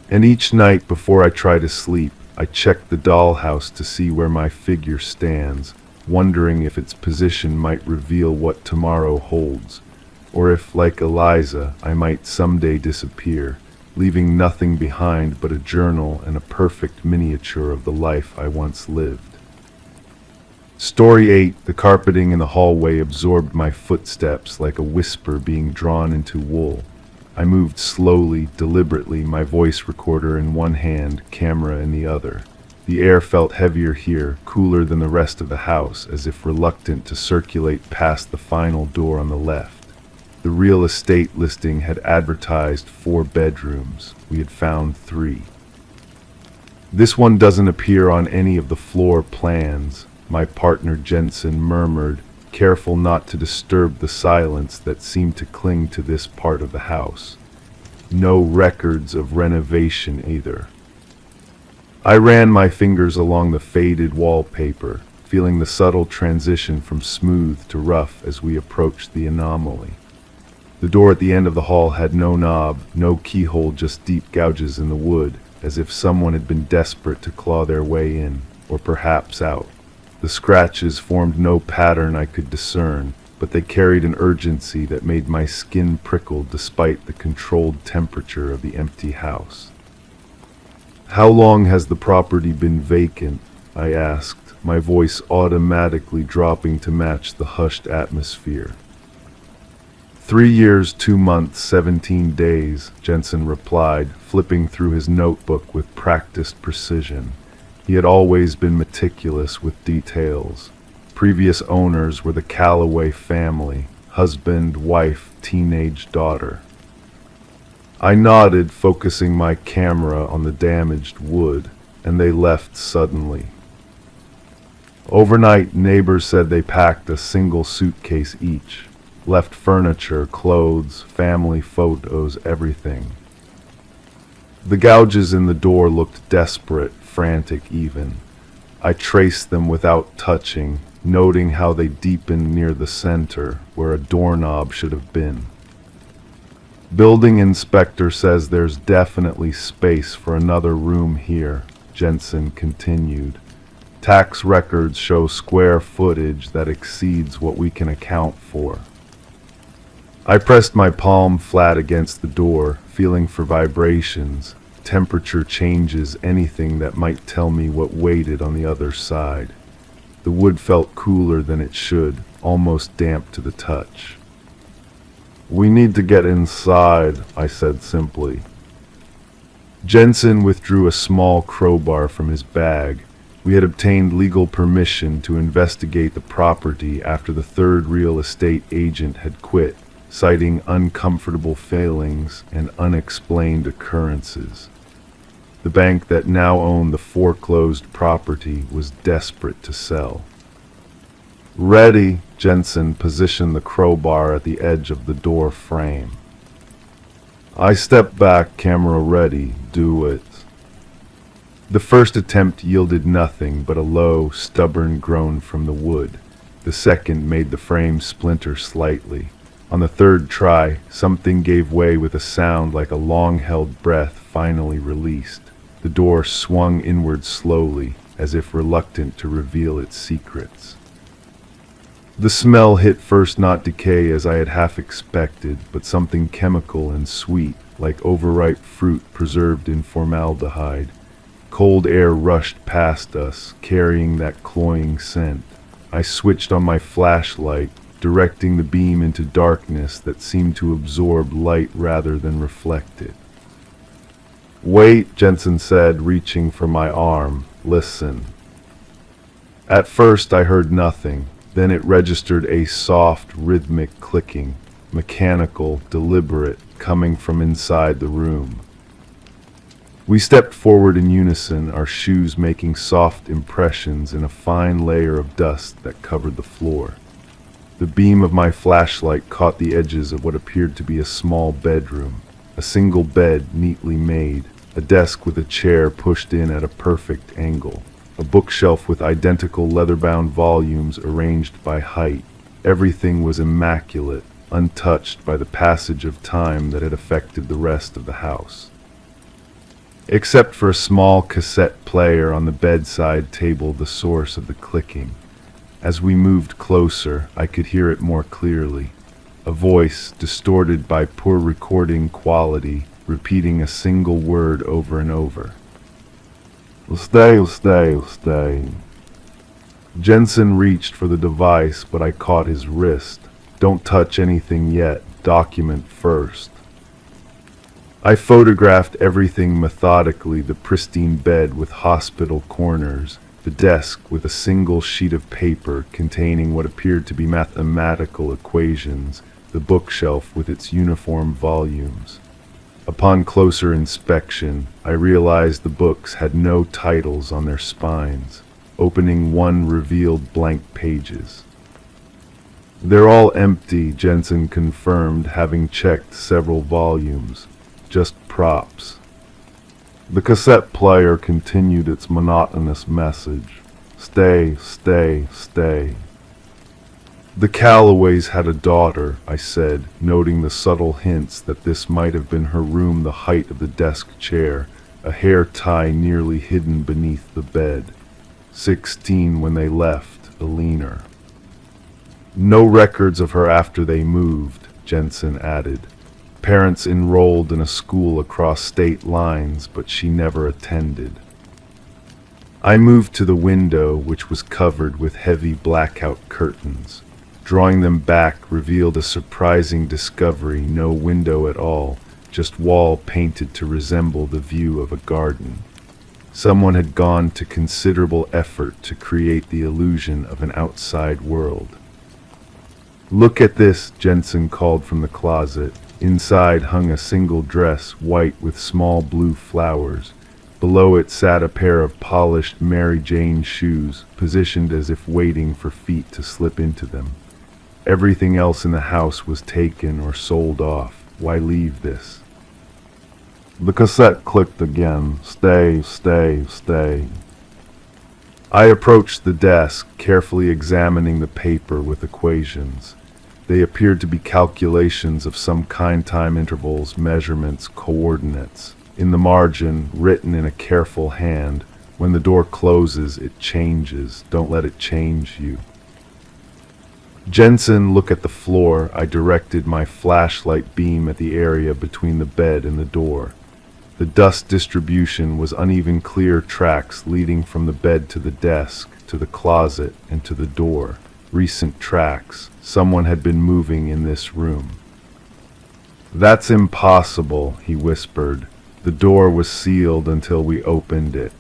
And each night before I try to sleep, I check the dollhouse to see where my figure stands, wondering if its position might reveal what tomorrow holds, or if, like Eliza, I might someday disappear, leaving nothing behind but a journal and a perfect miniature of the life I once lived. Story 8. The carpeting in the hallway absorbed my footsteps like a whisper being drawn into wool. I moved slowly, deliberately, my voice recorder in one hand, camera in the other. The air felt heavier here, cooler than the rest of the house, as if reluctant to circulate past the final door on the left. The real estate listing had advertised 4 bedrooms. We had found 3. "This one doesn't appear on any of the floor plans," my partner Jensen murmured, careful not to disturb the silence that seemed to cling to this part of the house. No records of renovation either. I ran my fingers along the faded wallpaper, feeling the subtle transition from smooth to rough as we approached the anomaly. The door at the end of the hall had no knob, no keyhole, just deep gouges in the wood, as if someone had been desperate to claw their way in, or perhaps out. The scratches formed no pattern I could discern, but they carried an urgency that made my skin prickle despite the controlled temperature of the empty house. "How long has the property been vacant?" I asked, my voice automatically dropping to match the hushed atmosphere. 3 years, 2 months, 17 days, Jensen replied, flipping through his notebook with practiced precision. He had always been meticulous with details. Previous owners were the Calloway family, husband, wife, teenage daughter. I nodded, focusing my camera on the damaged wood, and they left suddenly. Overnight, neighbors said they packed a single suitcase each, left furniture, clothes, family photos, everything. The gouges in the door looked desperate, frantic even. I traced them without touching, noting how they deepened near the center, where a doorknob should have been. "Building inspector says there's definitely space for another room here," Jensen continued. "Tax records show square footage that exceeds what we can account for." I pressed my palm flat against the door, feeling for vibrations, temperature changes, anything that might tell me what waited on the other side. The wood felt cooler than it should, almost damp to the touch. "We need to get inside," I said simply. Jensen withdrew a small crowbar from his bag. We had obtained legal permission to investigate the property after the 3rd real estate agent had quit, citing uncomfortable failings and unexplained occurrences. The bank that now owned the foreclosed property was desperate to sell. "Ready," Jensen positioned the crowbar at the edge of the door frame. I stepped back, camera ready. "Do it." The first attempt yielded nothing but a low, stubborn groan from the wood. The second made the frame splinter slightly. On the 3rd try, something gave way with a sound like a long-held breath finally released. The door swung inward slowly, as if reluctant to reveal its secrets. The smell hit first, not decay as I had half expected, but something chemical and sweet, like overripe fruit preserved in formaldehyde. Cold air rushed past us, carrying that cloying scent. I switched on my flashlight, directing the beam into darkness that seemed to absorb light rather than reflect it. "Wait," Jensen said, reaching for my arm. "Listen." At first I heard nothing, then it registered a soft, rhythmic clicking, mechanical, deliberate, coming from inside the room. We stepped forward in unison, our shoes making soft impressions in a fine layer of dust that covered the floor. The beam of my flashlight caught the edges of what appeared to be a small bedroom, a single bed neatly made, a desk with a chair pushed in at a perfect angle, a bookshelf with identical leather-bound volumes arranged by height. Everything was immaculate, untouched by the passage of time that had affected the rest of the house. Except for a small cassette player on the bedside table, the source of the clicking. As we moved closer, I could hear it more clearly. A voice, distorted by poor recording quality, repeating a single word over and over. "Stay, stay, stay." Jensen reached for the device, but I caught his wrist. "Don't touch anything yet. Document first." I photographed everything methodically: the pristine bed with hospital corners, the desk with a single sheet of paper containing what appeared to be mathematical equations, the bookshelf with its uniform volumes. Upon closer inspection, I realized the books had no titles on their spines. Opening one revealed blank pages. "They're all empty," Jensen confirmed, having checked several volumes. "Just props." The cassette player continued its monotonous message. "Stay, stay, stay." "The Callaways had a daughter," I said, noting the subtle hints that this might have been her room, the height of the desk chair, a hair tie nearly hidden beneath the bed. 16 when they left, a leaner. "No records of her after they moved," Jensen added. "Parents enrolled in a school across state lines, but she never attended." I moved to the window, which was covered with heavy blackout curtains. Drawing them back revealed a surprising discovery: no window at all, just wall painted to resemble the view of a garden. Someone had gone to considerable effort to create the illusion of an outside world. "Look at this," Jensen called from the closet. Inside hung a single dress, white with small blue flowers. Below it sat a pair of polished Mary Jane shoes, positioned as if waiting for feet to slip into them. Everything else in the house was taken or sold off. Why leave this? The cassette clicked again. "Stay, stay, stay." I approached the desk, carefully examining the paper with equations. They appeared to be calculations of some kind: time intervals, measurements, coordinates. In the margin, written in a careful hand, "When the door closes, it changes. Don't let it change you." "Jensen, look at the floor." I directed my flashlight beam at the area between the bed and the door. The dust distribution was uneven, clear tracks leading from the bed to the desk, to the closet, and to the door. Recent tracks. Someone had been moving in this room. "That's impossible," he whispered. "The door was sealed until we opened it."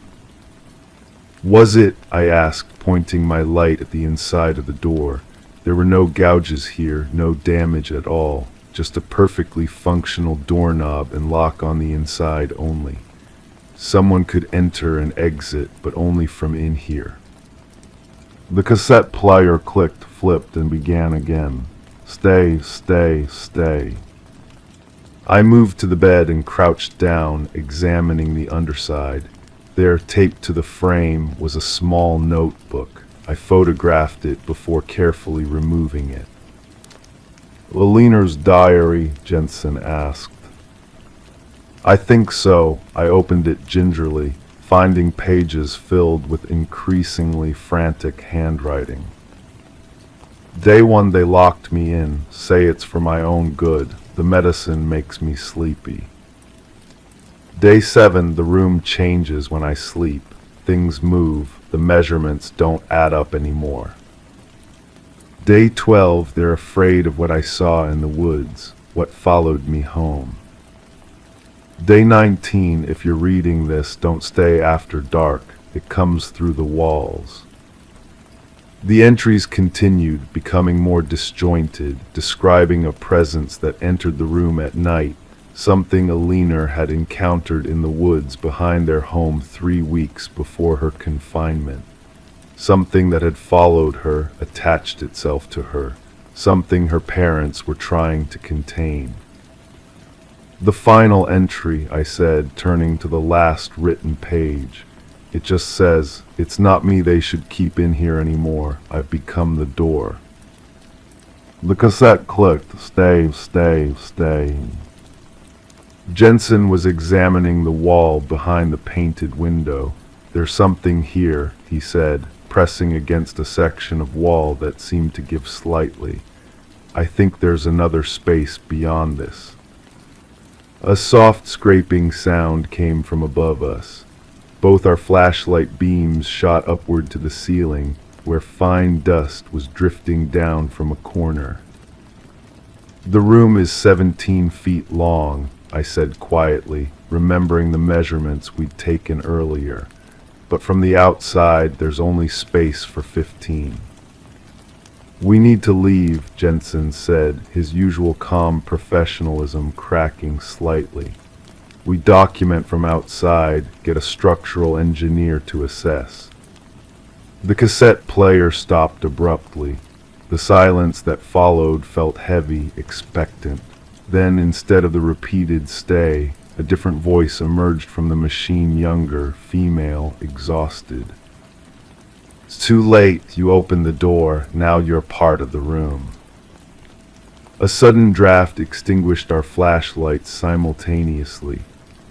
"Was it?" I asked, pointing my light at the inside of the door. There were no gouges here, no damage at all, just a perfectly functional doorknob and lock on the inside only. Someone could enter and exit, but only from in here. The cassette player clicked, flipped, and began again. "Stay, stay, stay." I moved to the bed and crouched down, examining the underside. There, taped to the frame, was a small notebook. I photographed it before carefully removing it. "Leaner's diary?" Jensen asked. "I think so." I opened it gingerly, finding pages filled with increasingly frantic handwriting. "Day 1 they locked me in, say it's for my own good. The medicine makes me sleepy." Day 7, the room changes when I sleep. Things move, the measurements don't add up anymore. Day 12, they're afraid of what I saw in the woods, what followed me home. Day 19, if you're reading this, don't stay after dark. It comes through the walls. The entries continued, becoming more disjointed, describing a presence that entered the room at night, something Alina had encountered in the woods behind their home 3 weeks before her confinement. Something that had followed her, attached itself to her, something her parents were trying to contain. The final entry, I said, turning to the last written page. It just says, "It's not me they should keep in here anymore. I've become the door." The cassette clicked. Stay, stay, stay. Jensen was examining the wall behind the painted window. "There's something here," he said, pressing against a section of wall that seemed to give slightly. "I think there's another space beyond this." A soft scraping sound came from above us. Both our flashlight beams shot upward to the ceiling, where fine dust was drifting down from a corner. "The room is 17 feet long," I said quietly, remembering the measurements we'd taken earlier. "But from the outside, there's only space for 15. "We need to leave," Jensen said, his usual calm professionalism cracking slightly. "We document from outside, get a structural engineer to assess." The cassette player stopped abruptly. The silence that followed felt heavy, expectant. Then, instead of the repeated "stay," a different voice emerged from the machine, younger, female, exhausted. "It's too late. You opened the door. Now you're part of the room." A sudden draft extinguished our flashlights simultaneously.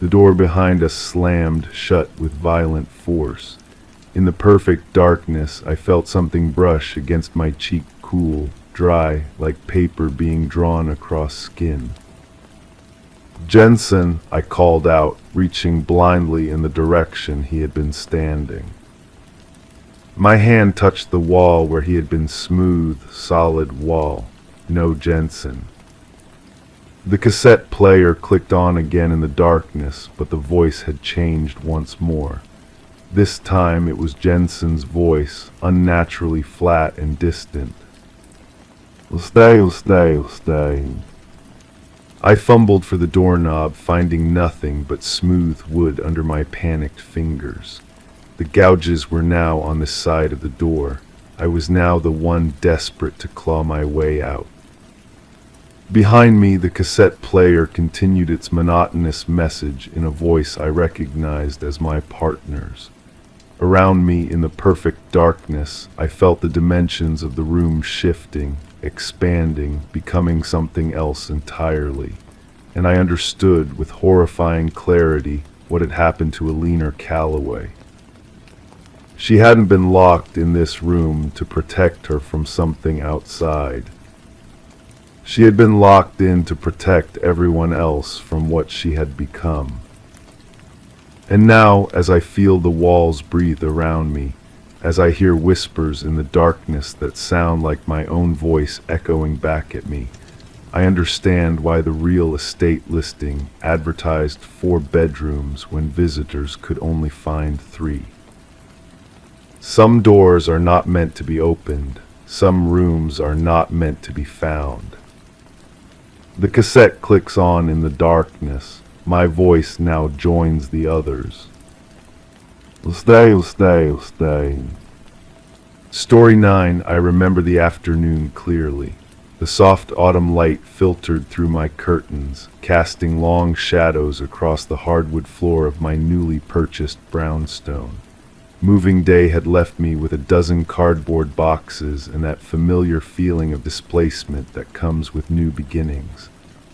The door behind us slammed shut with violent force. In the perfect darkness, I felt something brush against my cheek, cool, dry, like paper being drawn across skin. "Jensen," I called out, reaching blindly in the direction he had been standing. My hand touched the wall where he had been, smooth, solid wall. No Jensen. The cassette player clicked on again in the darkness, but the voice had changed once more. This time it was Jensen's voice, unnaturally flat and distant. Stay, stay, stay." I fumbled for the doorknob, finding nothing but smooth wood under my panicked fingers. The gouges were now on the side of the door. I was now the one desperate to claw my way out. Behind me, the cassette player continued its monotonous message in a voice I recognized as my partner's. Around me, in the perfect darkness, I felt the dimensions of the room shifting, expanding, becoming something else entirely. And I understood with horrifying clarity what had happened to Alina Calloway. She hadn't been locked in this room to protect her from something outside. She had been locked in to protect everyone else from what she had become. And now, as I feel the walls breathe around me, as I hear whispers in the darkness that sound like my own voice echoing back at me, I understand why the real estate listing advertised 4 bedrooms when visitors could only find 3. Some doors are not meant to be opened. Some rooms are not meant to be found. The cassette clicks on in the darkness. My voice now joins the others. Stay, stay, stay. Story 9. I remember the afternoon clearly. The soft autumn light filtered through my curtains, casting long shadows across the hardwood floor of my newly purchased brownstone. Moving day had left me with a dozen cardboard boxes and that familiar feeling of displacement that comes with new beginnings.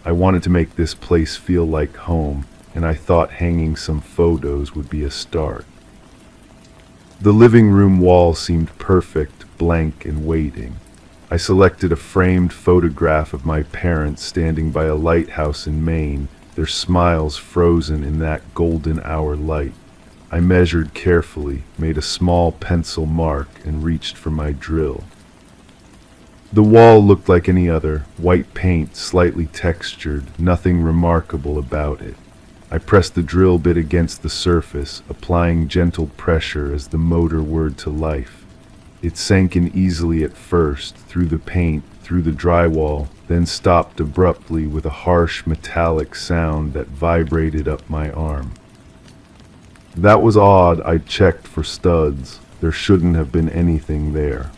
I wanted to make this place feel like home, and I thought hanging some photos would be a start. The living room wall seemed perfect, blank and waiting. I selected a framed photograph of my parents standing by a lighthouse in Maine, their smiles frozen in that golden hour light. I measured carefully, made a small pencil mark, and reached for my drill. The wall looked like any other, white paint, slightly textured, nothing remarkable about it. I pressed the drill bit against the surface, applying gentle pressure as the motor whirred to life. It sank in easily at first, through the paint, through the drywall, then stopped abruptly with a harsh metallic sound that vibrated up my arm. That was odd. I checked for studs. There shouldn't have been anything there.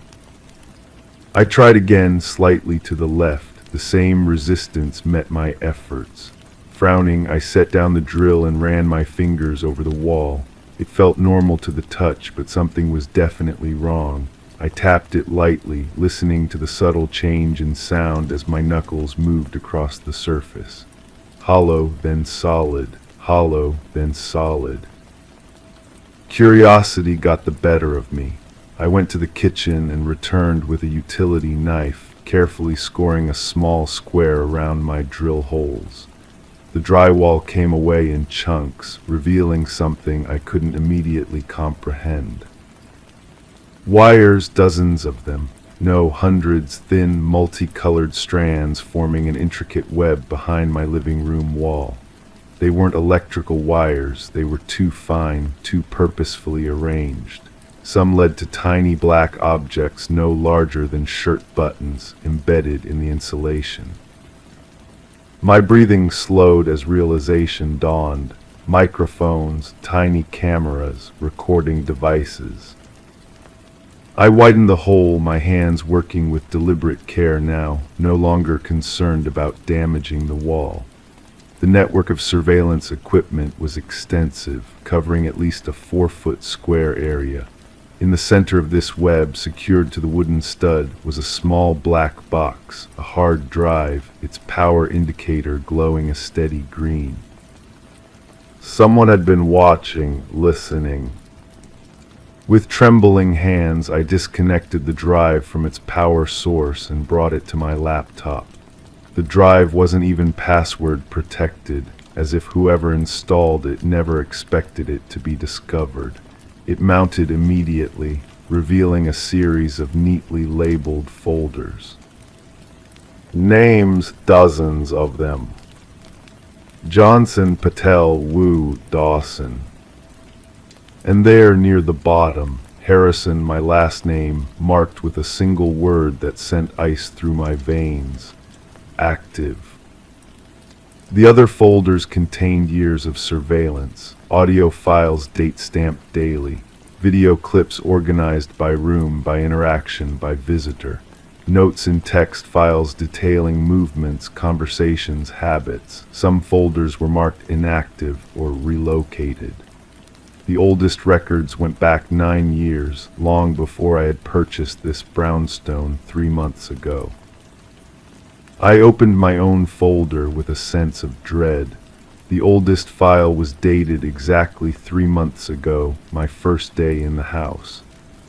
I tried again, slightly to the left. The same resistance met my efforts. Frowning, I set down the drill and ran my fingers over the wall. It felt normal to the touch, but something was definitely wrong. I tapped it lightly, listening to the subtle change in sound as my knuckles moved across the surface. Hollow, then solid. Hollow, then solid. Curiosity got the better of me. I went to the kitchen and returned with a utility knife, carefully scoring a small square around my drill holes. The drywall came away in chunks, revealing something I couldn't immediately comprehend. Wires, dozens of them. No, hundreds, thin, multicolored strands forming an intricate web behind my living room wall. They weren't electrical wires, they were too fine, too purposefully arranged. Some led to tiny black objects no larger than shirt buttons embedded in the insulation. My breathing slowed as realization dawned. Microphones, tiny cameras, recording devices. I widened the hole, my hands working with deliberate care now, no longer concerned about damaging the wall. The network of surveillance equipment was extensive, covering at least a 4-foot square area. In the center of this web, secured to the wooden stud, was a small black box, a hard drive, its power indicator glowing a steady green. Someone had been watching, listening. With trembling hands, I disconnected the drive from its power source and brought it to my laptop. The drive wasn't even password protected, as if whoever installed it never expected it to be discovered. It mounted immediately, revealing a series of neatly labeled folders. Names, dozens of them. Johnson, Patel, Wu, Dawson. And there, near the bottom, Harrison, my last name, marked with a single word that sent ice through my veins. Active. The other folders contained years of surveillance, audio files date-stamped daily, video clips organized by room, by interaction, by visitor, notes in text files detailing movements, conversations, habits. Some folders were marked inactive or relocated. The oldest records went back 9 years, long before I had purchased this brownstone 3 months ago. I opened my own folder with a sense of dread. The oldest file was dated exactly 3 months ago, my first day in the house.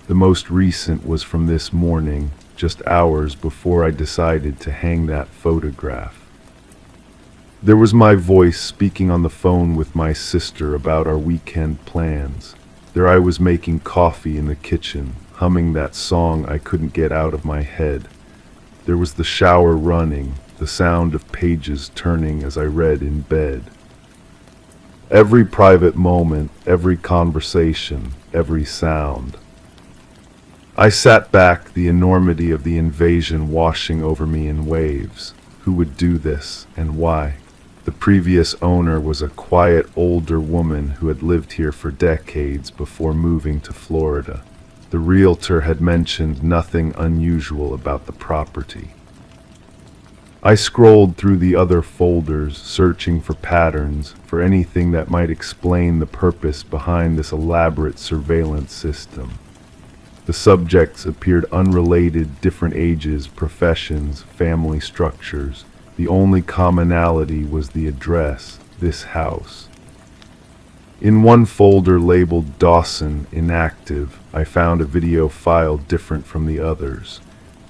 The most recent was from this morning, just hours before I decided to hang that photograph. There was my voice speaking on the phone with my sister about our weekend plans. There I was making coffee in the kitchen, humming that song I couldn't get out of my head. There was the shower running, the sound of pages turning as I read in bed. Every private moment, every conversation, every sound. I sat back, the enormity of the invasion washing over me in waves. Who would do this, and why? The previous owner was a quiet older woman who had lived here for decades before moving to Florida. The realtor had mentioned nothing unusual about the property. I scrolled through the other folders, searching for patterns, for anything that might explain the purpose behind this elaborate surveillance system. The subjects appeared unrelated, different ages, professions, family structures. The only commonality was the address, this house. In one folder labeled Dawson, inactive, I found a video file different from the others.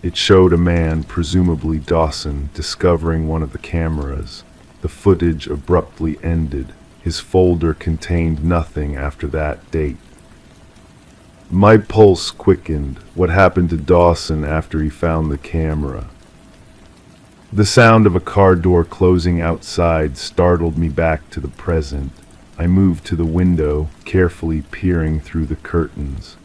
It showed a man, presumably Dawson, discovering one of the cameras. The footage abruptly ended. His folder contained nothing after that date. My pulse quickened. What happened to Dawson after he found the camera? The sound of a car door closing outside startled me back to the present. I moved to the window, carefully peering through the curtains.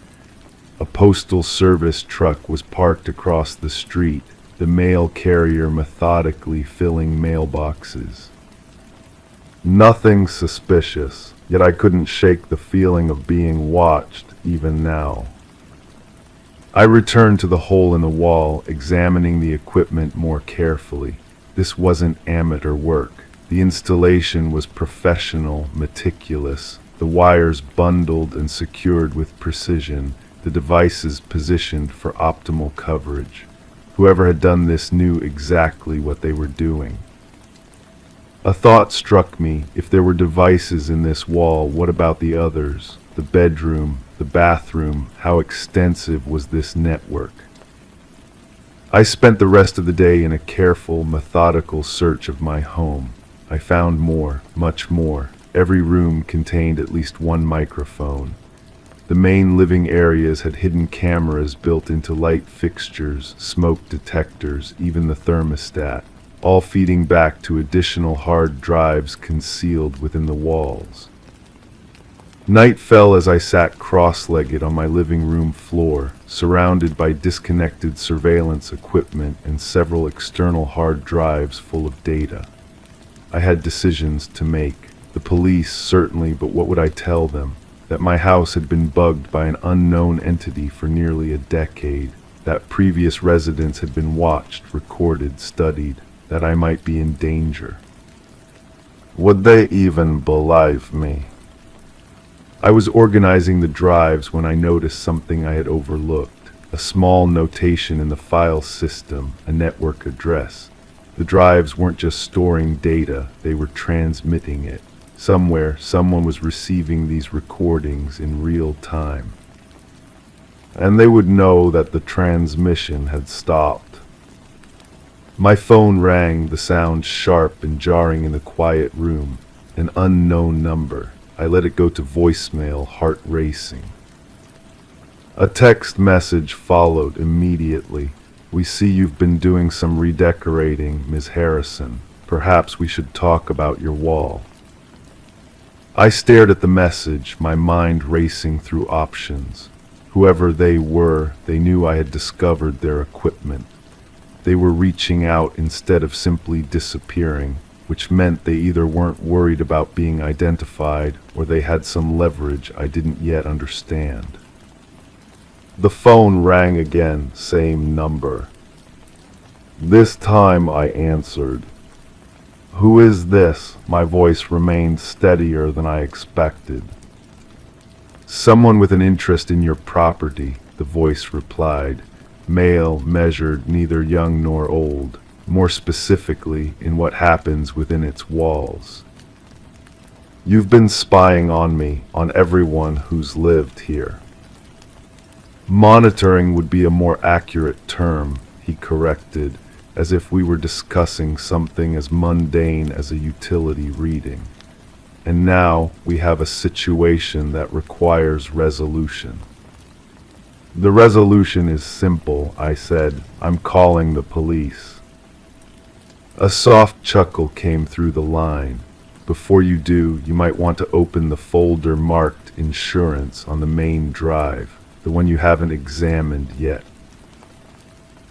A postal service truck was parked across the street, the mail carrier methodically filling mailboxes. Nothing suspicious, yet I couldn't shake the feeling of being watched, even now. I returned to the hole in the wall, examining the equipment more carefully. This wasn't amateur work. The installation was professional, meticulous, the wires bundled and secured with precision, the devices positioned for optimal coverage. Whoever had done this knew exactly what they were doing. A thought struck me. If there were devices in this wall, what about the others? The bedroom, the bathroom, how extensive was this network? I spent the rest of the day in a careful, methodical search of my home. I found more, much more. Every room contained at least one microphone. The main living areas had hidden cameras built into light fixtures, smoke detectors, even the thermostat, all feeding back to additional hard drives concealed within the walls. Night fell as I sat cross-legged on my living room floor, surrounded by disconnected surveillance equipment and several external hard drives full of data. I had decisions to make. The police, certainly, but what would I tell them? That my house had been bugged by an unknown entity for nearly a decade, that previous residents had been watched, recorded, studied, that I might be in danger. Would they even believe me? I was organizing the drives when I noticed something I had overlooked, a small notation in the file system, a network address. The drives weren't just storing data, they were transmitting it. Somewhere, someone was receiving these recordings in real time. And they would know that the transmission had stopped. My phone rang, the sound sharp and jarring in the quiet room. An unknown number. I let it go to voicemail, heart racing. A text message followed immediately. We see you've been doing some redecorating, Ms. Harrison. Perhaps we should talk about your wall. I stared at the message, my mind racing through options. Whoever they were, they knew I had discovered their equipment. They were reaching out instead of simply disappearing, which meant they either weren't worried about being identified or they had some leverage I didn't yet understand. The phone rang again, same number. This time I answered. Who is this? My voice remained steadier than I expected. Someone with an interest in your property, the voice replied. Male, measured, neither young nor old. More specifically, in what happens within its walls. You've been spying on me, on everyone who's lived here. Monitoring would be a more accurate term, he corrected, as if we were discussing something as mundane as a utility reading. And now we have a situation that requires resolution. The resolution is simple, I said. I'm calling the police. A soft chuckle came through the line. Before you do, you might want to open the folder marked Insurance on the main drive, the one you haven't examined yet.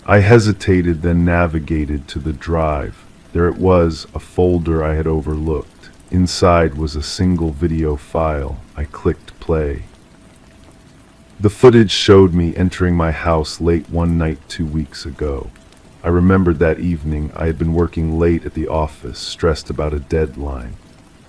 I hesitated, then navigated to the drive. There it was, a folder I had overlooked. Inside was a single video file. I clicked play. The footage showed me entering my house late one night 2 weeks ago. I remembered that evening I had been working late at the office, stressed about a deadline.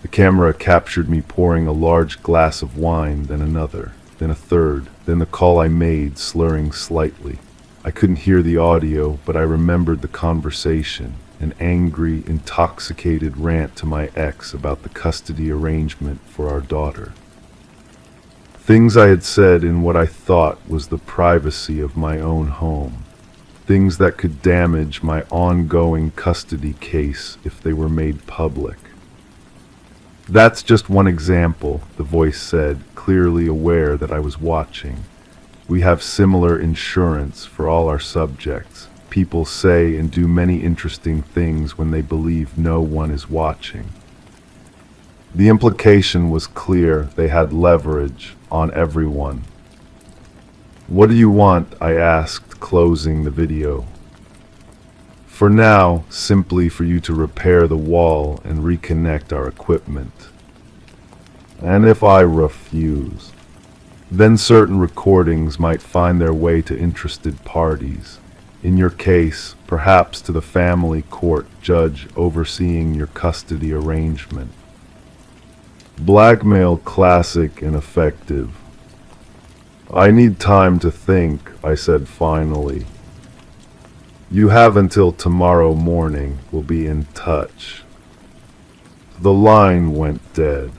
The camera captured me pouring a large glass of wine, then another, then a third, then the call I made, slurring slightly. I couldn't hear the audio, but I remembered the conversation, an angry, intoxicated rant to my ex about the custody arrangement for our daughter. Things I had said in what I thought was the privacy of my own home. things that could damage my ongoing custody case if they were made public. That's just one example, the voice said, clearly aware that I was watching. We have similar insurance for all our subjects. People say and do many interesting things when they believe no one is watching. The implication was clear. They had leverage on everyone. "What do you want?" I asked, closing the video. "For now, simply for you to repair the wall and reconnect our equipment." "And if I refuse?" "Then certain recordings might find their way to interested parties. In your case, perhaps to the family court judge overseeing your custody arrangement." Blackmail classic and effective. "I need time to think," I said finally. "You have until tomorrow morning. We'll be in touch." The line went dead.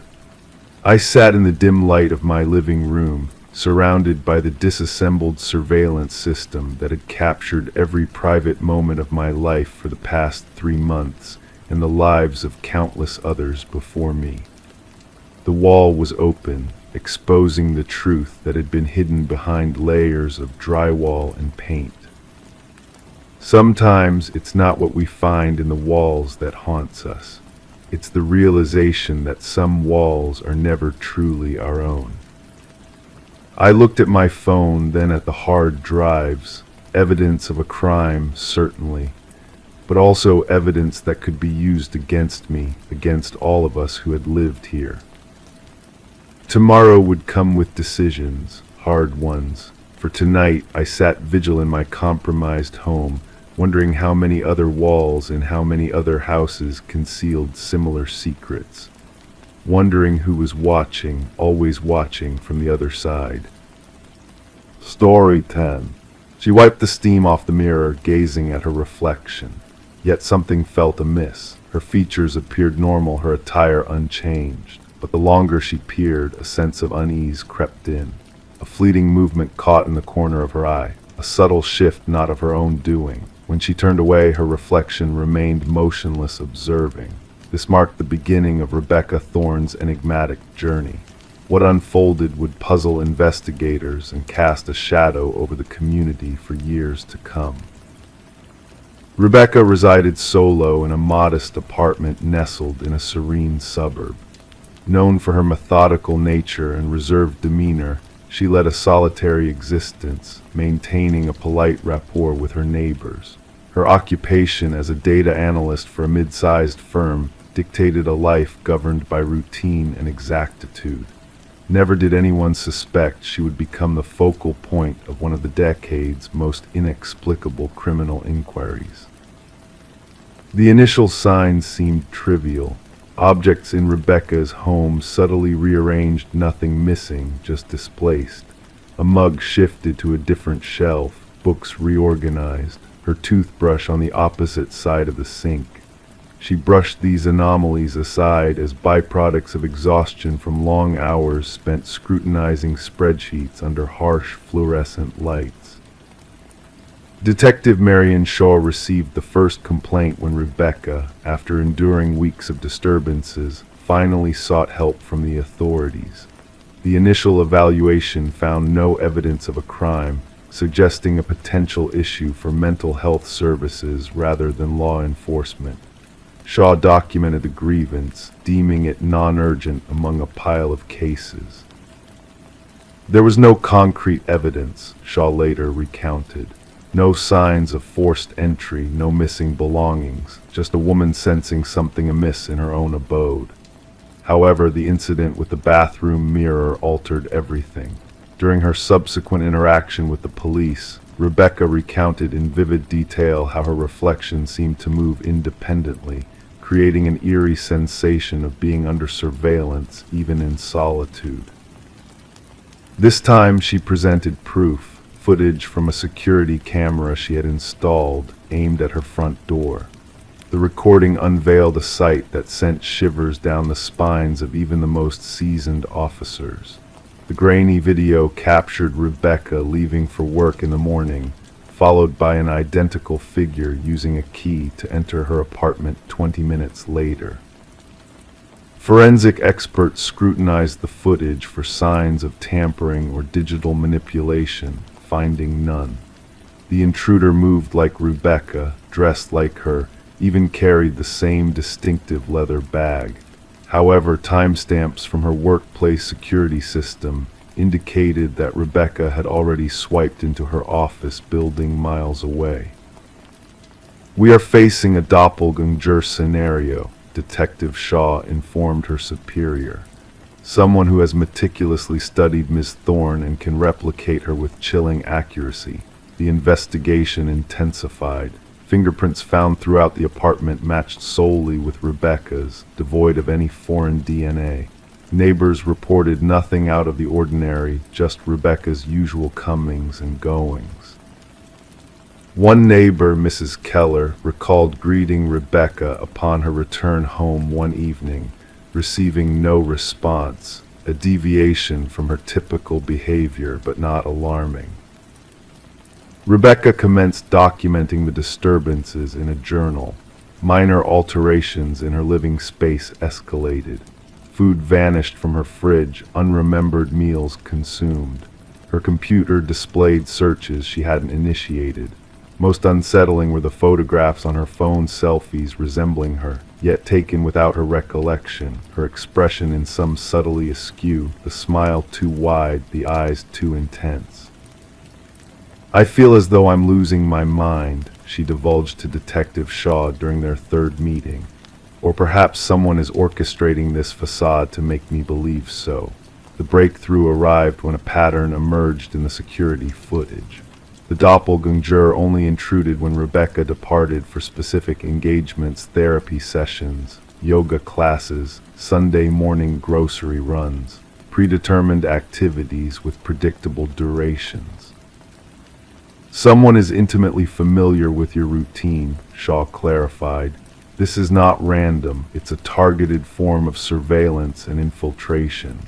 I sat in the dim light of my living room, surrounded by the disassembled surveillance system that had captured every private moment of my life for the past 3 months and the lives of countless others before me. The wall was open, exposing the truth that had been hidden behind layers of drywall and paint. Sometimes it's not what we find in the walls that haunts us. It's the realization that some walls are never truly our own. I looked at my phone, then at the hard drives, evidence of a crime, certainly, but also evidence that could be used against me, against all of us who had lived here. Tomorrow would come with decisions, hard ones. For tonight, I sat vigil in my compromised home, wondering how many other walls in how many other houses concealed similar secrets. Wondering who was watching, always watching from the other side. Story 10. She wiped the steam off the mirror, gazing at her reflection. Yet something felt amiss. Her features appeared normal, her attire unchanged. But the longer she peered, a sense of unease crept in. A fleeting movement caught in the corner of her eye. A subtle shift not of her own doing. When she turned away, her reflection remained motionless, observing. This marked the beginning of Rebecca Thorne's enigmatic journey. What unfolded would puzzle investigators and cast a shadow over the community for years to come. Rebecca resided solo in a modest apartment nestled in a serene suburb. Known for her methodical nature and reserved demeanor, she led a solitary existence, maintaining a polite rapport with her neighbors. Her occupation as a data analyst for a mid-sized firm dictated a life governed by routine and exactitude. Never did anyone suspect she would become the focal point of one of the decade's most inexplicable criminal inquiries. The initial signs seemed trivial. Objects in Rebecca's home subtly rearranged, nothing missing, just displaced. A mug shifted to a different shelf, books reorganized, her toothbrush on the opposite side of the sink. She brushed these anomalies aside as byproducts of exhaustion from long hours spent scrutinizing spreadsheets under harsh fluorescent lights. Detective Marion Shaw received the first complaint when Rebecca, after enduring weeks of disturbances, finally sought help from the authorities. The initial evaluation found no evidence of a crime, suggesting a potential issue for mental health services rather than law enforcement. Shaw documented the grievance, deeming it non-urgent among a pile of cases. There was no concrete evidence, Shaw later recounted. No signs of forced entry, no missing belongings, just a woman sensing something amiss in her own abode. However, the incident with the bathroom mirror altered everything. During her subsequent interaction with the police, Rebecca recounted in vivid detail how her reflection seemed to move independently, creating an eerie sensation of being under surveillance, even in solitude. This time she presented proof. Footage from a security camera she had installed, aimed at her front door. The recording unveiled a sight that sent shivers down the spines of even the most seasoned officers. The grainy video captured Rebecca leaving for work in the morning, followed by an identical figure using a key to enter her apartment 20 minutes later. Forensic experts scrutinized the footage for signs of tampering or digital manipulation, finding none. The intruder moved like Rebecca, dressed like her, even carried the same distinctive leather bag. However, timestamps from her workplace security system indicated that Rebecca had already swiped into her office building miles away. "We are facing a doppelganger scenario," Detective Shaw informed her superior. "Someone who has meticulously studied Ms. Thorne and can replicate her with chilling accuracy." The investigation intensified. Fingerprints found throughout the apartment matched solely with Rebecca's, devoid of any foreign DNA. Neighbors reported nothing out of the ordinary, just Rebecca's usual comings and goings. One neighbor, Mrs. Keller, recalled greeting Rebecca upon her return home one evening, receiving no response, a deviation from her typical behavior but not alarming. Rebecca commenced documenting the disturbances in a journal. Minor alterations in her living space escalated. Food vanished from her fridge, unremembered meals consumed. Her computer displayed searches she hadn't initiated. Most unsettling were the photographs on her phone selfies resembling her, yet taken without her recollection, her expression in some subtly askew, the smile too wide, the eyes too intense. "I feel as though I'm losing my mind," she divulged to Detective Shaw during their third meeting. "Or perhaps someone is orchestrating this facade to make me believe so." The breakthrough arrived when a pattern emerged in the security footage. The doppelganger only intruded when Rebecca departed for specific engagements, therapy sessions, yoga classes, Sunday morning grocery runs, predetermined activities with predictable durations. "Someone is intimately familiar with your routine," Shaw clarified. "This is not random, it's a targeted form of surveillance and infiltration."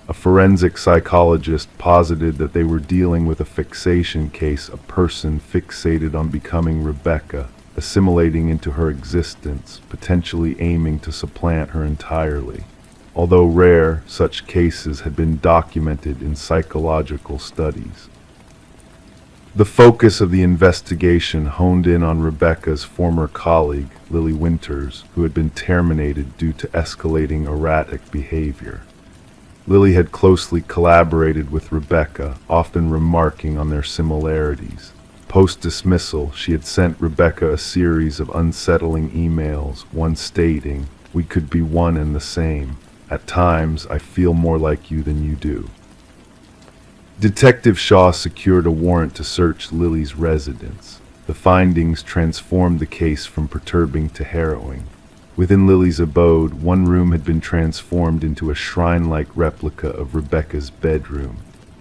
A forensic psychologist posited that they were dealing with a fixation case, a person fixated on becoming Rebecca, assimilating into her existence, potentially aiming to supplant her entirely. Although rare, such cases had been documented in psychological studies. The focus of the investigation honed in on Rebecca's former colleague, Lily Winters, who had been terminated due to escalating erratic behavior. Lily had closely collaborated with Rebecca, often remarking on their similarities. Post-dismissal, she had sent Rebecca a series of unsettling emails, one stating, "We could be one and the same. At times, I feel more like you than you do." Detective Shaw secured a warrant to search Lily's residence. The findings transformed the case from perturbing to harrowing. Within Lily's abode, one room had been transformed into a shrine-like replica of Rebecca's bedroom.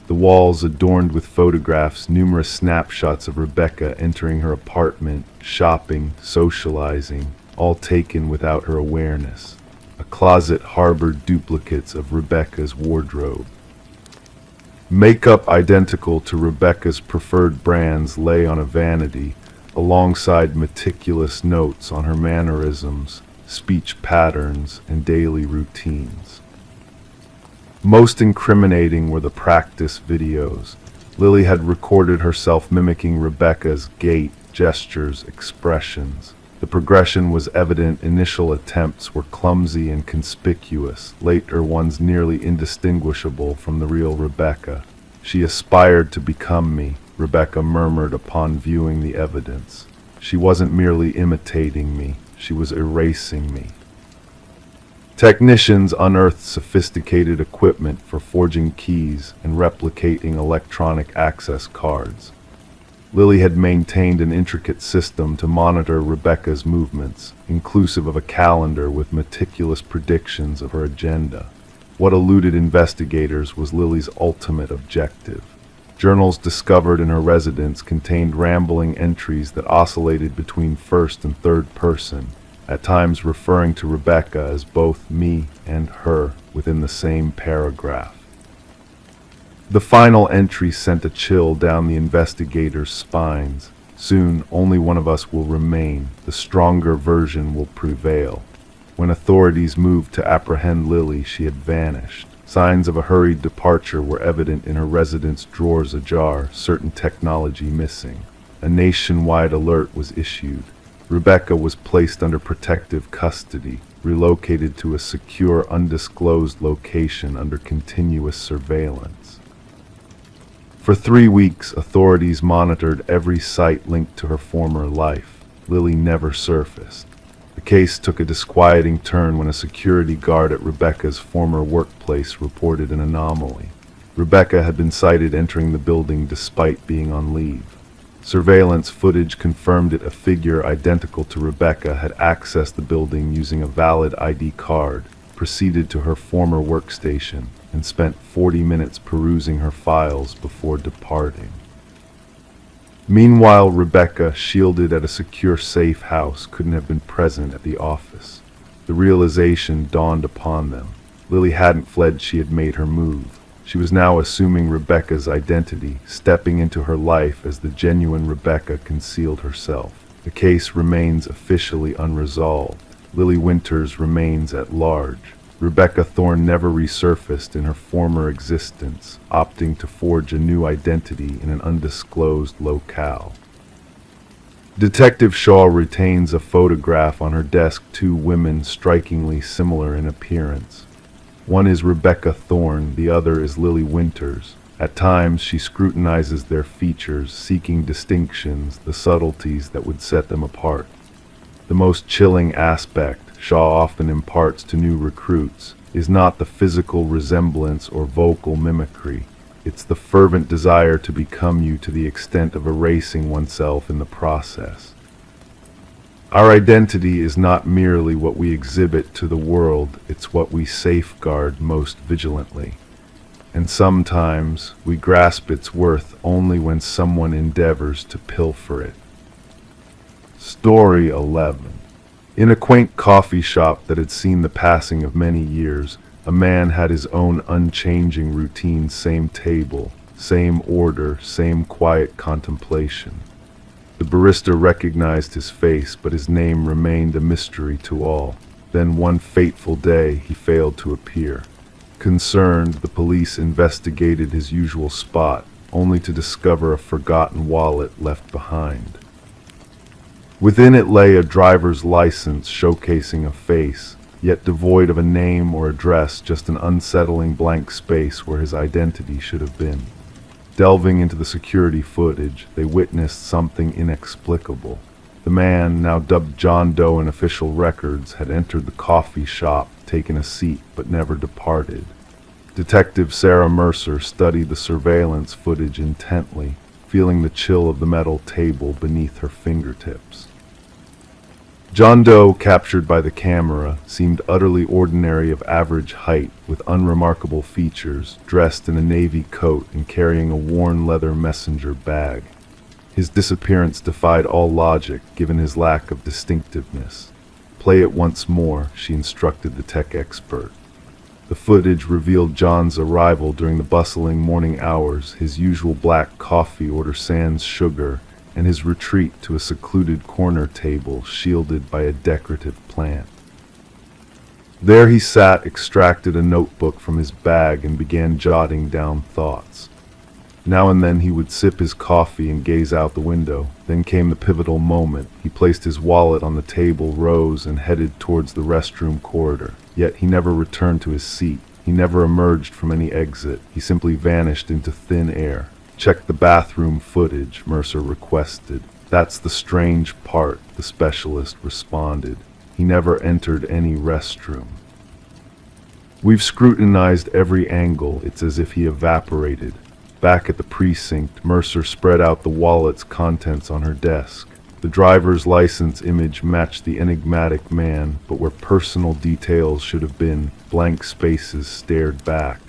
The walls adorned with photographs, numerous snapshots of Rebecca entering her apartment, shopping, socializing, all taken without her awareness. A closet harbored duplicates of Rebecca's wardrobe. Makeup identical to Rebecca's preferred brands lay on a vanity, alongside meticulous notes on her mannerisms, speech patterns, and daily routines. Most incriminating were the practice videos. Lily had recorded herself mimicking Rebecca's gait, gestures, expressions. The progression was evident. Initial attempts were clumsy and conspicuous, later ones nearly indistinguishable from the real Rebecca. "She aspired to become me," Rebecca murmured upon viewing the evidence. "She wasn't merely imitating me, she was erasing me." Technicians unearthed sophisticated equipment for forging keys and replicating electronic access cards. Lily had maintained an intricate system to monitor Rebecca's movements, inclusive of a calendar with meticulous predictions of her agenda. What eluded investigators was Lily's ultimate objective. Journals discovered in her residence contained rambling entries that oscillated between first and third person, at times referring to Rebecca as both me and her within the same paragraph. The final entry sent a chill down the investigators' spines. Soon, only one of us will remain. The stronger version will prevail. When authorities moved to apprehend Lily, she had vanished. Signs of a hurried departure were evident in her residence drawers ajar, certain technology missing. A nationwide alert was issued. Rebecca was placed under protective custody, relocated to a secure, undisclosed location under continuous surveillance. For 3 weeks, authorities monitored every site linked to her former life. Lily never surfaced. The case took a disquieting turn when a security guard at Rebecca's former workplace reported an anomaly. Rebecca had been sighted entering the building despite being on leave. Surveillance footage confirmed that a figure identical to Rebecca had accessed the building using a valid ID card, proceeded to her former workstation, and spent 40 minutes perusing her files before departing. Meanwhile, Rebecca, shielded at a secure safe house, couldn't have been present at the office. The realization dawned upon them. Lily hadn't fled, she had made her move. She was now assuming Rebecca's identity, stepping into her life as the genuine Rebecca concealed herself. The case remains officially unresolved. Lily Winters remains at large. Rebecca Thorne never resurfaced in her former existence, opting to forge a new identity in an undisclosed locale. Detective Shaw retains a photograph on her desk, 2 women strikingly similar in appearance. One is Rebecca Thorne, the other is Lily Winters. At times she scrutinizes their features, seeking distinctions, the subtleties that would set them apart. The most chilling aspect Shaw often imparts to new recruits is not the physical resemblance or vocal mimicry. It's the fervent desire to become you to the extent of erasing oneself in the process. Our identity is not merely what we exhibit to the world, it's what we safeguard most vigilantly. And sometimes we grasp its worth only when someone endeavors to pilfer it. Story 11. In a quaint coffee shop that had seen the passing of many years, a man had his own unchanging routine, same table, same order, same quiet contemplation. The barista recognized his face, but his name remained a mystery to all. Then one fateful day, he failed to appear. Concerned, the police investigated his usual spot, only to discover a forgotten wallet left behind. Within it lay a driver's license showcasing a face, yet devoid of a name or address, just an unsettling blank space where his identity should have been. Delving into the security footage, they witnessed something inexplicable. The man, now dubbed John Doe in official records, had entered the coffee shop, taken a seat, but never departed. Detective Sarah Mercer studied the surveillance footage intently, feeling the chill of the metal table beneath her fingertips. John Doe, captured by the camera, seemed utterly ordinary, of average height, with unremarkable features, dressed in a navy coat and carrying a worn leather messenger bag. His disappearance defied all logic, given his lack of distinctiveness. "Play it once more," she instructed the tech expert. The footage revealed John's arrival during the bustling morning hours, his usual black coffee order sans sugar, and his retreat to a secluded corner table shielded by a decorative plant. There he sat, extracted a notebook from his bag, and began jotting down thoughts. Now and then he would sip his coffee and gaze out the window. Then came the pivotal moment. He placed his wallet on the table, rose, and headed towards the restroom corridor. Yet he never returned to his seat. He never emerged from any exit. He simply vanished into thin air. "Check the bathroom footage," Mercer requested. "That's the strange part," the specialist responded. "He never entered any restroom. We've scrutinized every angle. It's as if he evaporated." Back at the precinct, Mercer spread out the wallet's contents on her desk. The driver's license image matched the enigmatic man, but where personal details should have been, blank spaces stared back.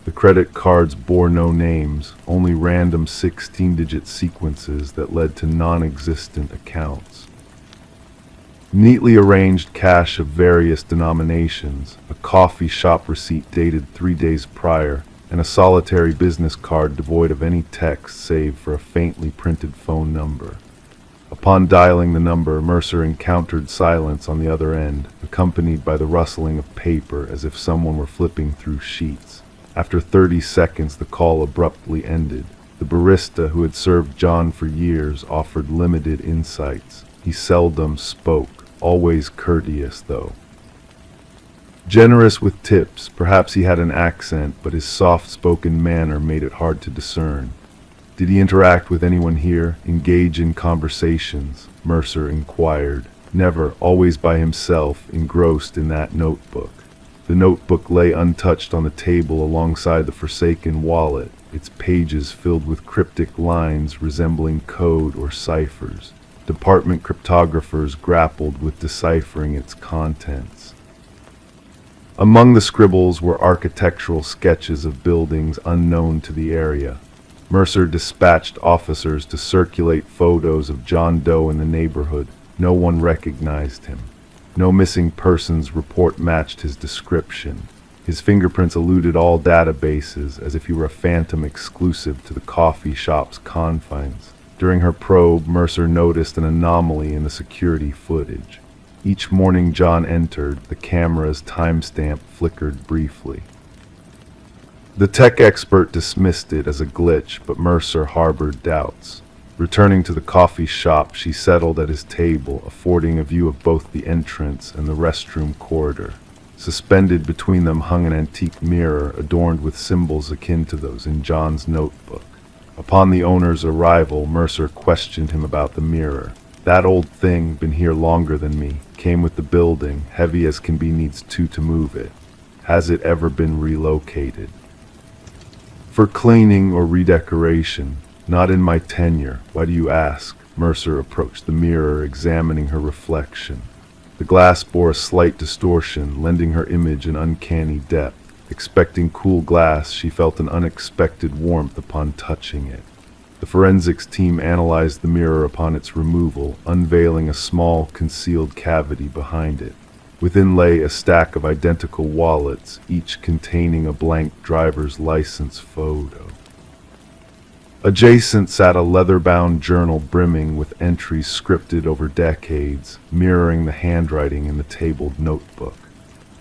The credit cards bore no names, only random 16-digit sequences that led to non-existent accounts. Neatly arranged cash of various denominations, a coffee shop receipt dated 3 days prior, and a solitary business card devoid of any text save for a faintly printed phone number. Upon dialing the number, Mercer encountered silence on the other end, accompanied by the rustling of paper as if someone were flipping through sheets. After 30 seconds, the call abruptly ended. The barista who had served John for years offered limited insights. He seldom spoke, always courteous though. Generous with tips, perhaps he had an accent, but his soft-spoken manner made it hard to discern. Did he interact with anyone here, engage in conversations? Mercer inquired. Never, always by himself, engrossed in that notebook. The notebook lay untouched on the table alongside the forsaken wallet, its pages filled with cryptic lines resembling code or ciphers. Department cryptographers grappled with deciphering its contents. Among the scribbles were architectural sketches of buildings unknown to the area. Mercer dispatched officers to circulate photos of John Doe in the neighborhood. No one recognized him. No missing persons report matched his description. His fingerprints eluded all databases as if he were a phantom exclusive to the coffee shop's confines. During her probe, Mercer noticed an anomaly in the security footage. Each morning John entered, the camera's timestamp flickered briefly. The tech expert dismissed it as a glitch, but Mercer harbored doubts. Returning to the coffee shop, she settled at his table, affording a view of both the entrance and the restroom corridor. Suspended between them hung an antique mirror adorned with symbols akin to those in John's notebook. Upon the owner's arrival, Mercer questioned him about the mirror. "That old thing, been here longer than me, came with the building, heavy as can be, needs two to move it. Has it ever been relocated?" "For cleaning or redecoration. Not in my tenure. Why do you ask?" Mercer approached the mirror, examining her reflection. The glass bore a slight distortion, lending her image an uncanny depth. Expecting cool glass, she felt an unexpected warmth upon touching it. The forensics team analyzed the mirror upon its removal, unveiling a small, concealed cavity behind it. Within lay a stack of identical wallets, each containing a blank driver's license photo. Adjacent sat a leather-bound journal brimming with entries scripted over decades, mirroring the handwriting in the tabled notebook.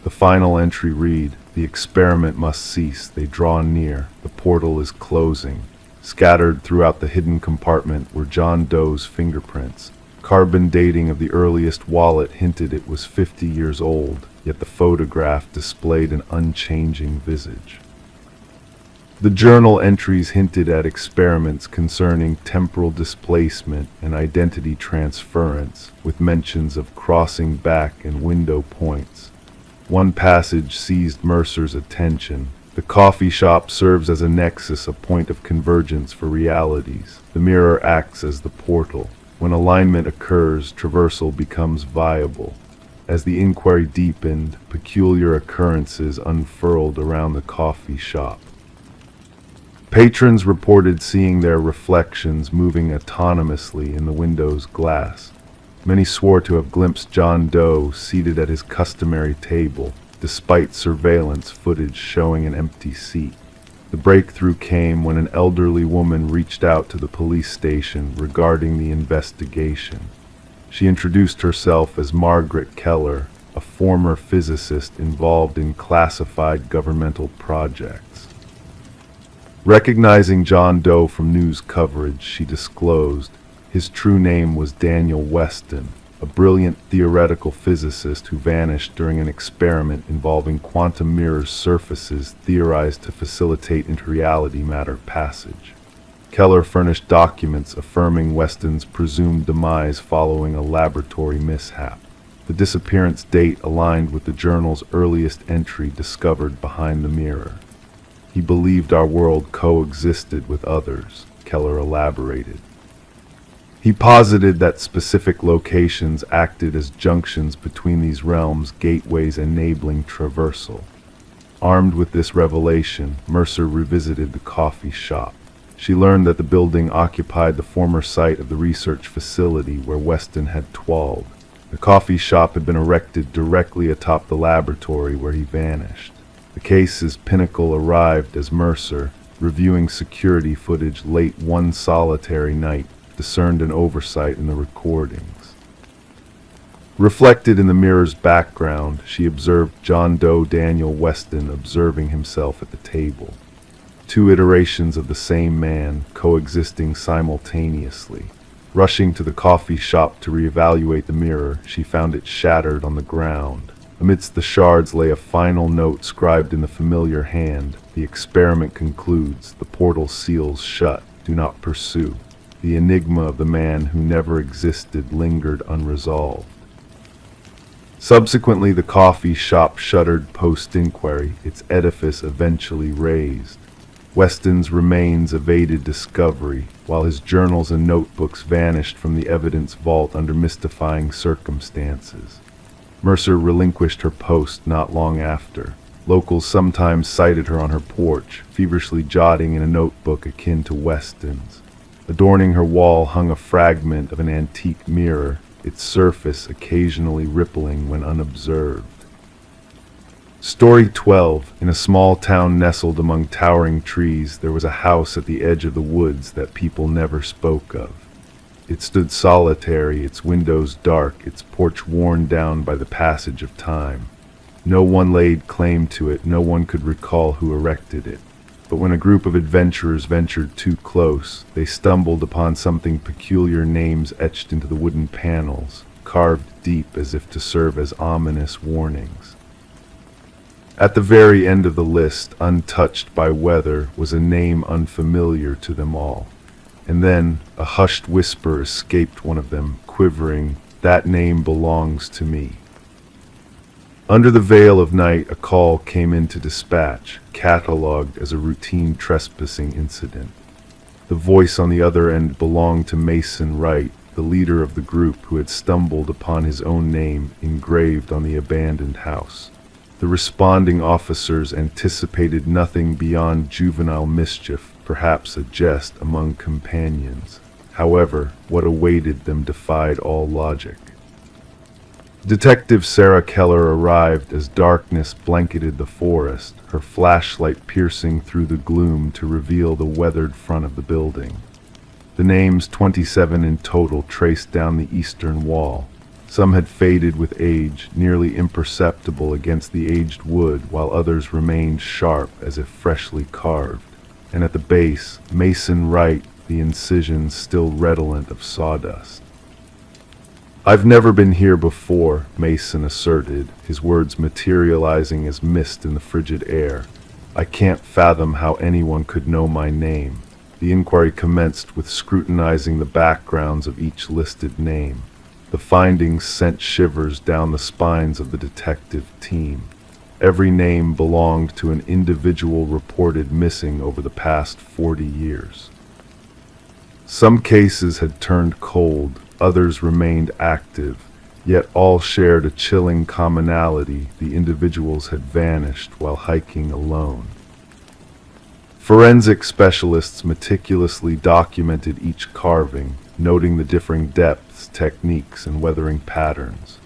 The final entry read, "The experiment must cease. They draw near. The portal is closing." Scattered throughout the hidden compartment were John Doe's fingerprints. Carbon dating of the earliest wallet hinted it was 50 years old, yet the photograph displayed an unchanging visage. The journal entries hinted at experiments concerning temporal displacement and identity transference, with mentions of crossing back and window points. One passage seized Mercer's attention. The coffee shop serves as a nexus, a point of convergence for realities. The mirror acts as the portal. When alignment occurs, traversal becomes viable. As the inquiry deepened, peculiar occurrences unfurled around the coffee shop. Patrons reported seeing their reflections moving autonomously in the window's glass. Many swore to have glimpsed John Doe seated at his customary table, despite surveillance footage showing an empty seat. The breakthrough came when an elderly woman reached out to the police station regarding the investigation. She introduced herself as Margaret Keller, a former physicist involved in classified governmental projects. Recognizing John Doe from news coverage, she disclosed his true name was Daniel Weston, a brilliant theoretical physicist who vanished during an experiment involving quantum mirror surfaces theorized to facilitate interreality matter passage. Keller furnished documents affirming Weston's presumed demise following a laboratory mishap. The disappearance date aligned with the journal's earliest entry discovered behind the mirror. "He believed our world coexisted with others," Keller elaborated. He posited that specific locations acted as junctions between these realms, gateways enabling traversal. Armed with this revelation, Mercer revisited the coffee shop. She learned that the building occupied the former site of the research facility where Weston had twalled. The coffee shop had been erected directly atop the laboratory where he vanished. The case's pinnacle arrived as Mercer, reviewing security footage late one solitary night, discerned an oversight in the recordings. Reflected in the mirror's background, she observed John Doe Daniel Weston observing himself at the table. Two iterations of the same man coexisting simultaneously. Rushing to the coffee shop to reevaluate the mirror, she found it shattered on the ground. Amidst the shards lay a final note scribed in the familiar hand. The experiment concludes. The portal seals shut. Do not pursue. The enigma of the man who never existed lingered unresolved. Subsequently, the coffee shop shuttered post-inquiry, its edifice eventually razed. Weston's remains evaded discovery, while his journals and notebooks vanished from the evidence vault under mystifying circumstances. Mercer relinquished her post not long after. Locals sometimes cited her on her porch, feverishly jotting in a notebook akin to Weston's. Adorning her wall hung a fragment of an antique mirror, its surface occasionally rippling when unobserved. Story 12. In a small town nestled among towering trees, there was a house at the edge of the woods that people never spoke of. It stood solitary, its windows dark, its porch worn down by the passage of time. No one laid claim to it, no one could recall who erected it. But when a group of adventurers ventured too close, they stumbled upon something peculiar, names etched into the wooden panels, carved deep as if to serve as ominous warnings. At the very end of the list, untouched by weather, was a name unfamiliar to them all. And then a hushed whisper escaped one of them, quivering, "That name belongs to me." Under the veil of night, a call came into dispatch, catalogued as a routine trespassing incident. The voice on the other end belonged to Mason Wright, the leader of the group who had stumbled upon his own name engraved on the abandoned house. The responding officers anticipated nothing beyond juvenile mischief, perhaps a jest among companions. However, what awaited them defied all logic. Detective Sarah Keller arrived as darkness blanketed the forest, her flashlight piercing through the gloom to reveal the weathered front of the building. The names, 27 in total, traced down the eastern wall. Some had faded with age, nearly imperceptible against the aged wood, while others remained sharp as if freshly carved. And at the base, Mason Wright, the incisions still redolent of sawdust. "I've never been here before," Mason asserted, his words materializing as mist in the frigid air. "I can't fathom how anyone could know my name." The inquiry commenced with scrutinizing the backgrounds of each listed name. The findings sent shivers down the spines of the detective team. Every name belonged to an individual reported missing over the past 40 years. Some cases had turned cold, others remained active, yet all shared a chilling commonality: the individuals had vanished while hiking alone. Forensic specialists meticulously documented each carving, noting the differing depths, techniques, and weathering patterns.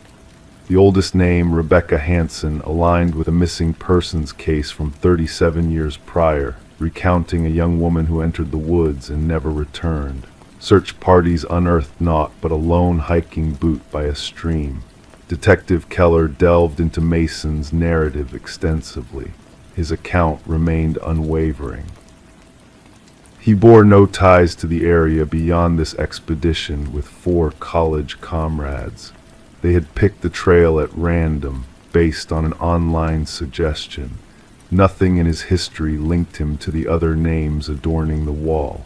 The oldest name, Rebecca Hansen, aligned with a missing persons case from 37 years prior, recounting a young woman who entered the woods and never returned. Search parties unearthed naught but a lone hiking boot by a stream. Detective Keller delved into Mason's narrative extensively. His account remained unwavering. He bore no ties to the area beyond this expedition with 4 college comrades. They had picked the trail at random, based on an online suggestion. Nothing in his history linked him to the other names adorning the wall.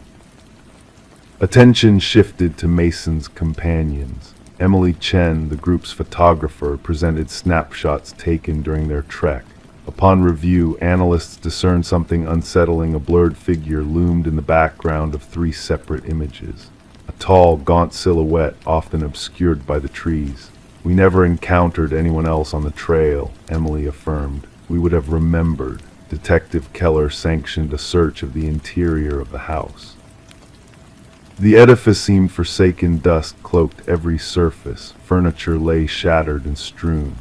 Attention shifted to Mason's companions. Emily Chen, the group's photographer, presented snapshots taken during their trek. Upon review, analysts discerned something unsettling. A blurred figure loomed in the background of 3 separate images. A tall, gaunt silhouette, often obscured by the trees. "We never encountered anyone else on the trail," Emily affirmed. "We would have remembered." Detective Keller sanctioned a search of the interior of the house. The edifice seemed forsaken. Dust cloaked every surface. Furniture lay shattered and strewn.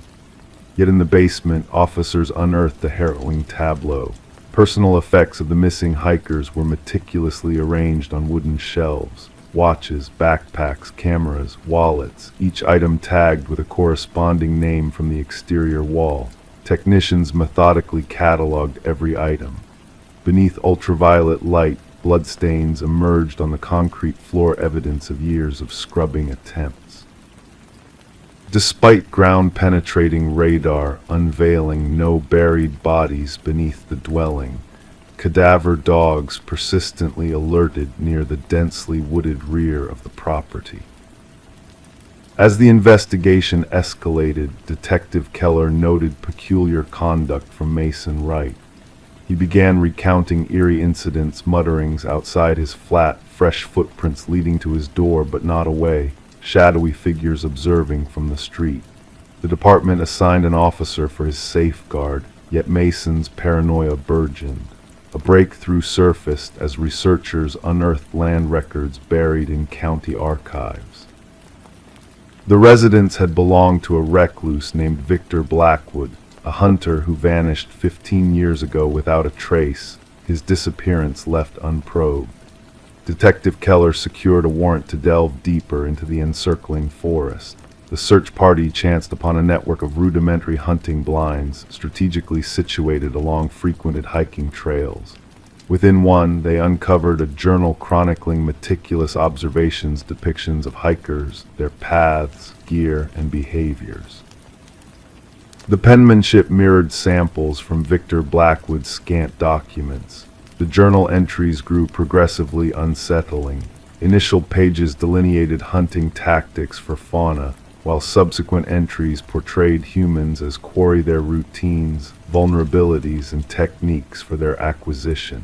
Yet in the basement, officers unearthed a harrowing tableau. Personal effects of the missing hikers were meticulously arranged on wooden shelves. Watches, backpacks, cameras, wallets, each item tagged with a corresponding name from the exterior wall. Technicians methodically cataloged every item. Beneath ultraviolet light, bloodstains emerged on the concrete floor, evidence of years of scrubbing attempts. Despite ground-penetrating radar unveiling no buried bodies beneath the dwelling, cadaver dogs persistently alerted near the densely wooded rear of the property. As the investigation escalated, Detective Keller noted peculiar conduct from Mason Wright. He began recounting eerie incidents, mutterings outside his flat, fresh footprints leading to his door but not away, shadowy figures observing from the street. The department assigned an officer for his safeguard, yet Mason's paranoia burgeoned. A breakthrough surfaced as researchers unearthed land records buried in county archives. The residence had belonged to a recluse named Victor Blackwood, a hunter who vanished 15 years ago without a trace, his disappearance left unprobed. Detective Keller secured a warrant to delve deeper into the encircling forest. The search party chanced upon a network of rudimentary hunting blinds, strategically situated along frequented hiking trails. Within one, they uncovered a journal chronicling meticulous observations, depictions of hikers, their paths, gear, and behaviors. The penmanship mirrored samples from Victor Blackwood's scant documents. The journal entries grew progressively unsettling. Initial pages delineated hunting tactics for fauna, while subsequent entries portrayed humans as quarry their routines, vulnerabilities, and techniques for their acquisition.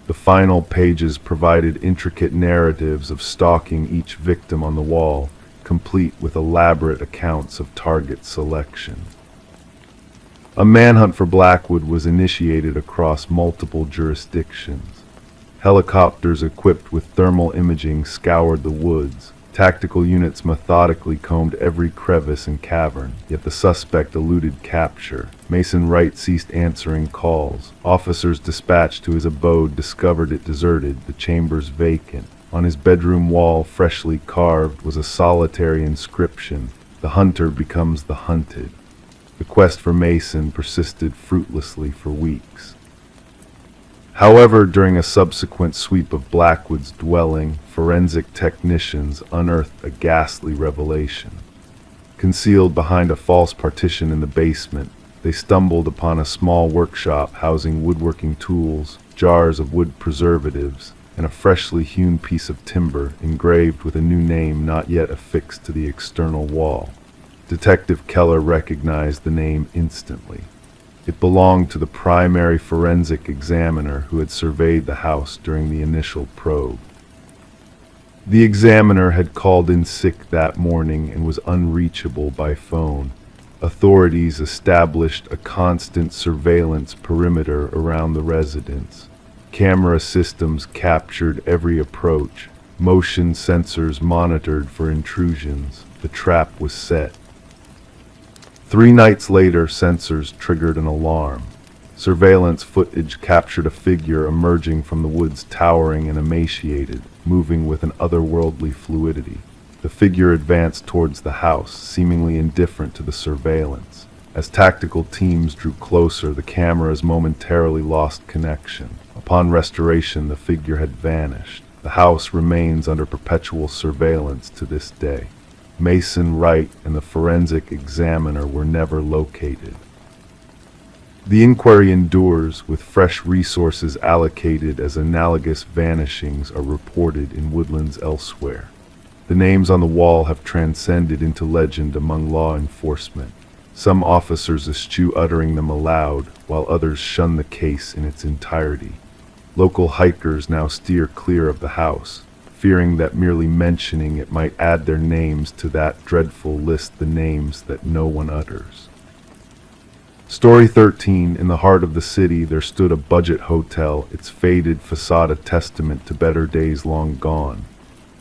The final pages provided intricate narratives of stalking each victim on the wall, complete with elaborate accounts of target selection. A manhunt for Blackwood was initiated across multiple jurisdictions. Helicopters equipped with thermal imaging scoured the woods. Tactical units methodically combed every crevice and cavern, yet the suspect eluded capture. Mason Wright ceased answering calls. Officers dispatched to his abode discovered it deserted, the chambers vacant. On his bedroom wall, freshly carved, was a solitary inscription: "The hunter becomes the hunted." The quest for Mason persisted fruitlessly for weeks. However, during a subsequent sweep of Blackwood's dwelling, forensic technicians unearthed a ghastly revelation. Concealed behind a false partition in the basement, they stumbled upon a small workshop housing woodworking tools, jars of wood preservatives, and a freshly hewn piece of timber engraved with a new name not yet affixed to the external wall. Detective Keller recognized the name instantly. It belonged to the primary forensic examiner who had surveyed the house during the initial probe. The examiner had called in sick that morning and was unreachable by phone. Authorities established a constant surveillance perimeter around the residence. Camera systems captured every approach. Motion sensors monitored for intrusions. The trap was set. 3 nights later, sensors triggered an alarm. Surveillance footage captured a figure emerging from the woods, towering and emaciated, moving with an otherworldly fluidity. The figure advanced towards the house, seemingly indifferent to the surveillance. As tactical teams drew closer, the cameras momentarily lost connection. Upon restoration, the figure had vanished. The house remains under perpetual surveillance to this day. Mason Wright and the forensic examiner were never located. The inquiry endures, with fresh resources allocated as analogous vanishings are reported in woodlands elsewhere. The names on the wall have transcended into legend among law enforcement. Some officers eschew uttering them aloud, while others shun the case in its entirety. Local hikers now steer clear of the house, fearing that merely mentioning it might add their names to that dreadful list, the names that no one utters. Story 13. In the heart of the city there stood a budget hotel, its faded facade a testament to better days long gone.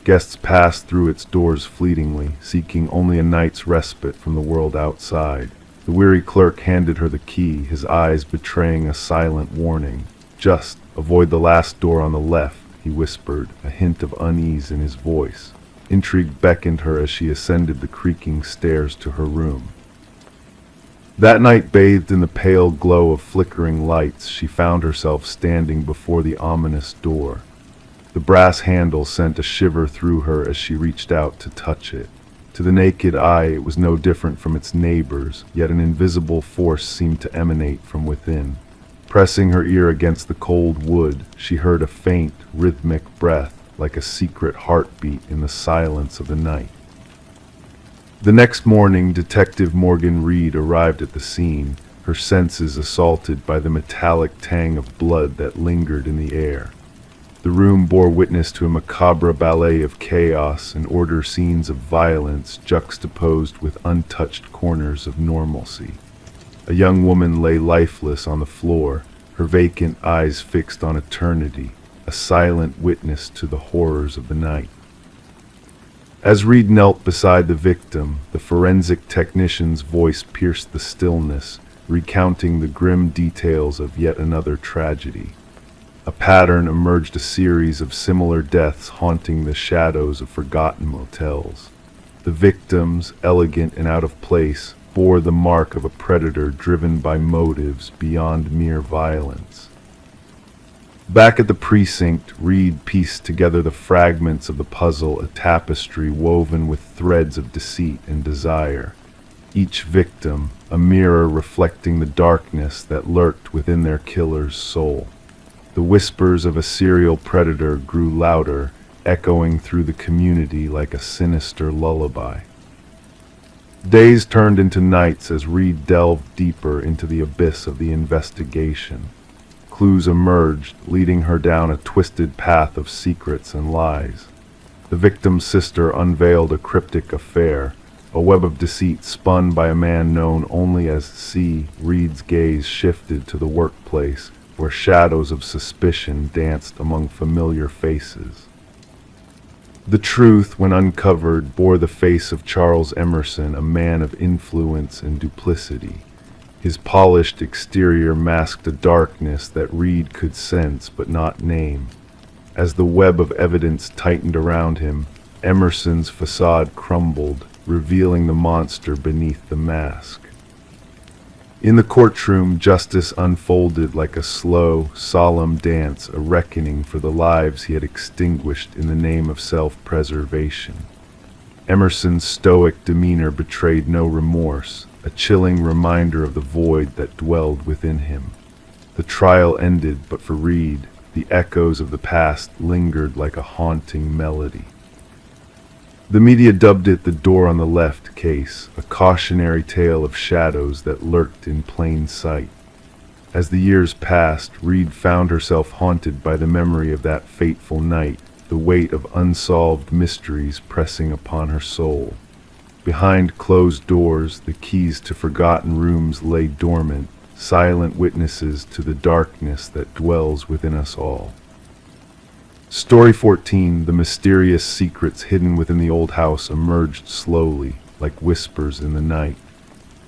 Guests passed through its doors fleetingly, seeking only a night's respite from the world outside. The weary clerk handed her the key, his eyes betraying a silent warning. "Just avoid the last door on the left," he whispered, a hint of unease in his voice. Intrigue beckoned her as she ascended the creaking stairs to her room. That night, bathed in the pale glow of flickering lights, she found herself standing before the ominous door. The brass handle sent a shiver through her as she reached out to touch it. To the naked eye, it was no different from its neighbors, yet an invisible force seemed to emanate from within. Pressing her ear against the cold wood, she heard a faint, rhythmic breath, like a secret heartbeat in the silence of the night. The next morning, Detective Morgan Reed arrived at the scene, her senses assaulted by the metallic tang of blood that lingered in the air. The room bore witness to a macabre ballet of chaos and order, scenes of violence juxtaposed with untouched corners of normalcy. A young woman lay lifeless on the floor, her vacant eyes fixed on eternity, a silent witness to the horrors of the night. As Reed knelt beside the victim, the forensic technician's voice pierced the stillness, recounting the grim details of yet another tragedy. A pattern emerged, a series of similar deaths haunting the shadows of forgotten motels. The victims, elegant and out of place, bore the mark of a predator driven by motives beyond mere violence. Back at the precinct, Reed pieced together the fragments of the puzzle, a tapestry woven with threads of deceit and desire. Each victim, a mirror reflecting the darkness that lurked within their killer's soul. The whispers of a serial predator grew louder, echoing through the community like a sinister lullaby. Days turned into nights as Reed delved deeper into the abyss of the investigation. Clues emerged, leading her down a twisted path of secrets and lies. The victim's sister unveiled a cryptic affair, a web of deceit spun by a man known only as C. Reed's gaze shifted to the workplace, where shadows of suspicion danced among familiar faces. The truth, when uncovered, bore the face of Charles Emerson, a man of influence and duplicity. His polished exterior masked a darkness that Reed could sense but not name. As the web of evidence tightened around him, Emerson's facade crumbled, revealing the monster beneath the mask. In the courtroom, justice unfolded like a slow, solemn dance, a reckoning for the lives he had extinguished in the name of self-preservation. Emerson's stoic demeanor betrayed no remorse, a chilling reminder of the void that dwelled within him. The trial ended, but for Reed, the echoes of the past lingered like a haunting melody. The media dubbed it the door on the left case, a cautionary tale of shadows that lurked in plain sight. As the years passed, Reed found herself haunted by the memory of that fateful night, the weight of unsolved mysteries pressing upon her soul. Behind closed doors, the keys to forgotten rooms lay dormant, silent witnesses to the darkness that dwells within us all. Story 14, the mysterious secrets hidden within the old house, emerged slowly, like whispers in the night.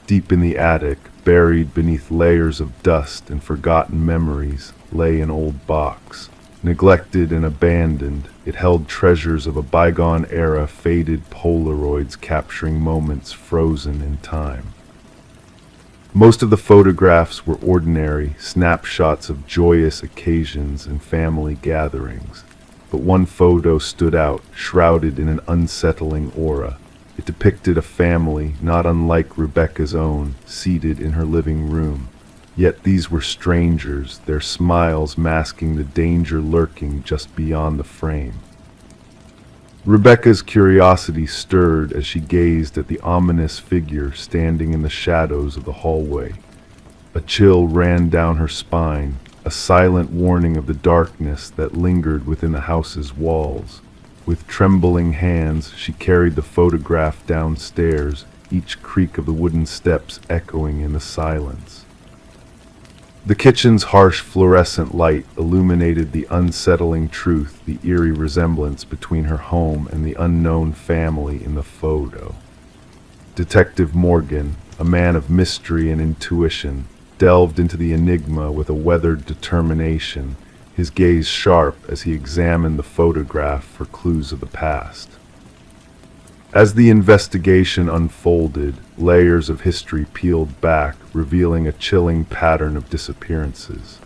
Deep in the attic, buried beneath layers of dust and forgotten memories, lay an old box. Neglected and abandoned, it held treasures of a bygone era, faded Polaroids capturing moments frozen in time. Most of the photographs were ordinary, snapshots of joyous occasions and family gatherings. But one photo stood out, shrouded in an unsettling aura. It depicted a family, not unlike Rebecca's own, seated in her living room. Yet these were strangers, their smiles masking the danger lurking just beyond the frame. Rebecca's curiosity stirred as she gazed at the ominous figure standing in the shadows of the hallway. A chill ran down her spine, a silent warning of the darkness that lingered within the house's walls. With trembling hands, she carried the photograph downstairs, each creak of the wooden steps echoing in the silence. The kitchen's harsh fluorescent light illuminated the unsettling truth, the eerie resemblance between her home and the unknown family in the photo. Detective Morgan, a man of mystery and intuition, delved into the enigma with a weathered determination, his gaze sharp as he examined the photograph for clues of the past. As the investigation unfolded, layers of history peeled back, revealing a chilling pattern of disappearances.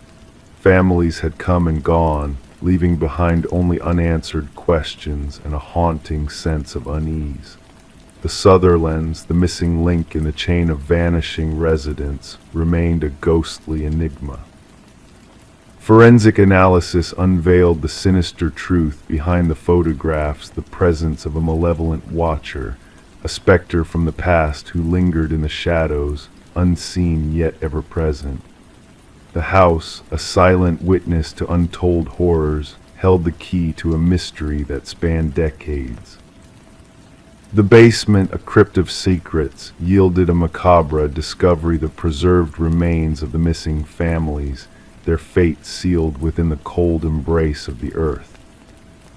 Families had come and gone, leaving behind only unanswered questions and a haunting sense of unease. The Sutherlands, the missing link in the chain of vanishing residents, remained a ghostly enigma. Forensic analysis unveiled the sinister truth behind the photographs, the presence of a malevolent watcher, a specter from the past who lingered in the shadows, unseen yet ever present. The house, a silent witness to untold horrors, held the key to a mystery that spanned decades. The basement, a crypt of secrets, yielded a macabre discovery: the preserved remains of the missing families, their fate sealed within the cold embrace of the earth.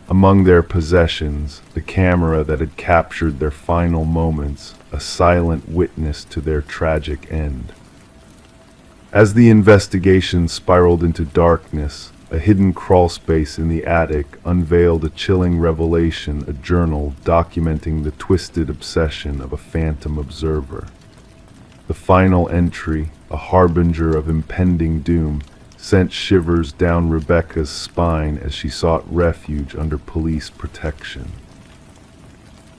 Among their possessions, the camera that had captured their final moments, a silent witness to their tragic end. As the investigation spiraled into darkness, a hidden crawlspace in the attic unveiled a chilling revelation: a journal documenting the twisted obsession of a phantom observer. The final entry, a harbinger of impending doom, sent shivers down Rebecca's spine as she sought refuge under police protection.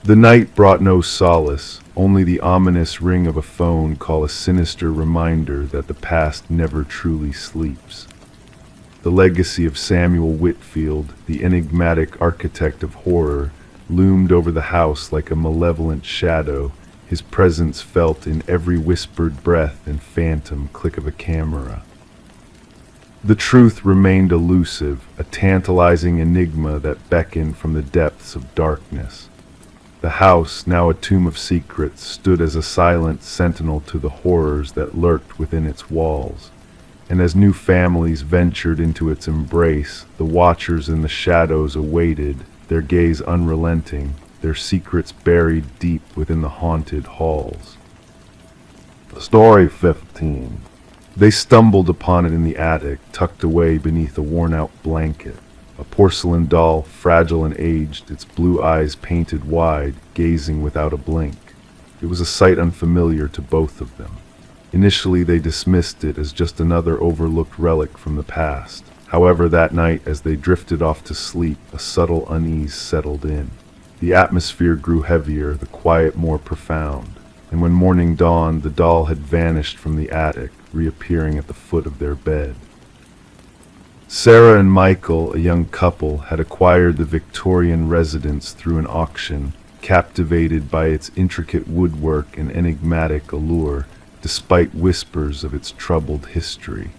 The night brought no solace, only the ominous ring of a phone call, a sinister reminder that the past never truly sleeps. The legacy of Samuel Whitfield, the enigmatic architect of horror, loomed over the house like a malevolent shadow, his presence felt in every whispered breath and phantom click of a camera. The truth remained elusive, a tantalizing enigma that beckoned from the depths of darkness. The house, now a tomb of secrets, stood as a silent sentinel to the horrors that lurked within its walls. And as new families ventured into its embrace, the watchers in the shadows awaited, their gaze unrelenting, their secrets buried deep within the haunted halls. Story 15. They stumbled upon it in the attic, tucked away beneath a worn-out blanket. A porcelain doll, fragile and aged, its blue eyes painted wide, gazing without a blink. It was a sight unfamiliar to both of them. Initially, they dismissed it as just another overlooked relic from the past. However, that night, as they drifted off to sleep, a subtle unease settled in. The atmosphere grew heavier, the quiet more profound. And when morning dawned, the doll had vanished from the attic, reappearing at the foot of their bed. Sarah and Michael, a young couple, had acquired the Victorian residence through an auction, captivated by its intricate woodwork and enigmatic allure, despite whispers of its troubled history.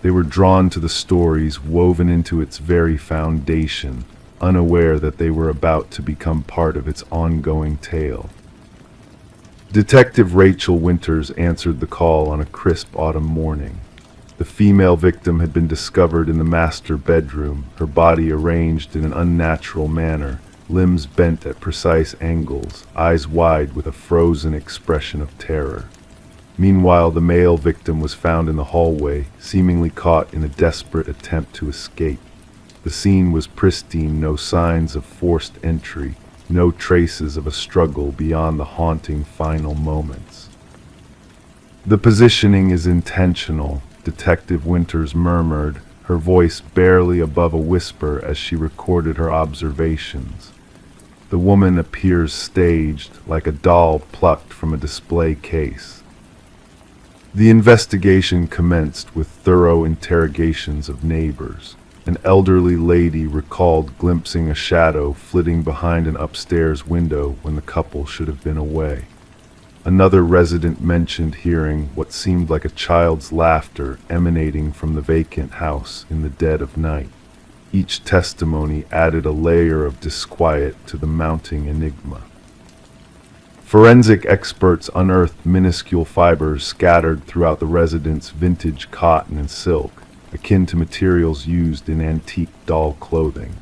They were drawn to the stories woven into its very foundation, unaware that they were about to become part of its ongoing tale. Detective Rachel Winters answered the call on a crisp autumn morning. The female victim had been discovered in the master bedroom, her body arranged in an unnatural manner, limbs bent at precise angles, eyes wide with a frozen expression of terror. Meanwhile, the male victim was found in the hallway, seemingly caught in a desperate attempt to escape. The scene was pristine, no signs of forced entry, no traces of a struggle beyond the haunting final moments. "The positioning is intentional," Detective Winters murmured, her voice barely above a whisper as she recorded her observations. "The woman appears staged, like a doll plucked from a display case." The investigation commenced with thorough interrogations of neighbors. An elderly lady recalled glimpsing a shadow flitting behind an upstairs window when the couple should have been away. Another resident mentioned hearing what seemed like a child's laughter emanating from the vacant house in the dead of night. Each testimony added a layer of disquiet to the mounting enigma. Forensic experts unearthed minuscule fibers scattered throughout the residence: vintage cotton and silk, akin to materials used in antique doll clothing.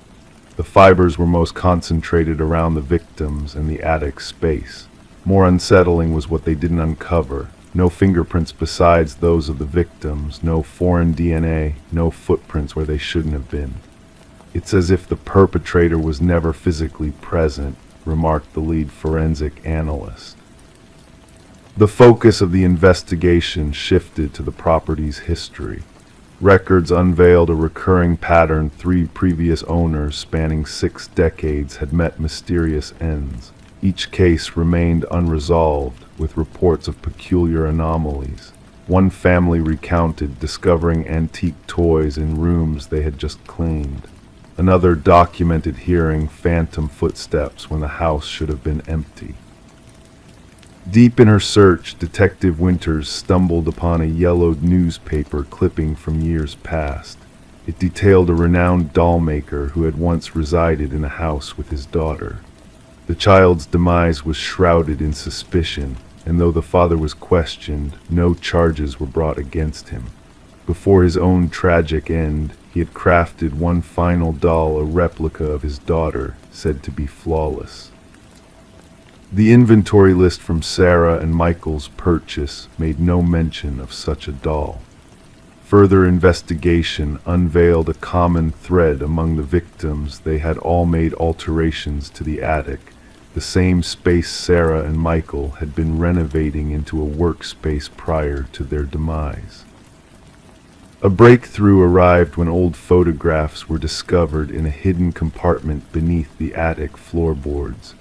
The fibers were most concentrated around the victims and the attic space. More unsettling was what they didn't uncover. No fingerprints besides those of the victims, no foreign DNA, no footprints where they shouldn't have been. "It's as if the perpetrator was never physically present," remarked the lead forensic analyst. The focus of the investigation shifted to the property's history. Records unveiled a recurring pattern. 3 previous owners spanning 6 decades had met mysterious ends. Each case remained unresolved, with reports of peculiar anomalies. One family recounted discovering antique toys in rooms they had just cleaned. Another documented hearing phantom footsteps when the house should have been empty. Deep in her search, Detective Winters stumbled upon a yellowed newspaper clipping from years past. It detailed a renowned doll maker who had once resided in a house with his daughter. The child's demise was shrouded in suspicion, and though the father was questioned, no charges were brought against him. Before his own tragic end, he had crafted one final doll, a replica of his daughter, said to be flawless. The inventory list from Sarah and Michael's purchase made no mention of such a doll. Further investigation unveiled a common thread among the victims. They had all made alterations to the attic, the same space Sarah and Michael had been renovating into a workspace prior to their demise. A breakthrough arrived when old photographs were discovered in a hidden compartment beneath the attic floorboards.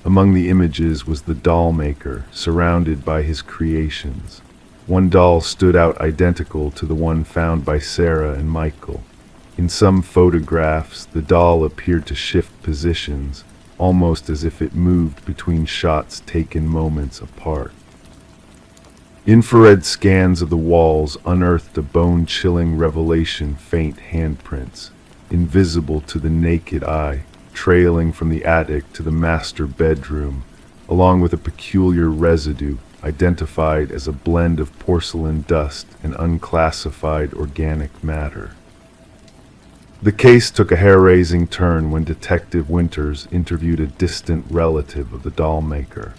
Among the images was the doll maker, surrounded by his creations. One doll stood out identical to the one found by Sarah and Michael. In some photographs, the doll appeared to shift positions, almost as if it moved between shots taken moments apart. Infrared scans of the walls unearthed a bone-chilling revelation: faint handprints, invisible to the naked eye, trailing from the attic to the master bedroom, along with a peculiar residue identified as a blend of porcelain dust and unclassified organic matter. The case took a hair-raising turn when Detective Winters interviewed a distant relative of the doll maker.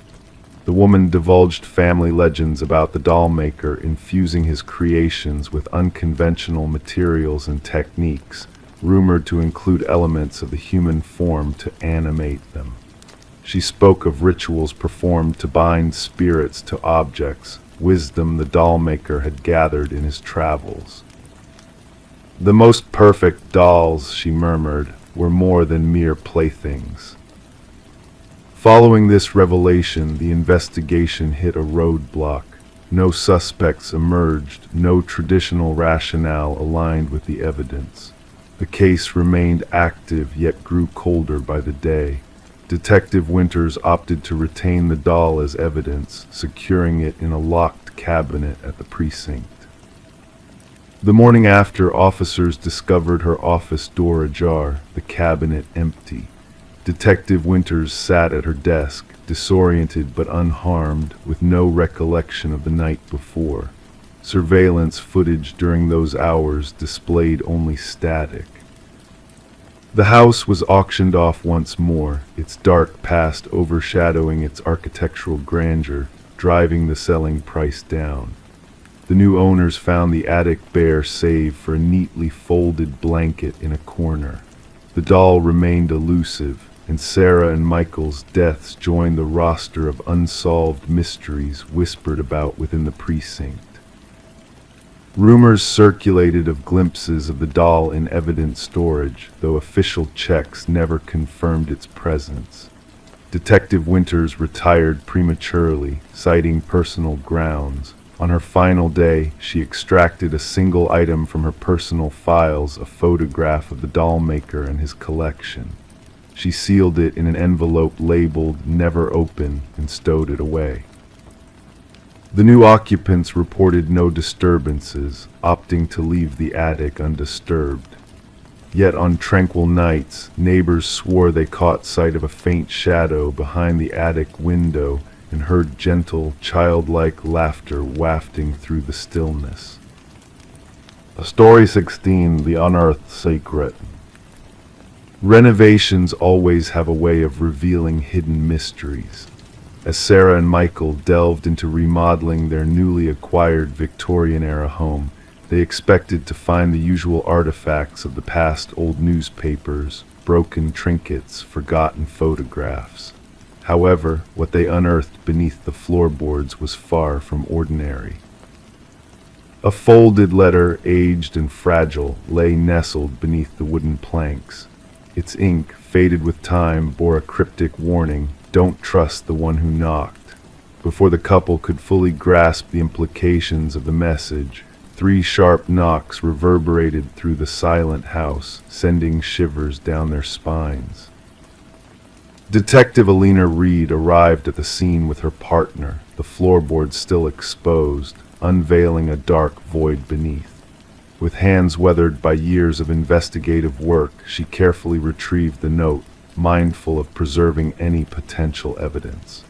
The woman divulged family legends about the doll maker infusing his creations with unconventional materials and techniques, rumored to include elements of the human form to animate them. She spoke of rituals performed to bind spirits to objects, wisdom the doll maker had gathered in his travels. "The most perfect dolls," she murmured, "were more than mere playthings." Following this revelation, the investigation hit a roadblock. No suspects emerged, no traditional rationale aligned with the evidence. The case remained active, yet grew colder by the day. Detective Winters opted to retain the doll as evidence, securing it in a locked cabinet at the precinct. The morning after, officers discovered her office door ajar, the cabinet empty. Detective Winters sat at her desk, disoriented but unharmed, with no recollection of the night before. Surveillance footage during those hours displayed only static. The house was auctioned off once more, its dark past overshadowing its architectural grandeur, driving the selling price down. The new owners found the attic bare save for a neatly folded blanket in a corner. The doll remained elusive, and Sarah and Michael's deaths joined the roster of unsolved mysteries whispered about within the precinct. Rumors circulated of glimpses of the doll in evidence storage, though official checks never confirmed its presence. Detective Winters retired prematurely, citing personal grounds. On her final day, she extracted a single item from her personal files, a photograph of the doll maker and his collection. She sealed it in an envelope labeled "Never Open" and stowed it away. The new occupants reported no disturbances, opting to leave the attic undisturbed. Yet on tranquil nights, neighbors swore they caught sight of a faint shadow behind the attic window and heard gentle, childlike laughter wafting through the stillness. Story 16: The Unearthed Secret. Renovations always have a way of revealing hidden mysteries. As Sarah and Michael delved into remodeling their newly acquired Victorian-era home, they expected to find the usual artifacts of the past: old newspapers, broken trinkets, forgotten photographs. However, what they unearthed beneath the floorboards was far from ordinary. A folded letter, aged and fragile, lay nestled beneath the wooden planks. Its ink, faded with time, bore a cryptic warning: "Don't trust the one who knocked." Before the couple could fully grasp the implications of the message, 3 sharp knocks reverberated through the silent house, sending shivers down their spines. Detective Alina Reed arrived at the scene with her partner, the floorboards still exposed, unveiling a dark void beneath. With hands weathered by years of investigative work, she carefully retrieved the note, mindful of preserving any potential evidence.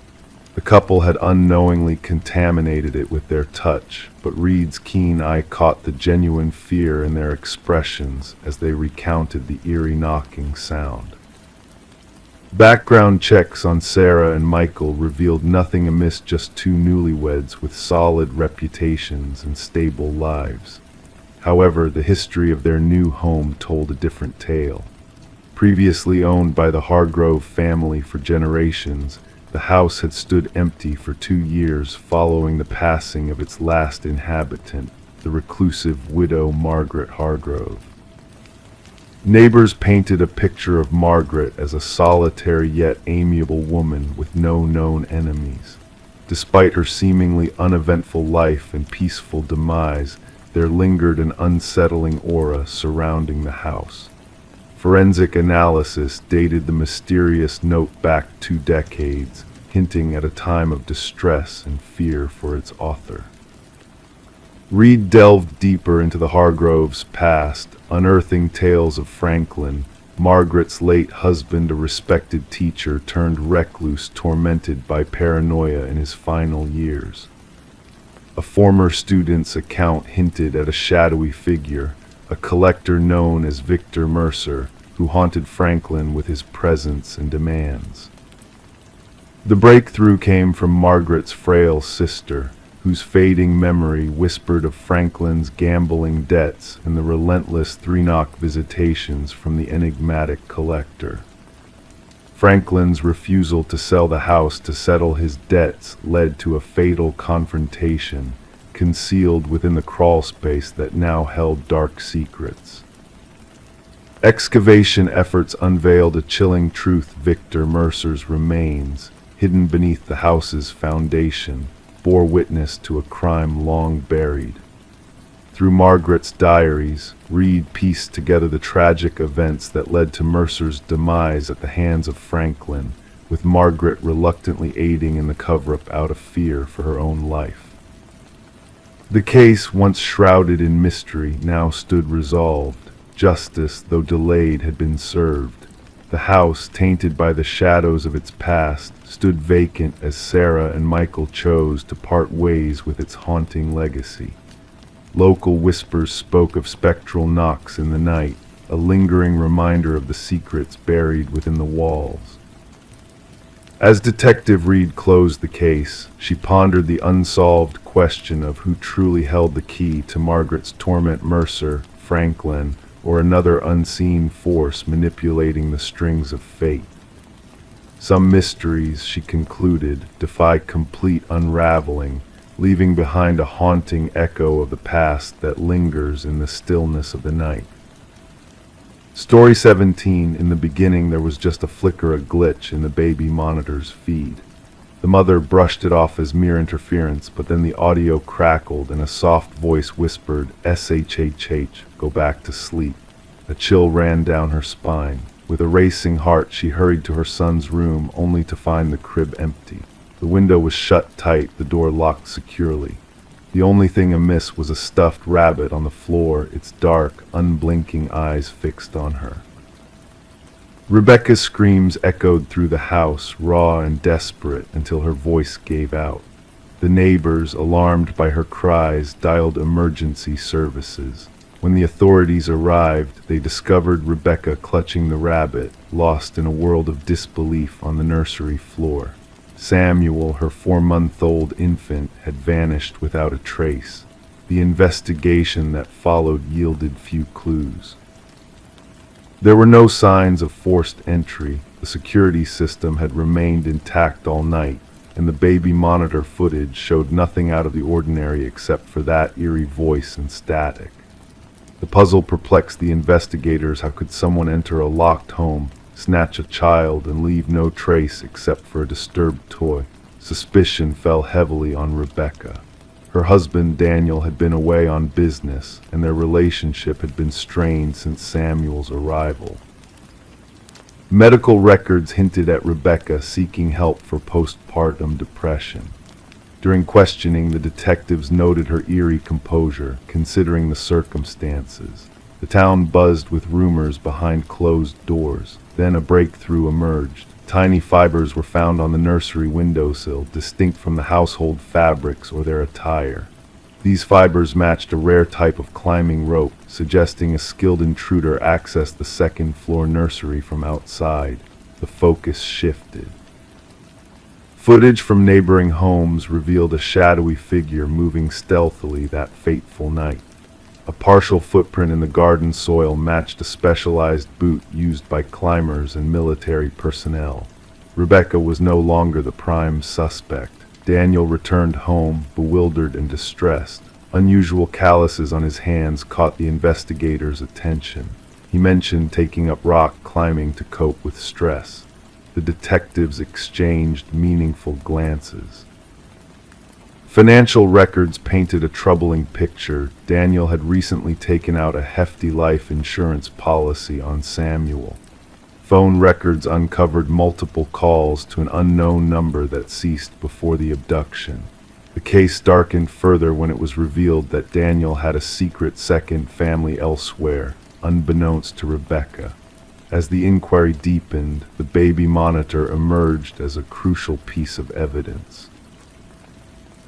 The couple had unknowingly contaminated it with their touch, but Reed's keen eye caught the genuine fear in their expressions as they recounted the eerie knocking sound. Background checks on Sarah and Michael revealed nothing amiss, just 2 newlyweds with solid reputations and stable lives. However, the history of their new home told a different tale. Previously owned by the Hargrove family for generations, the house had stood empty for 2 years following the passing of its last inhabitant, the reclusive widow Margaret Hargrove. Neighbors painted a picture of Margaret as a solitary yet amiable woman with no known enemies. Despite her seemingly uneventful life and peaceful demise, there lingered an unsettling aura surrounding the house. Forensic analysis dated the mysterious note back 2 decades, hinting at a time of distress and fear for its author. Reed delved deeper into the Hargroves' past, unearthing tales of Franklin, Margaret's late husband, a respected teacher turned recluse tormented by paranoia in his final years. A former student's account hinted at a shadowy figure, a collector known as Victor Mercer, who haunted Franklin with his presence and demands. The breakthrough came from Margaret's frail sister, whose fading memory whispered of Franklin's gambling debts and the relentless 3-knock visitations from the enigmatic collector. Franklin's refusal to sell the house to settle his debts led to a fatal confrontation, concealed within the crawlspace that now held dark secrets. Excavation efforts unveiled a chilling truth: Victor Mercer's remains, hidden beneath the house's foundation, bore witness to a crime long buried. Through Margaret's diaries, Reed pieced together the tragic events that led to Mercer's demise at the hands of Franklin, with Margaret reluctantly aiding in the cover-up out of fear for her own life. The case, once shrouded in mystery, now stood resolved. Justice, though delayed, had been served. The house, tainted by the shadows of its past, stood vacant as Sarah and Michael chose to part ways with its haunting legacy. Local whispers spoke of spectral knocks in the night, a lingering reminder of the secrets buried within the walls. As Detective Reed closed the case, she pondered the unsolved question of who truly held the key to Margaret's torment: Mercer, Franklin, or another unseen force manipulating the strings of fate. Some mysteries, she concluded, defy complete unraveling, leaving behind a haunting echo of the past that lingers in the stillness of the night. Story 17. In the beginning, there was just a flicker, a glitch in the baby monitor's feed. The mother brushed it off as mere interference, but then the audio crackled and a soft voice whispered, "SHHH, go back to sleep." A chill ran down her spine. With a racing heart, she hurried to her son's room, only to find the crib empty. The window was shut tight, the door locked securely. The only thing amiss was a stuffed rabbit on the floor, its dark, unblinking eyes fixed on her. Rebecca's screams echoed through the house, raw and desperate, until her voice gave out. The neighbors, alarmed by her cries, dialed emergency services. When the authorities arrived, they discovered Rebecca clutching the rabbit, lost in a world of disbelief on the nursery floor. Samuel, her 4-month-old infant, had vanished without a trace. The investigation that followed yielded few clues. There were no signs of forced entry. The security system had remained intact all night, and the baby monitor footage showed nothing out of the ordinary except for that eerie voice and static. The puzzle perplexed the investigators. How could someone enter a locked home, snatch a child, and leave no trace except for a disturbed toy? Suspicion fell heavily on Rebecca. Her husband, Daniel, had been away on business, and their relationship had been strained since Samuel's arrival. Medical records hinted at Rebecca seeking help for postpartum depression. During questioning, the detectives noted her eerie composure, considering the circumstances. The town buzzed with rumors behind closed doors. Then a breakthrough emerged. Tiny fibers were found on the nursery windowsill, distinct from the household fabrics or their attire. These fibers matched a rare type of climbing rope, suggesting a skilled intruder accessed the second-floor nursery from outside. The focus shifted. Footage from neighboring homes revealed a shadowy figure moving stealthily that fateful night. A partial footprint in the garden soil matched a specialized boot used by climbers and military personnel. Rebecca was no longer the prime suspect. Daniel returned home, bewildered and distressed. Unusual calluses on his hands caught the investigators' attention. He mentioned taking up rock climbing to cope with stress. The detectives exchanged meaningful glances. Financial records painted a troubling picture. Daniel had recently taken out a hefty life insurance policy on Samuel. Phone records uncovered multiple calls to an unknown number that ceased before the abduction. The case darkened further when it was revealed that Daniel had a secret second family elsewhere, unbeknownst to Rebecca. As the inquiry deepened, the baby monitor emerged as a crucial piece of evidence.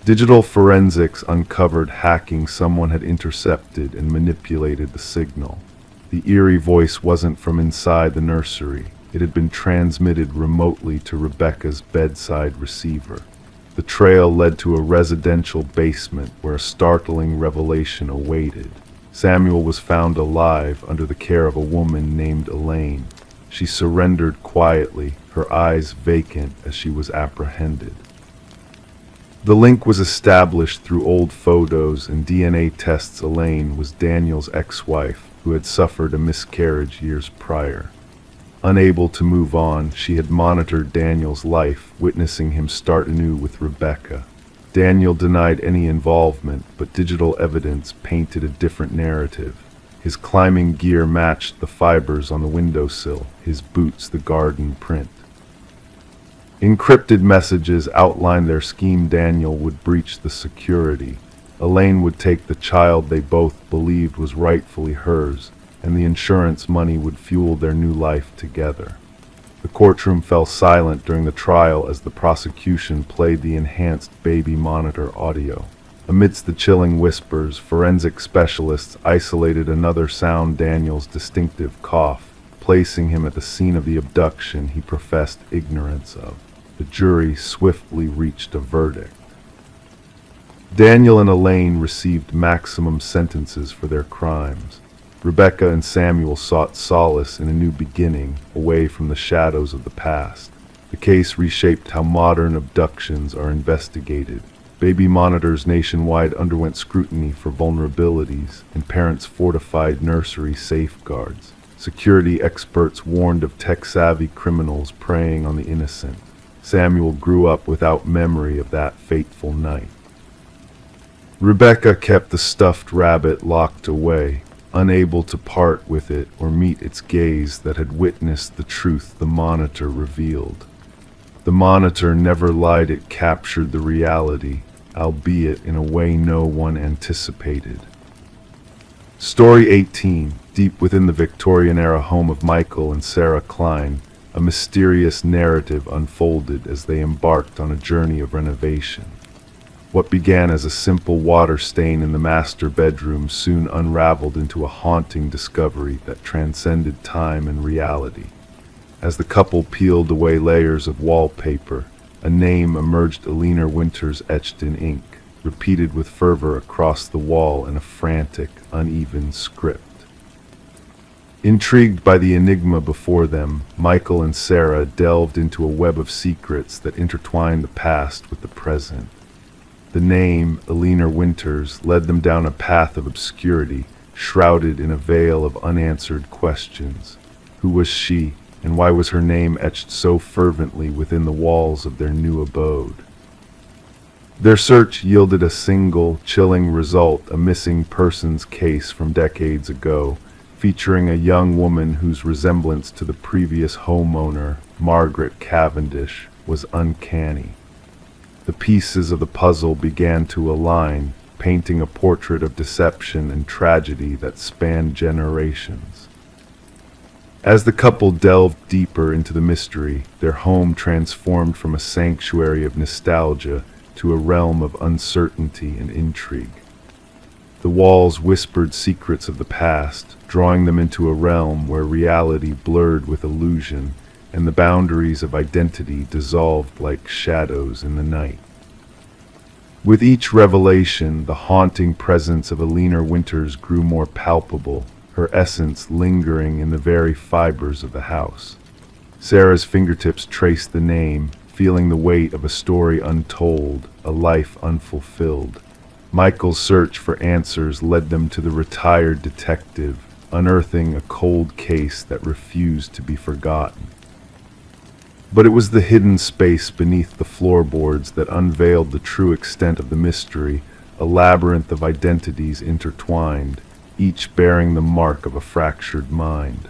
Digital forensics uncovered hacking. Someone had intercepted and manipulated the signal. The eerie voice wasn't from inside the nursery. It had been transmitted remotely to Rebecca's bedside receiver. The trail led to a residential basement where a startling revelation awaited. Samuel was found alive under the care of a woman named Elaine. She surrendered quietly, her eyes vacant as she was apprehended. The link was established through old photos and DNA tests. Elaine was Daniel's ex-wife, who had suffered a miscarriage years prior. Unable to move on, she had monitored Daniel's life, witnessing him start anew with Rebecca. Daniel denied any involvement, but digital evidence painted a different narrative. His climbing gear matched the fibers on the windowsill, his boots the garden print. Encrypted messages outlined their scheme. Daniel would breach the security. Elaine would take the child they both believed was rightfully hers, and the insurance money would fuel their new life together. The courtroom fell silent during the trial as the prosecution played the enhanced baby monitor audio. Amidst the chilling whispers, forensic specialists isolated another sound: Daniel's distinctive cough, placing him at the scene of the abduction he professed ignorance of. The jury swiftly reached a verdict. Daniel and Elaine received maximum sentences for their crimes. Rebecca and Samuel sought solace in a new beginning, away from the shadows of the past. The case reshaped how modern abductions are investigated. Baby monitors nationwide underwent scrutiny for vulnerabilities, and parents fortified nursery safeguards. Security experts warned of tech-savvy criminals preying on the innocent. Samuel grew up without memory of that fateful night. Rebecca kept the stuffed rabbit locked away, unable to part with it or meet its gaze that had witnessed the truth the monitor revealed. The monitor never lied. It captured the reality, albeit in a way no one anticipated. Story 18. Deep within the Victorian-era home of Michael and Sarah Klein, a mysterious narrative unfolded as they embarked on a journey of renovation. What began as a simple water stain in the master bedroom soon unraveled into a haunting discovery that transcended time and reality. As the couple peeled away layers of wallpaper, A name emerged, Alina Winters, etched in ink, repeated with fervor across the wall in a frantic, uneven script. Intrigued by the enigma before them, Michael and Sarah delved into a web of secrets that intertwined the past with the present. The name, Alina Winters, led them down a path of obscurity, shrouded in a veil of unanswered questions. Who was she, and why was her name etched so fervently within the walls of their new abode? Their search yielded a single, chilling result, a missing persons case from decades ago, featuring a young woman whose resemblance to the previous homeowner, Margaret Cavendish, was uncanny. The pieces of the puzzle began to align, painting a portrait of deception and tragedy that spanned generations. As the couple delved deeper into the mystery, their home transformed from a sanctuary of nostalgia to a realm of uncertainty and intrigue. The walls whispered secrets of the past, drawing them into a realm where reality blurred with illusion, and the boundaries of identity dissolved like shadows in the night. With each revelation, the haunting presence of Alina Winters grew more palpable, her essence lingering in the very fibers of the house. Sarah's fingertips traced the name, feeling the weight of a story untold, a life unfulfilled. Michael's search for answers led them to the retired detective, unearthing a cold case that refused to be forgotten. But it was the hidden space beneath the floorboards that unveiled the true extent of the mystery, a labyrinth of identities intertwined, each bearing the mark of a fractured mind.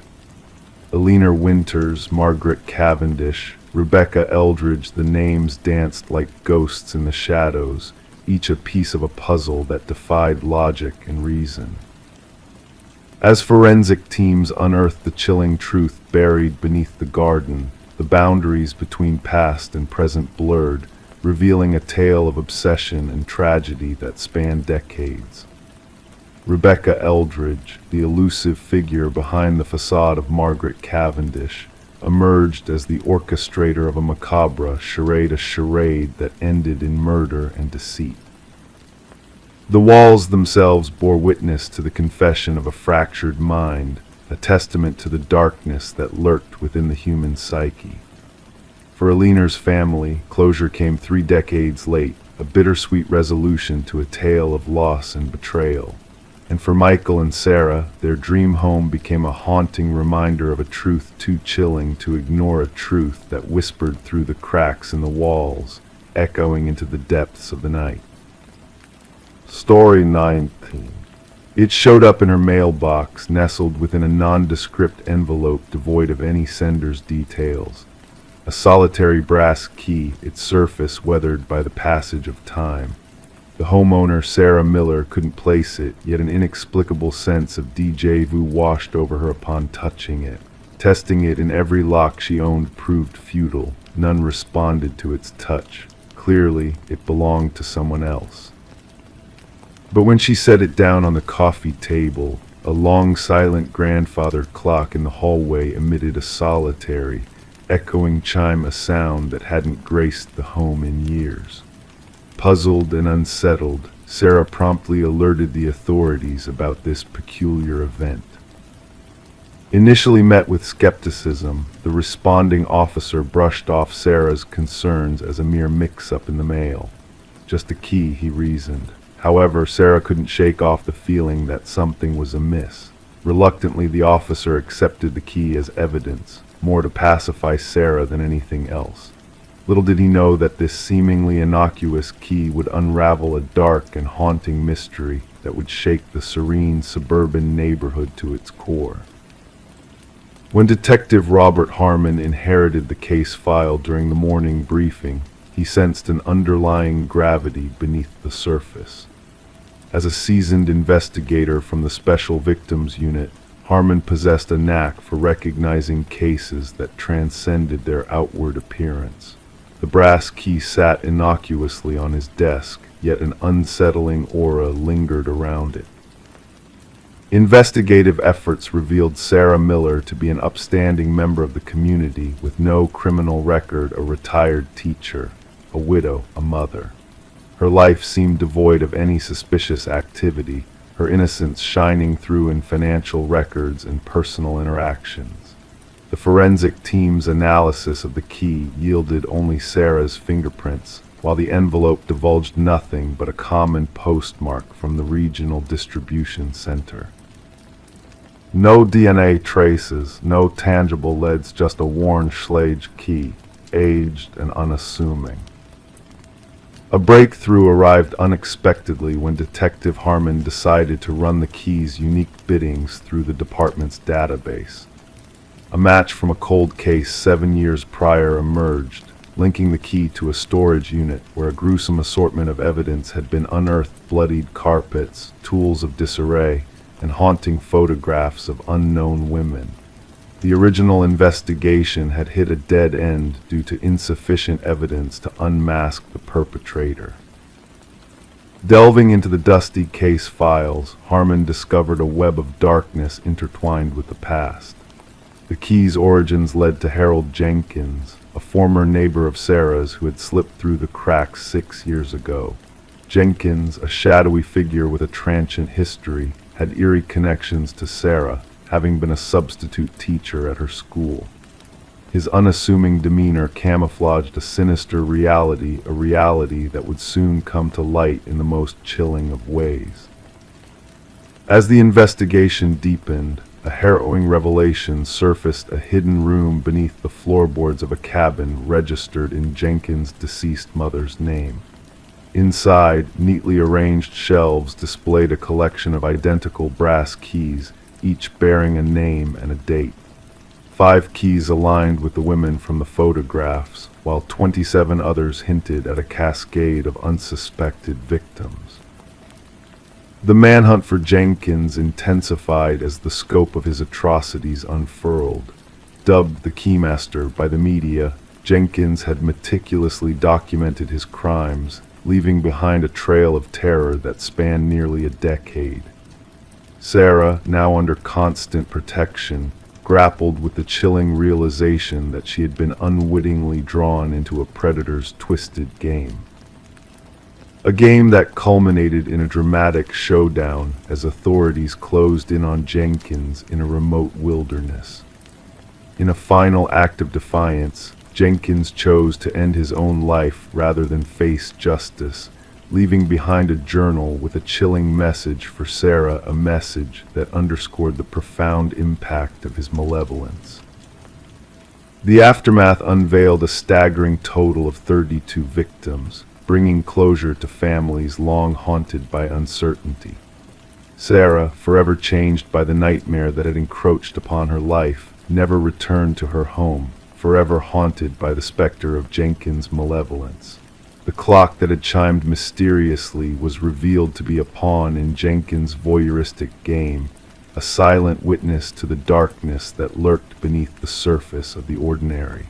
Alina Winters, Margaret Cavendish, Rebecca Eldridge, the names danced like ghosts in the shadows, each a piece of a puzzle that defied logic and reason. As forensic teams unearthed the chilling truth buried beneath the garden, the boundaries between past and present blurred, revealing a tale of obsession and tragedy that spanned decades. Rebecca Eldridge, the elusive figure behind the facade of Margaret Cavendish, emerged as the orchestrator of a macabre charade, a charade that ended in murder and deceit. The walls themselves bore witness to the confession of a fractured mind, a testament to the darkness that lurked within the human psyche. For Alina's family, closure came 3 decades late, a bittersweet resolution to a tale of loss and betrayal. And for Michael and Sarah, their dream home became a haunting reminder of a truth too chilling to ignore, a truth that whispered through the cracks in the walls, echoing into the depths of the night. Story 19. It showed up in her mailbox, nestled within a nondescript envelope devoid of any sender's details. A solitary brass key, its surface weathered by the passage of time. The homeowner, Sarah Miller, couldn't place it, yet an inexplicable sense of déjà vu washed over her upon touching it. Testing it in every lock she owned proved futile. None responded to its touch. Clearly, it belonged to someone else. But when she set it down on the coffee table, a long silent grandfather clock in the hallway emitted a solitary, echoing chime, a sound that hadn't graced the home in years. Puzzled and unsettled, Sarah promptly alerted the authorities about this peculiar event. Initially met with skepticism, the responding officer brushed off Sarah's concerns as a mere mix-up in the mail. Just a key, he reasoned. However, Sarah couldn't shake off the feeling that something was amiss. Reluctantly, the officer accepted the key as evidence, more to pacify Sarah than anything else. Little did he know that this seemingly innocuous key would unravel a dark and haunting mystery that would shake the serene suburban neighborhood to its core. When Detective Robert Harmon inherited the case file during the morning briefing, he sensed an underlying gravity beneath the surface. As a seasoned investigator from the Special Victims Unit, Harmon possessed a knack for recognizing cases that transcended their outward appearance. The brass key sat innocuously on his desk, yet an unsettling aura lingered around it. Investigative efforts revealed Sarah Miller to be an upstanding member of the community with no criminal record, a retired teacher, a widow, a mother. Her life seemed devoid of any suspicious activity, her innocence shining through in financial records and personal interactions. The forensic team's analysis of the key yielded only Sarah's fingerprints, while the envelope divulged nothing but a common postmark from the regional distribution center. No DNA traces, no tangible leads, just a worn Schlage key, aged and unassuming. A breakthrough arrived unexpectedly when Detective Harmon decided to run the key's unique biddings through the department's database. A match from a cold case 7 years prior emerged, linking the key to a storage unit where a gruesome assortment of evidence had been unearthed: bloodied carpets, tools of disarray, and haunting photographs of unknown women. The original investigation had hit a dead end due to insufficient evidence to unmask the perpetrator. Delving into the dusty case files, Harmon discovered a web of darkness intertwined with the past. The key's origins led to Harold Jenkins, a former neighbor of Sarah's who had slipped through the cracks 6 years ago. Jenkins, a shadowy figure with a transient history, had eerie connections to Sarah, having been a substitute teacher at her school. His unassuming demeanor camouflaged a sinister reality, a reality that would soon come to light in the most chilling of ways. As the investigation deepened, a harrowing revelation surfaced: a hidden room beneath the floorboards of a cabin registered in Jenkins' deceased mother's name. Inside, neatly arranged shelves displayed a collection of identical brass keys, each bearing a name and a date. 5 keys aligned with the women from the photographs, while 27 others hinted at a cascade of unsuspected victims. The manhunt for Jenkins intensified as the scope of his atrocities unfurled. Dubbed the Keymaster by the media, Jenkins had meticulously documented his crimes, leaving behind a trail of terror that spanned nearly a decade. Sarah, now under constant protection, grappled with the chilling realization that she had been unwittingly drawn into a predator's twisted game. A game that culminated in a dramatic showdown as authorities closed in on Jenkins in a remote wilderness. In a final act of defiance, Jenkins chose to end his own life rather than face justice, leaving behind a journal with a chilling message for Sarah, a message that underscored the profound impact of his malevolence. The aftermath unveiled a staggering total of 32 victims, bringing closure to families long haunted by uncertainty. Sarah, forever changed by the nightmare that had encroached upon her life, never returned to her home, forever haunted by the specter of Jenkins' malevolence. The clock that had chimed mysteriously was revealed to be a pawn in Jenkins' voyeuristic game, a silent witness to the darkness that lurked beneath the surface of the ordinary.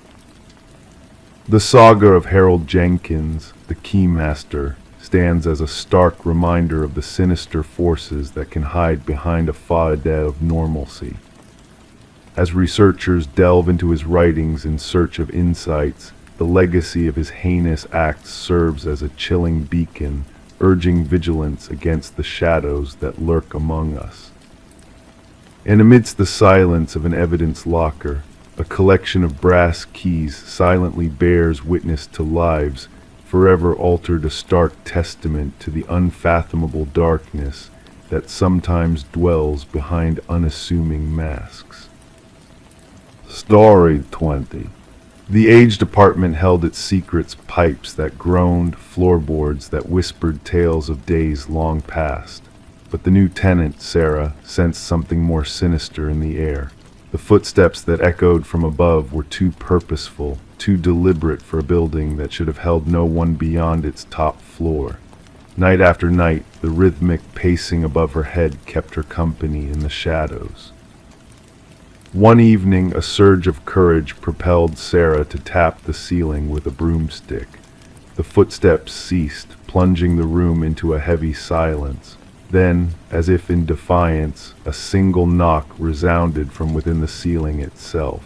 The saga of Harold Jenkins, the Keymaster, stands as a stark reminder of the sinister forces that can hide behind a facade of normalcy. As researchers delve into his writings in search of insights, the legacy of his heinous acts serves as a chilling beacon, urging vigilance against the shadows that lurk among us. And amidst the silence of an evidence locker, a collection of brass keys silently bears witness to lives forever altered, a stark testament to the unfathomable darkness that sometimes dwells behind unassuming masks. Story 20. The age department held its secrets: pipes that groaned, floorboards that whispered tales of days long past. But the new tenant, Sarah, sensed something more sinister in the air. The footsteps that echoed from above were too purposeful, too deliberate for a building that should have held no one beyond its top floor. Night after night, the rhythmic pacing above her head kept her company in the shadows. One evening, a surge of courage propelled Sarah to tap the ceiling with a broomstick. The footsteps ceased, plunging the room into a heavy silence. Then, as if in defiance, a single knock resounded from within the ceiling itself.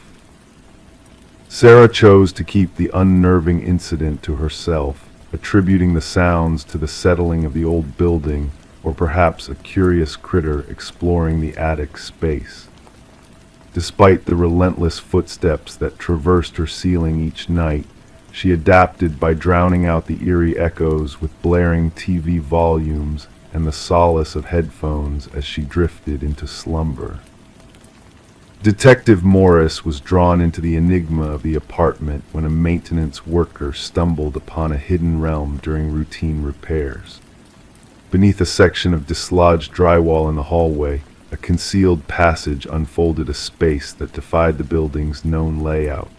Sarah chose to keep the unnerving incident to herself, attributing the sounds to the settling of the old building, or perhaps a curious critter exploring the attic space. Despite the relentless footsteps that traversed her ceiling each night, she adapted by drowning out the eerie echoes with blaring TV volumes and the solace of headphones as she drifted into slumber. Detective Morris was drawn into the enigma of the apartment when a maintenance worker stumbled upon a hidden realm during routine repairs. Beneath a section of dislodged drywall in the hallway, a concealed passage unfolded a space that defied the building's known layout.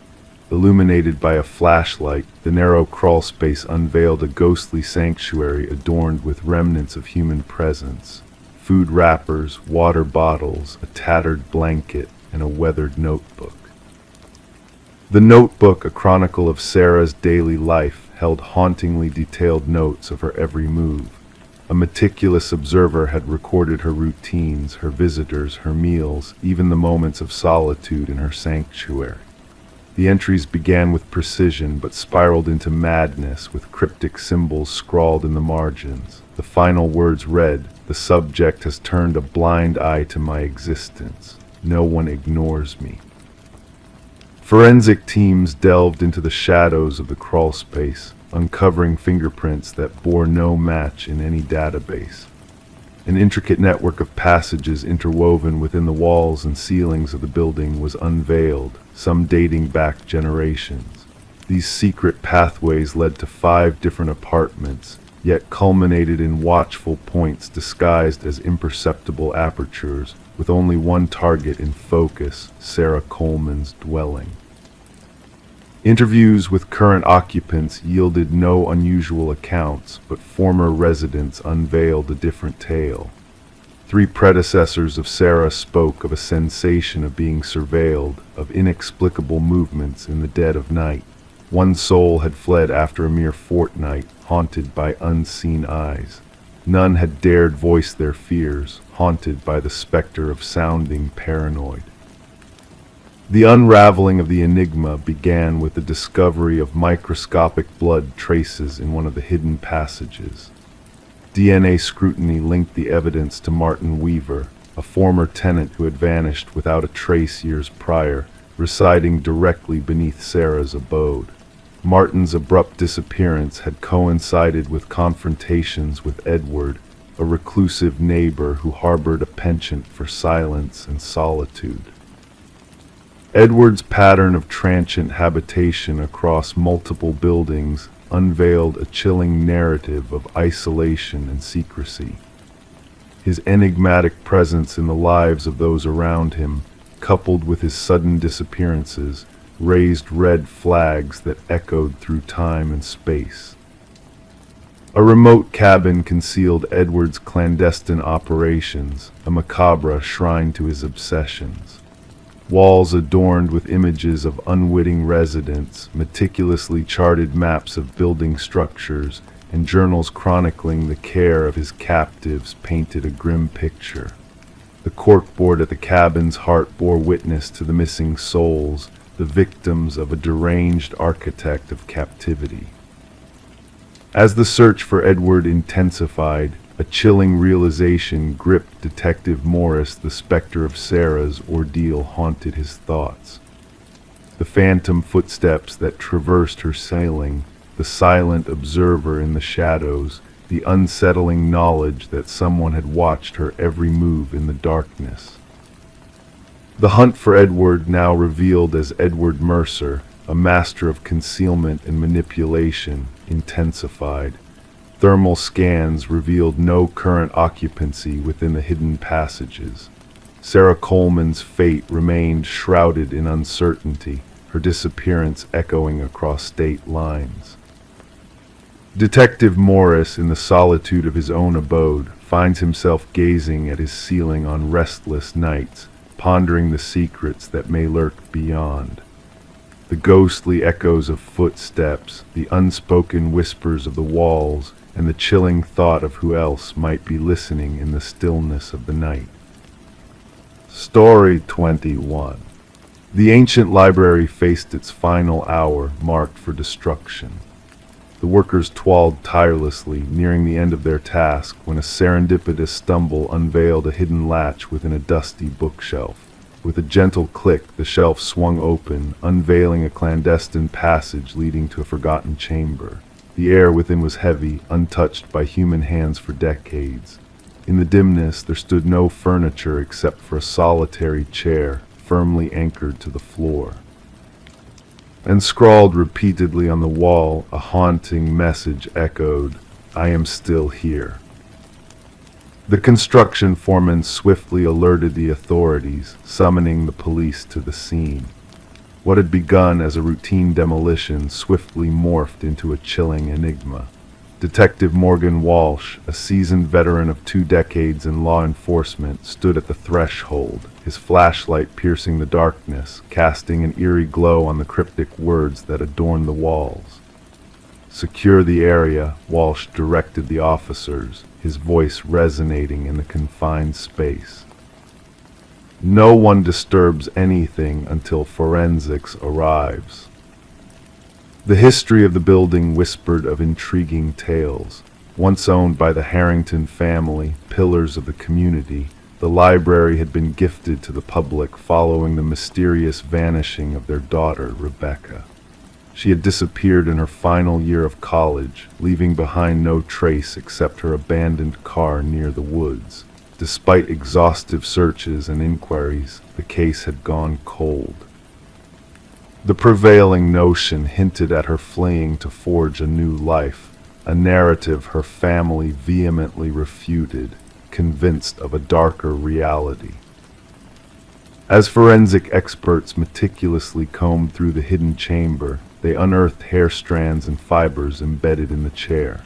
Illuminated by a flashlight, the narrow crawl space unveiled a ghostly sanctuary adorned with remnants of human presence: food wrappers, water bottles, a tattered blanket, and a weathered notebook. The notebook, a chronicle of Sarah's daily life, held hauntingly detailed notes of her every move. A meticulous observer had recorded her routines, her visitors, her meals, even the moments of solitude in her sanctuary. The entries began with precision but spiraled into madness, with cryptic symbols scrawled in the margins. The final words read, "The subject has turned a blind eye to my existence. No one ignores me." Forensic teams delved into the shadows of the crawl space, uncovering fingerprints that bore no match in any database. An intricate network of passages interwoven within the walls and ceilings of the building was unveiled, some dating back generations. These secret pathways led to 5 different apartments, yet culminated in watchful points disguised as imperceptible apertures, with only one target in focus: Sarah Coleman's dwelling. Interviews with current occupants yielded no unusual accounts, but former residents unveiled a different tale. 3 predecessors of Sarah spoke of a sensation of being surveilled, of inexplicable movements in the dead of night. One soul had fled after a mere fortnight, haunted by unseen eyes. None had dared voice their fears, haunted by the specter of sounding paranoid. The unraveling of the enigma began with the discovery of microscopic blood traces in one of the hidden passages. DNA scrutiny linked the evidence to Martin Weaver, a former tenant who had vanished without a trace years prior, residing directly beneath Sarah's abode. Martin's abrupt disappearance had coincided with confrontations with Edward, a reclusive neighbor who harbored a penchant for silence and solitude. Edward's pattern of transient habitation across multiple buildings unveiled a chilling narrative of isolation and secrecy. His enigmatic presence in the lives of those around him, coupled with his sudden disappearances, raised red flags that echoed through time and space. A remote cabin concealed Edward's clandestine operations, a macabre shrine to his obsessions. Walls adorned with images of unwitting residents, meticulously charted maps of building structures, and journals chronicling the care of his captives painted a grim picture. The corkboard at the cabin's heart bore witness to the missing souls, the victims of a deranged architect of captivity. As the search for Edward intensified, a chilling realization gripped Detective Morris. The specter of Sarah's ordeal haunted his thoughts. The phantom footsteps that traversed her ceiling, the silent observer in the shadows, the unsettling knowledge that someone had watched her every move in the darkness. The hunt for Edward, now revealed as Edward Mercer, a master of concealment and manipulation, intensified. Thermal scans revealed no current occupancy within the hidden passages. Sarah Coleman's fate remained shrouded in uncertainty, her disappearance echoing across state lines. Detective Morris, in the solitude of his own abode, finds himself gazing at his ceiling on restless nights, pondering the secrets that may lurk beyond. The ghostly echoes of footsteps, the unspoken whispers of the walls, and the chilling thought of who else might be listening in the stillness of the night. Story 21. The ancient library faced its final hour, marked for destruction. The workers toiled tirelessly, nearing the end of their task, when a serendipitous stumble unveiled a hidden latch within a dusty bookshelf. With a gentle click, the shelf swung open, unveiling a clandestine passage leading to a forgotten chamber. The air within was heavy, untouched by human hands for decades. In the dimness, there stood no furniture except for a solitary chair, firmly anchored to the floor. And scrawled repeatedly on the wall, a haunting message echoed, "I am still here." The construction foreman swiftly alerted the authorities, summoning the police to the scene. What had begun as a routine demolition swiftly morphed into a chilling enigma. Detective Morgan Walsh, a seasoned veteran of 2 decades in law enforcement, stood at the threshold, his flashlight piercing the darkness, casting an eerie glow on the cryptic words that adorned the walls. "Secure the area," Walsh directed the officers, his voice resonating in the confined space. "No one disturbs anything until forensics arrives." The history of the building whispered of intriguing tales. Once owned by the Harrington family, pillars of the community, the library had been gifted to the public following the mysterious vanishing of their daughter, Rebecca. She had disappeared in her final year of college, leaving behind no trace except her abandoned car near the woods. Despite exhaustive searches and inquiries, the case had gone cold. The prevailing notion hinted at her fleeing to forge a new life, a narrative her family vehemently refuted, convinced of a darker reality. As forensic experts meticulously combed through the hidden chamber, they unearthed hair strands and fibers embedded in the chair.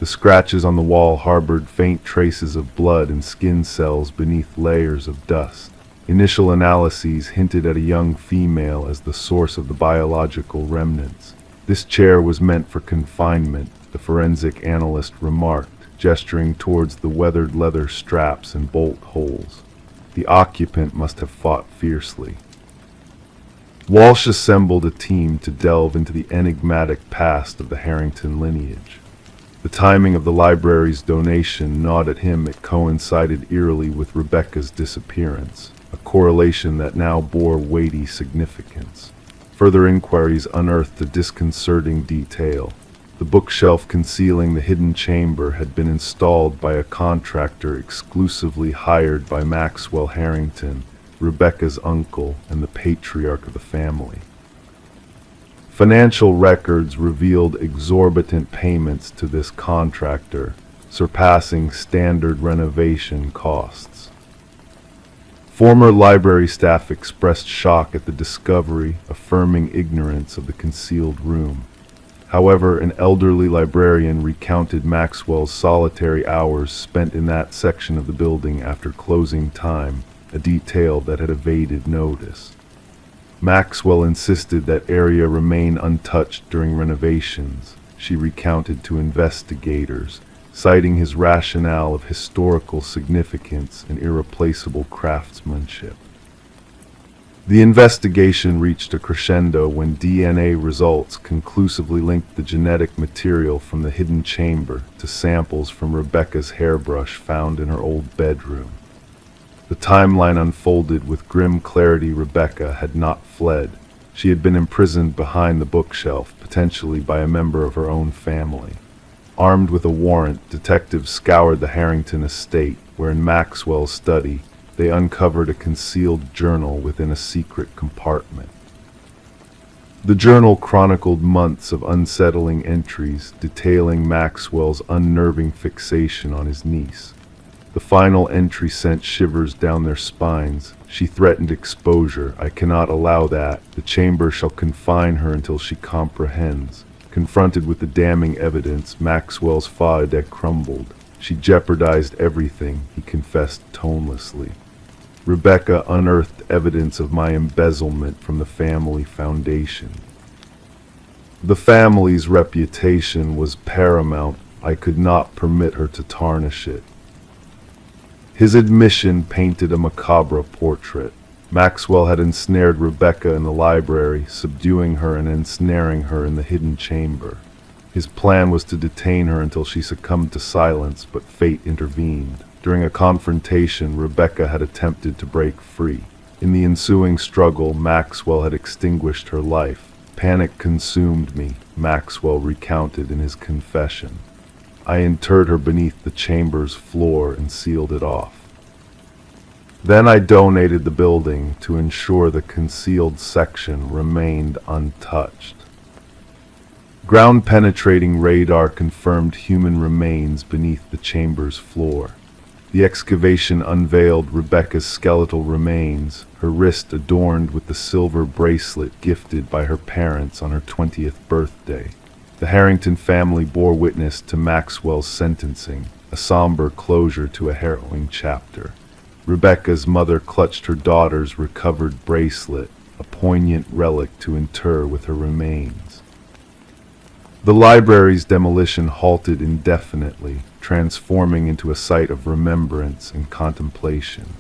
The scratches on the wall harbored faint traces of blood and skin cells beneath layers of dust. Initial analyses hinted at a young female as the source of the biological remnants. "This chair was meant for confinement," the forensic analyst remarked, gesturing towards the weathered leather straps and bolt holes. "The occupant must have fought fiercely." Walsh assembled a team to delve into the enigmatic past of the Harrington lineage. The timing of the library's donation gnawed at him. It coincided eerily with Rebecca's disappearance, a correlation that now bore weighty significance. Further inquiries unearthed a disconcerting detail. The bookshelf concealing the hidden chamber had been installed by a contractor exclusively hired by Maxwell Harrington, Rebecca's uncle and the patriarch of the family. Financial records revealed exorbitant payments to this contractor, surpassing standard renovation costs. Former library staff expressed shock at the discovery, affirming ignorance of the concealed room. However, an elderly librarian recounted Maxwell's solitary hours spent in that section of the building after closing time, a detail that had evaded notice. Maxwell insisted that area remain untouched during renovations, she recounted to investigators, citing his rationale of historical significance and irreplaceable craftsmanship. The investigation reached a crescendo when DNA results conclusively linked the genetic material from the hidden chamber to samples from Rebecca's hairbrush found in her old bedroom. The timeline unfolded with grim clarity. Rebecca had not fled. She had been imprisoned behind the bookshelf, potentially by a member of her own family. Armed with a warrant, detectives scoured the Harrington estate, where in Maxwell's study, they uncovered a concealed journal within a secret compartment. The journal chronicled months of unsettling entries, detailing Maxwell's unnerving fixation on his niece. The final entry sent shivers down their spines. She threatened exposure. "I cannot allow that. The chamber shall confine her until she comprehends." Confronted with the damning evidence, Maxwell's foi crumbled. "She jeopardized everything," he confessed tonelessly. "Rebecca unearthed evidence of my embezzlement from the family foundation." The family's reputation was paramount. I could not permit her to tarnish it. His admission painted a macabre portrait. Maxwell had ensnared Rebecca in the library, subduing her and ensnaring her in the hidden chamber. His plan was to detain her until she succumbed to silence, but fate intervened. During a confrontation, Rebecca had attempted to break free. In the ensuing struggle, Maxwell had extinguished her life. Panic consumed me, Maxwell recounted in his confession. I interred her beneath the chamber's floor and sealed it off. Then I donated the building to ensure the concealed section remained untouched. Ground-penetrating radar confirmed human remains beneath the chamber's floor. The excavation unveiled Rebecca's skeletal remains, her wrist adorned with the silver bracelet gifted by her parents on her 20th birthday. The Harrington family bore witness to Maxwell's sentencing, a somber closure to a harrowing chapter. Rebecca's mother clutched her daughter's recovered bracelet, a poignant relic to inter with her remains. The library's demolition halted indefinitely, transforming into a site of remembrance and contemplation.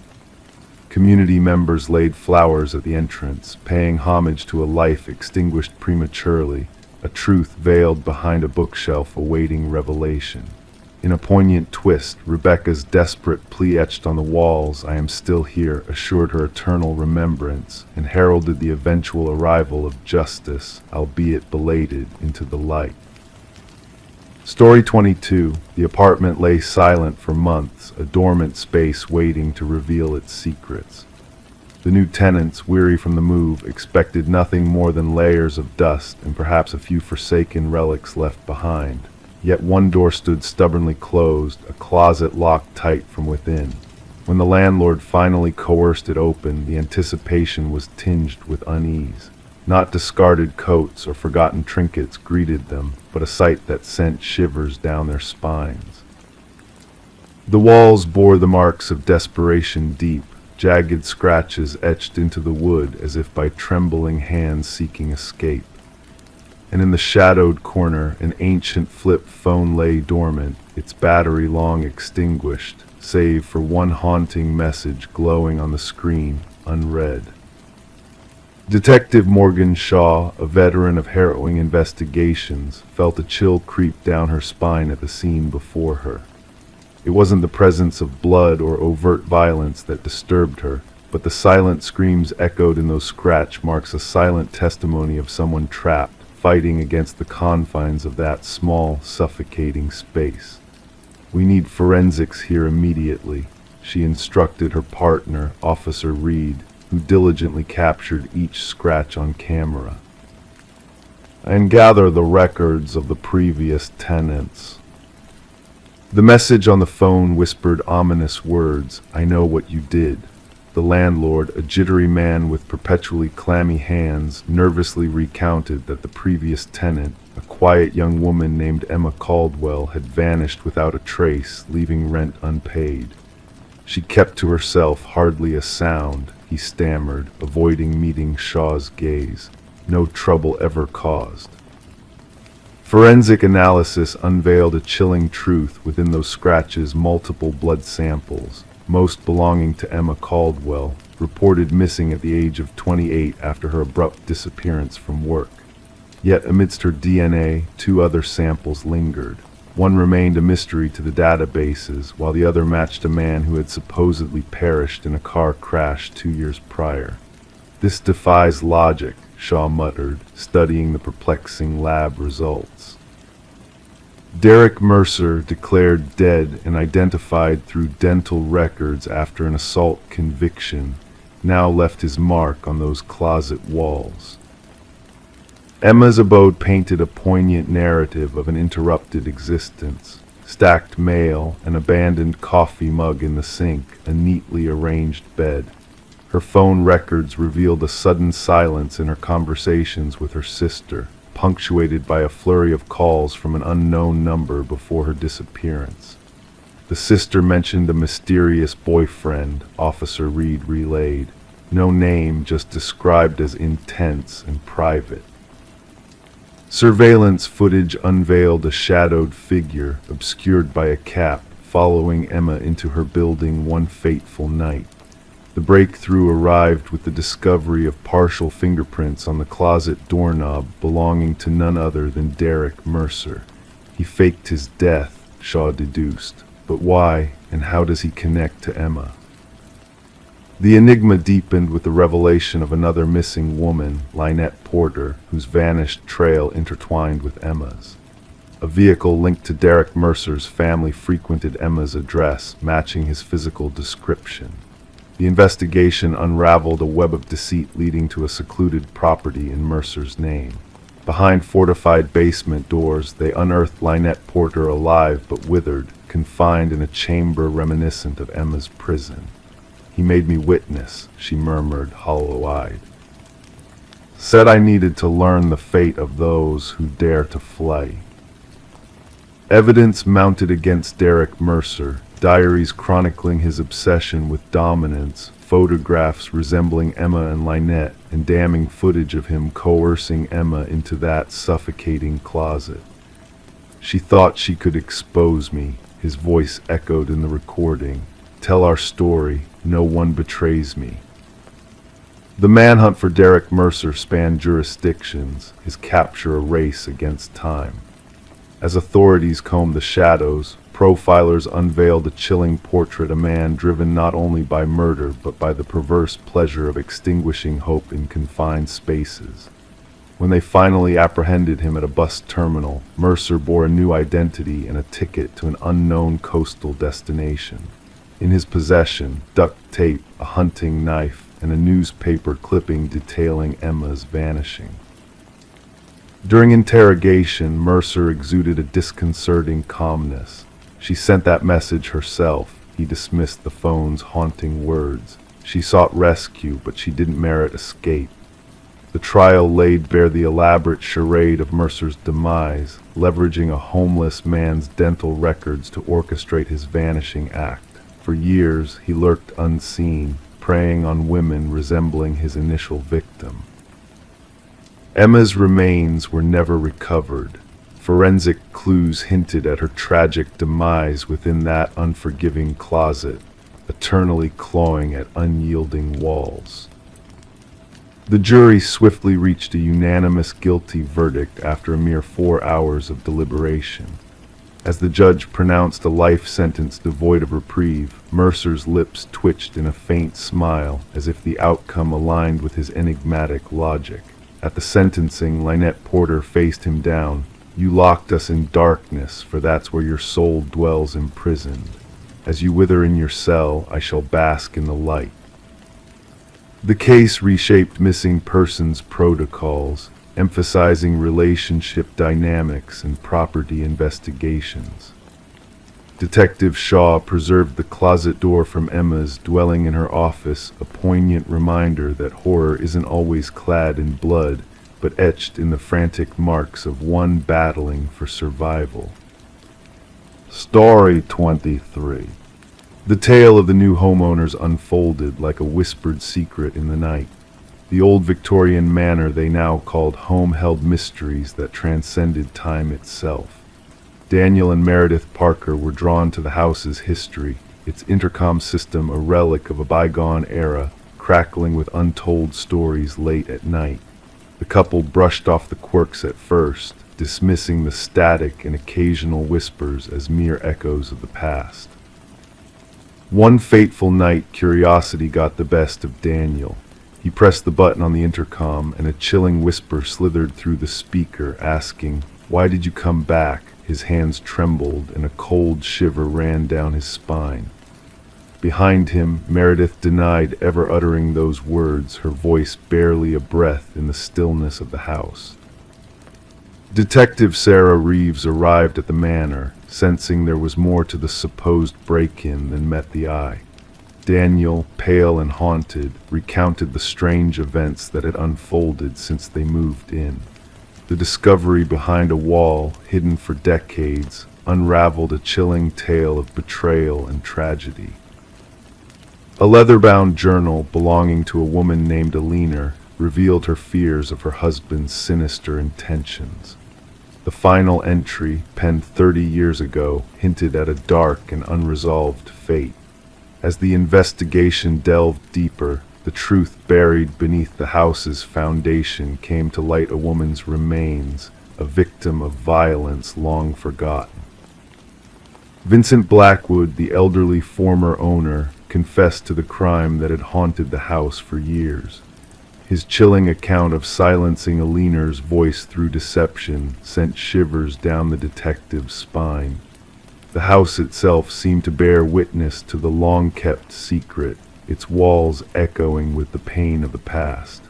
Community members laid flowers at the entrance, paying homage to a life extinguished prematurely, a truth veiled behind a bookshelf awaiting revelation. In a poignant twist, Rebecca's desperate plea etched on the walls, "I am still here," assured her eternal remembrance and heralded the eventual arrival of justice, albeit belated, into the light. Story 22. The apartment lay silent for months, a dormant space waiting to reveal its secrets. The new tenants, weary from the move, expected nothing more than layers of dust and perhaps a few forsaken relics left behind. Yet one door stood stubbornly closed, a closet locked tight from within. When the landlord finally coerced it open, the anticipation was tinged with unease. Not discarded coats or forgotten trinkets greeted them, but a sight that sent shivers down their spines. The walls bore the marks of desperation deep, jagged scratches etched into the wood as if by trembling hands seeking escape. And in the shadowed corner, an ancient flip phone lay dormant, its battery long extinguished, save for one haunting message glowing on the screen, unread. Detective Morgan Shaw, a veteran of harrowing investigations, felt a chill creep down her spine at the scene before her. It wasn't the presence of blood or overt violence that disturbed her, but the silent screams echoed in those scratch marks, a silent testimony of someone trapped, fighting against the confines of that small, suffocating space. "We need forensics here immediately," she instructed her partner, Officer Reed, who diligently captured each scratch on camera. "And gather the records of the previous tenants." The message on the phone whispered ominous words, "I know what you did." The landlord, a jittery man with perpetually clammy hands, nervously recounted that the previous tenant, a quiet young woman named Emma Caldwell, had vanished without a trace, leaving rent unpaid. She kept to herself, hardly a sound, he stammered, avoiding meeting Shaw's gaze. No trouble ever caused. Forensic analysis unveiled a chilling truth within those scratches: multiple blood samples, most belonging to Emma Caldwell, reported missing at the age of 28 after her abrupt disappearance from work. Yet amidst her DNA, 2 other samples lingered. One remained a mystery to the databases, while the other matched a man who had supposedly perished in a car crash 2 years prior. "This defies logic," Shaw muttered, studying the perplexing lab results. Derek Mercer, declared dead and identified through dental records after an assault conviction, now left his mark on those closet walls. Emma's abode painted a poignant narrative of an interrupted existence. Stacked mail, an abandoned coffee mug in the sink, a neatly arranged bed. Her phone records revealed a sudden silence in her conversations with her sister, punctuated by a flurry of calls from an unknown number before her disappearance. The sister mentioned a mysterious boyfriend, Officer Reed relayed. No name, just described as intense and private. Surveillance footage unveiled a shadowed figure, obscured by a cap, following Emma into her building one fateful night. The breakthrough arrived with the discovery of partial fingerprints on the closet doorknob belonging to none other than Derek Mercer. He faked his death, Shaw deduced, but why and how does he connect to Emma? The enigma deepened with the revelation of another missing woman, Lynette Porter, whose vanished trail intertwined with Emma's. A vehicle linked to Derek Mercer's family frequented Emma's address, matching his physical description. The investigation unraveled a web of deceit leading to a secluded property in Mercer's name. Behind fortified basement doors, they unearthed Lynette Porter alive but withered, confined in a chamber reminiscent of Emma's prison. "He made me witness," she murmured, hollow-eyed. "Said I needed to learn the fate of those who dare to flay." Evidence mounted against Derek Mercer, diaries chronicling his obsession with dominance, photographs resembling Emma and Lynette, and damning footage of him coercing Emma into that suffocating closet. "She thought she could expose me," his voice echoed in the recording. "Tell our story, no one betrays me." The manhunt for Derek Mercer spanned jurisdictions, his capture a race against time. As authorities combed the shadows, profilers unveiled a chilling portrait of a man driven not only by murder but by the perverse pleasure of extinguishing hope in confined spaces. When they finally apprehended him at a bus terminal, Mercer bore a new identity and a ticket to an unknown coastal destination. In his possession, duct tape, a hunting knife, and a newspaper clipping detailing Emma's vanishing. During interrogation, Mercer exuded a disconcerting calmness. "She sent that message herself," he dismissed the phone's haunting words. "She sought rescue, but she didn't merit escape." The trial laid bare the elaborate charade of Mercer's demise, leveraging a homeless man's dental records to orchestrate his vanishing act. For years, he lurked unseen, preying on women resembling his initial victim. Emma's remains were never recovered. Forensic clues hinted at her tragic demise within that unforgiving closet, eternally clawing at unyielding walls. The jury swiftly reached a unanimous guilty verdict after a mere 4 hours of deliberation. As the judge pronounced a life sentence devoid of reprieve, Mercer's lips twitched in a faint smile, as if the outcome aligned with his enigmatic logic. At the sentencing, Lynette Porter faced him down. "You locked us in darkness, for that's where your soul dwells imprisoned. As you wither in your cell, I shall bask in the light." The case reshaped missing persons protocols, emphasizing relationship dynamics and property investigations. Detective Shaw preserved the closet door from Emma's dwelling in her office, a poignant reminder that horror isn't always clad in blood, but etched in the frantic marks of one battling for survival. Story 23. The tale of the new homeowners unfolded like a whispered secret in the night. The old Victorian manor they now called home held mysteries that transcended time itself. Daniel and Meredith Parker were drawn to the house's history, its intercom system a relic of a bygone era, crackling with untold stories late at night. The couple brushed off the quirks at first, dismissing the static and occasional whispers as mere echoes of the past. One fateful night, curiosity got the best of Daniel. He pressed the button on the intercom, and a chilling whisper slithered through the speaker, asking, "Why did you come back?" His hands trembled, and a cold shiver ran down his spine. Behind him, Meredith denied ever uttering those words, her voice barely a breath in the stillness of the house. Detective Sarah Reeves arrived at the manor, sensing there was more to the supposed break-in than met the eye. Daniel, pale and haunted, recounted the strange events that had unfolded since they moved in. The discovery behind a wall, hidden for decades, unraveled a chilling tale of betrayal and tragedy. A leather-bound journal belonging to a woman named Alina revealed her fears of her husband's sinister intentions. The final entry, penned 30 years ago, hinted at a dark and unresolved fate. As the investigation delved deeper, the truth buried beneath the house's foundation came to light: a woman's remains, a victim of violence long forgotten. Vincent Blackwood, the elderly former owner, confessed to the crime that had haunted the house for years. His chilling account of silencing Alina's voice through deception sent shivers down the detective's spine. The house itself seemed to bear witness to the long-kept secret, its walls echoing with the pain of the past.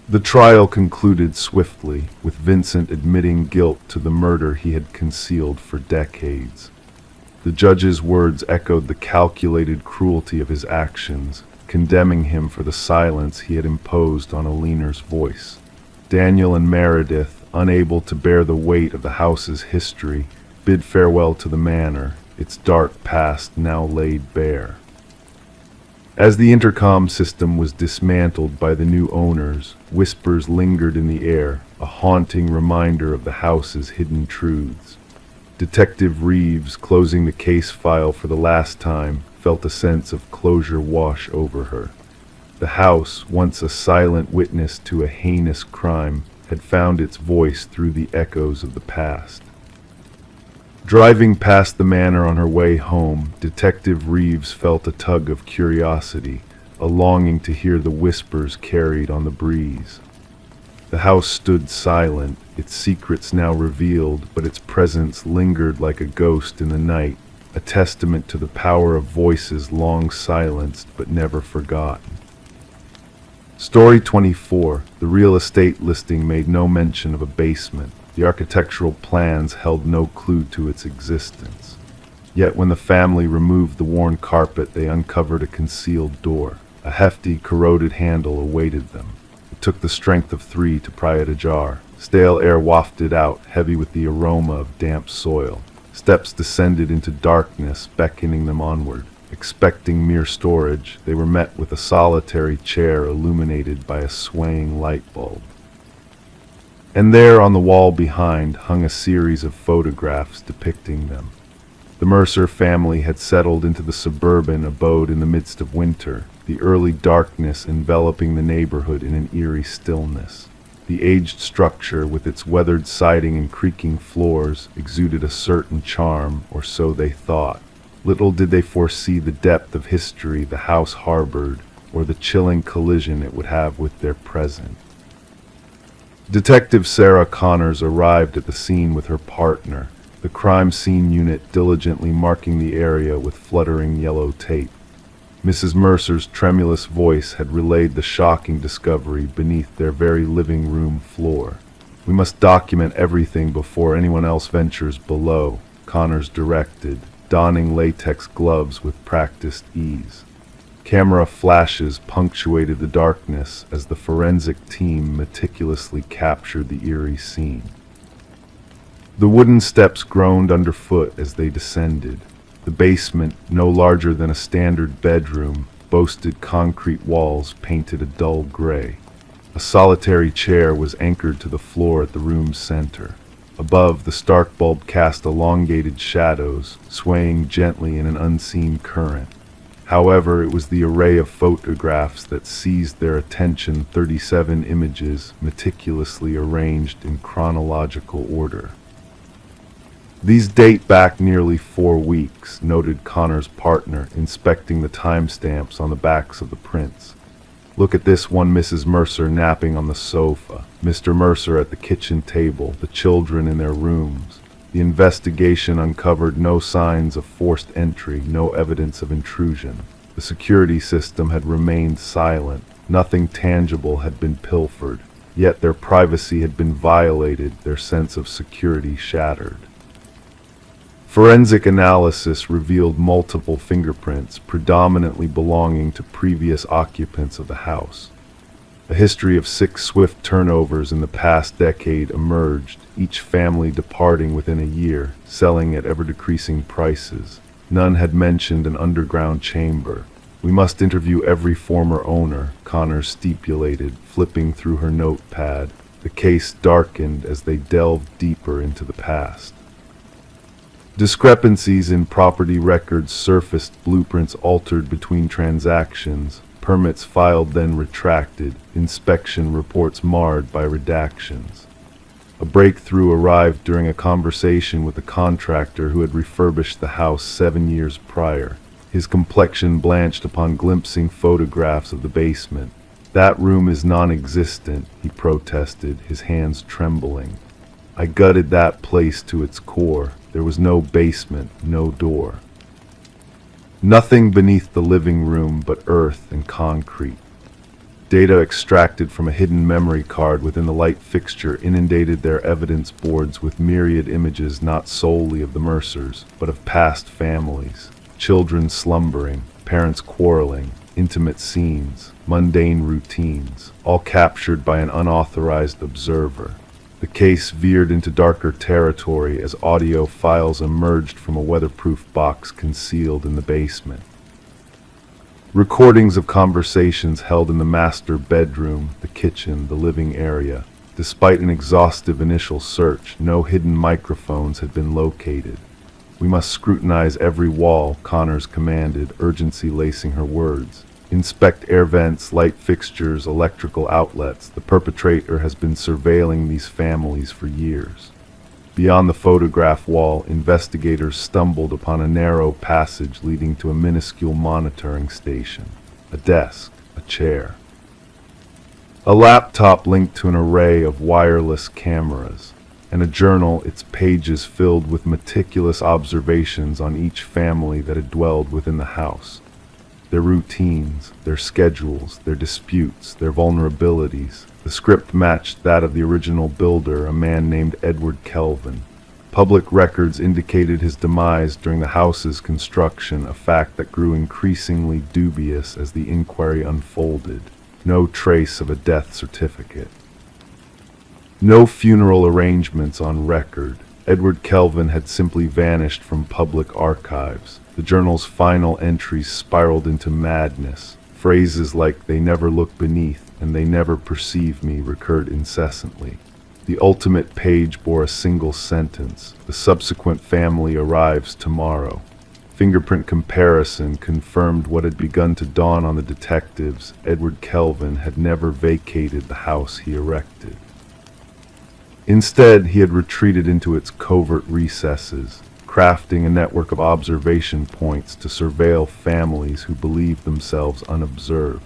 The trial concluded swiftly, with Vincent admitting guilt to the murder he had concealed for decades. The judge's words echoed the calculated cruelty of his actions, condemning him for the silence he had imposed on Alina's voice. Daniel and Meredith, unable to bear the weight of the house's history, bid farewell to the manor, its dark past now laid bare. As the intercom system was dismantled by the new owners, whispers lingered in the air, a haunting reminder of the house's hidden truths. Detective Reeves, closing the case file for the last time, felt a sense of closure wash over her. The house, once a silent witness to a heinous crime, had found its voice through the echoes of the past. Driving past the manor on her way home, Detective Reeves felt a tug of curiosity, a longing to hear the whispers carried on the breeze. The house stood silent, its secrets now revealed, but its presence lingered like a ghost in the night, a testament to the power of voices long silenced but never forgotten. Story 24. The real estate listing made no mention of a basement. The architectural plans held no clue to its existence. Yet when the family removed the worn carpet, they uncovered a concealed door. A hefty, corroded handle awaited them. It took the strength of 3 to pry it ajar. Stale air wafted out, heavy with the aroma of damp soil. Steps descended into darkness, beckoning them onward. Expecting mere storage, they were met with a solitary chair illuminated by a swaying light bulb. And there, on the wall behind, hung a series of photographs depicting them. The Mercer family had settled into the suburban abode in the midst of winter, the early darkness enveloping the neighborhood in an eerie stillness. The aged structure, with its weathered siding and creaking floors, exuded a certain charm, or so they thought. Little did they foresee the depth of history the house harbored, or the chilling collision it would have with their present. Detective Sarah Connors arrived at the scene with her partner, the crime scene unit diligently marking the area with fluttering yellow tape. Mrs. Mercer's tremulous voice had relayed the shocking discovery beneath their very living room floor. "We must document everything before anyone else ventures below," Connors directed, donning latex gloves with practiced ease. Camera flashes punctuated the darkness as the forensic team meticulously captured the eerie scene. The wooden steps groaned underfoot as they descended. The basement, no larger than a standard bedroom, boasted concrete walls painted a dull gray. A solitary chair was anchored to the floor at the room's center. Above, the stark bulb cast elongated shadows, swaying gently in an unseen current. However, it was the array of photographs that seized their attention, 37 images meticulously arranged in chronological order. "These date back nearly 4 weeks," noted Connor's partner, inspecting the timestamps on the backs of the prints. "Look at this one: Mrs. Mercer napping on the sofa, Mr. Mercer at the kitchen table, the children in their rooms." The investigation uncovered no signs of forced entry, no evidence of intrusion. The security system had remained silent. Nothing tangible had been pilfered. Yet their privacy had been violated, their sense of security shattered. Forensic analysis revealed multiple fingerprints, predominantly belonging to previous occupants of the house. A history of 6 swift turnovers in the past decade emerged, each family departing within a year, selling at ever-decreasing prices. None had mentioned an underground chamber. We must interview every former owner, Connor stipulated, flipping through her notepad. The case darkened as they delved deeper into the past. Discrepancies in property records surfaced, blueprints altered between transactions, permits filed then retracted, inspection reports marred by redactions. A breakthrough arrived during a conversation with a contractor who had refurbished the house 7 years prior. His complexion blanched upon glimpsing photographs of the basement. "That room is non-existent," he protested, his hands trembling. "I gutted that place to its core. There was no basement, no door. Nothing beneath the living room but earth and concrete." Data extracted from a hidden memory card within the light fixture inundated their evidence boards with myriad images not solely of the Mercers, but of past families. Children slumbering, parents quarreling, intimate scenes, mundane routines, all captured by an unauthorized observer. The case veered into darker territory as audio files emerged from a weatherproof box concealed in the basement. Recordings of conversations held in the master bedroom, the kitchen, the living area. Despite an exhaustive initial search, no hidden microphones had been located. "We must scrutinize every wall," Connors commanded, urgency lacing her words. "Inspect air vents, light fixtures, electrical outlets. The perpetrator has been surveilling these families for years." Beyond the photograph wall, investigators stumbled upon a narrow passage leading to a minuscule monitoring station. A desk, a chair. A laptop linked to an array of wireless cameras, and a journal, its pages filled with meticulous observations on each family that had dwelled within the house. Their routines, their schedules, their disputes, their vulnerabilities. The script matched that of the original builder, a man named Edward Kelvin. Public records indicated his demise during the house's construction, a fact that grew increasingly dubious as the inquiry unfolded. No trace of a death certificate. No funeral arrangements on record. Edward Kelvin had simply vanished from public archives. The journal's final entries spiraled into madness. Phrases like "they never look beneath" and "they never perceive me" recurred incessantly. The ultimate page bore a single sentence: "The subsequent family arrives tomorrow." Fingerprint comparison confirmed what had begun to dawn on the detectives. Edward Kelvin had never vacated the house he erected. Instead, he had retreated into its covert recesses, crafting a network of observation points to surveil families who believed themselves unobserved.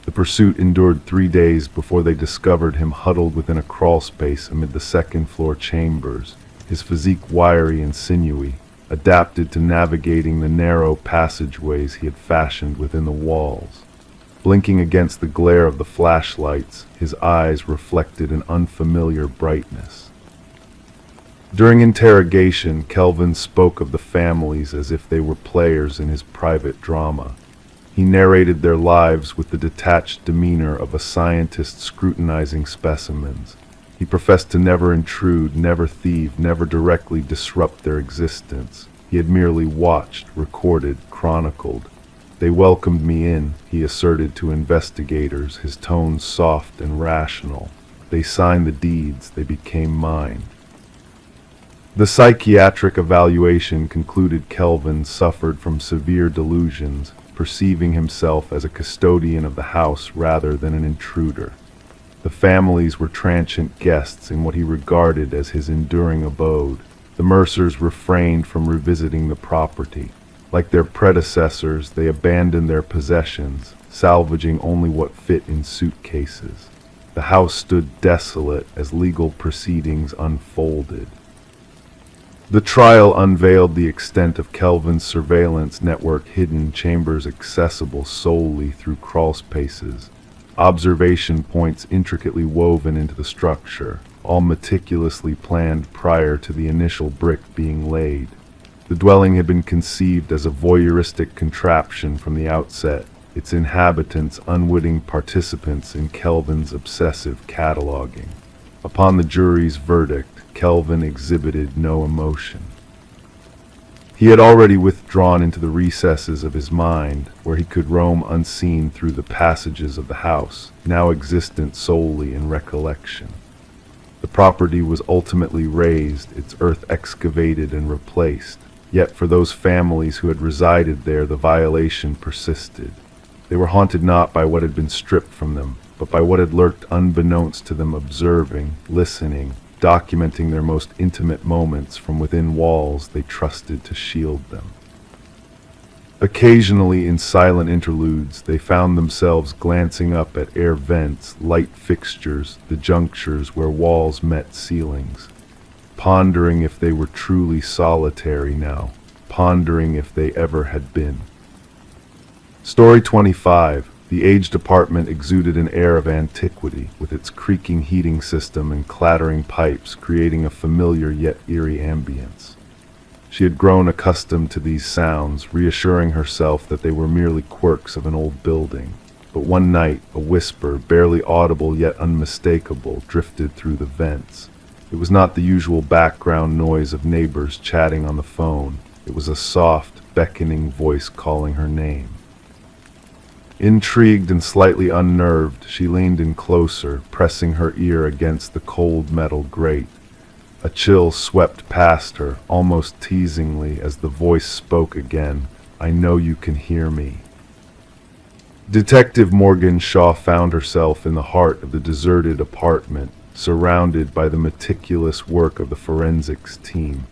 The pursuit endured 3 days before they discovered him huddled within a crawlspace amid the second-floor chambers, his physique wiry and sinewy, adapted to navigating the narrow passageways he had fashioned within the walls. Blinking against the glare of the flashlights, his eyes reflected an unfamiliar brightness. During interrogation, Kelvin spoke of the families as if they were players in his private drama. He narrated their lives with the detached demeanor of a scientist scrutinizing specimens. He professed to never intrude, never thieve, never directly disrupt their existence. He had merely watched, recorded, chronicled. "They welcomed me in," he asserted to investigators, his tone soft and rational. "They signed the deeds, they became mine." The psychiatric evaluation concluded Kelvin suffered from severe delusions, perceiving himself as a custodian of the house rather than an intruder. The families were transient guests in what he regarded as his enduring abode. The Mercers refrained from revisiting the property. Like their predecessors, they abandoned their possessions, salvaging only what fit in suitcases. The house stood desolate as legal proceedings unfolded. The trial unveiled the extent of Kelvin's surveillance network, hidden chambers accessible solely through crawlspaces, observation points intricately woven into the structure, all meticulously planned prior to the initial brick being laid. The dwelling had been conceived as a voyeuristic contraption from the outset, its inhabitants unwitting participants in Kelvin's obsessive cataloging. Upon the jury's verdict, Kelvin exhibited no emotion. He had already withdrawn into the recesses of his mind, where he could roam unseen through the passages of the house, now existent solely in recollection. The property was ultimately razed, its earth excavated and replaced, yet for those families who had resided there the violation persisted. They were haunted not by what had been stripped from them, but by what had lurked unbeknownst to them, observing, listening, documenting their most intimate moments from within walls they trusted to shield them. Occasionally, in silent interludes, they found themselves glancing up at air vents, light fixtures, the junctures where walls met ceilings, pondering if they were truly solitary now, pondering if they ever had been. Story 25. The aged apartment exuded an air of antiquity, with its creaking heating system and clattering pipes creating a familiar yet eerie ambience. She had grown accustomed to these sounds, reassuring herself that they were merely quirks of an old building. But one night, a whisper, barely audible yet unmistakable, drifted through the vents. It was not the usual background noise of neighbors chatting on the phone. It was a soft, beckoning voice calling her name. Intrigued and slightly unnerved, she leaned in closer, pressing her ear against the cold metal grate. A chill swept past her, almost teasingly, as the voice spoke again. "I know you can hear me." Detective Morgan Shaw found herself in the heart of the deserted apartment, surrounded by the meticulous work of the forensics team.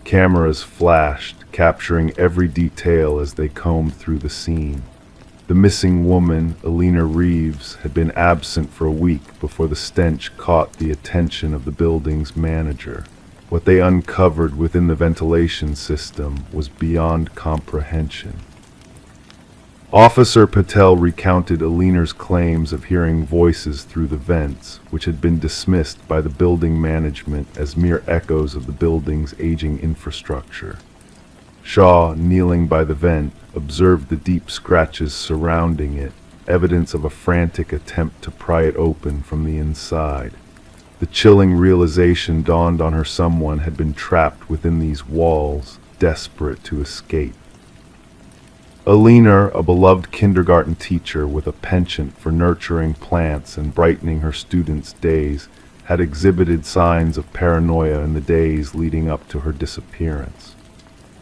Cameras flashed, capturing every detail as they combed through the scene. The missing woman, Alina Reeves, had been absent for a week before the stench caught the attention of the building's manager. What they uncovered within the ventilation system was beyond comprehension. Officer Patel recounted Alina's claims of hearing voices through the vents, which had been dismissed by the building management as mere echoes of the building's aging infrastructure. Shaw, kneeling by the vent, observed the deep scratches surrounding it, evidence of a frantic attempt to pry it open from the inside. The chilling realization dawned on her: someone had been trapped within these walls, desperate to escape. Alina, a beloved kindergarten teacher with a penchant for nurturing plants and brightening her students' days, had exhibited signs of paranoia in the days leading up to her disappearance.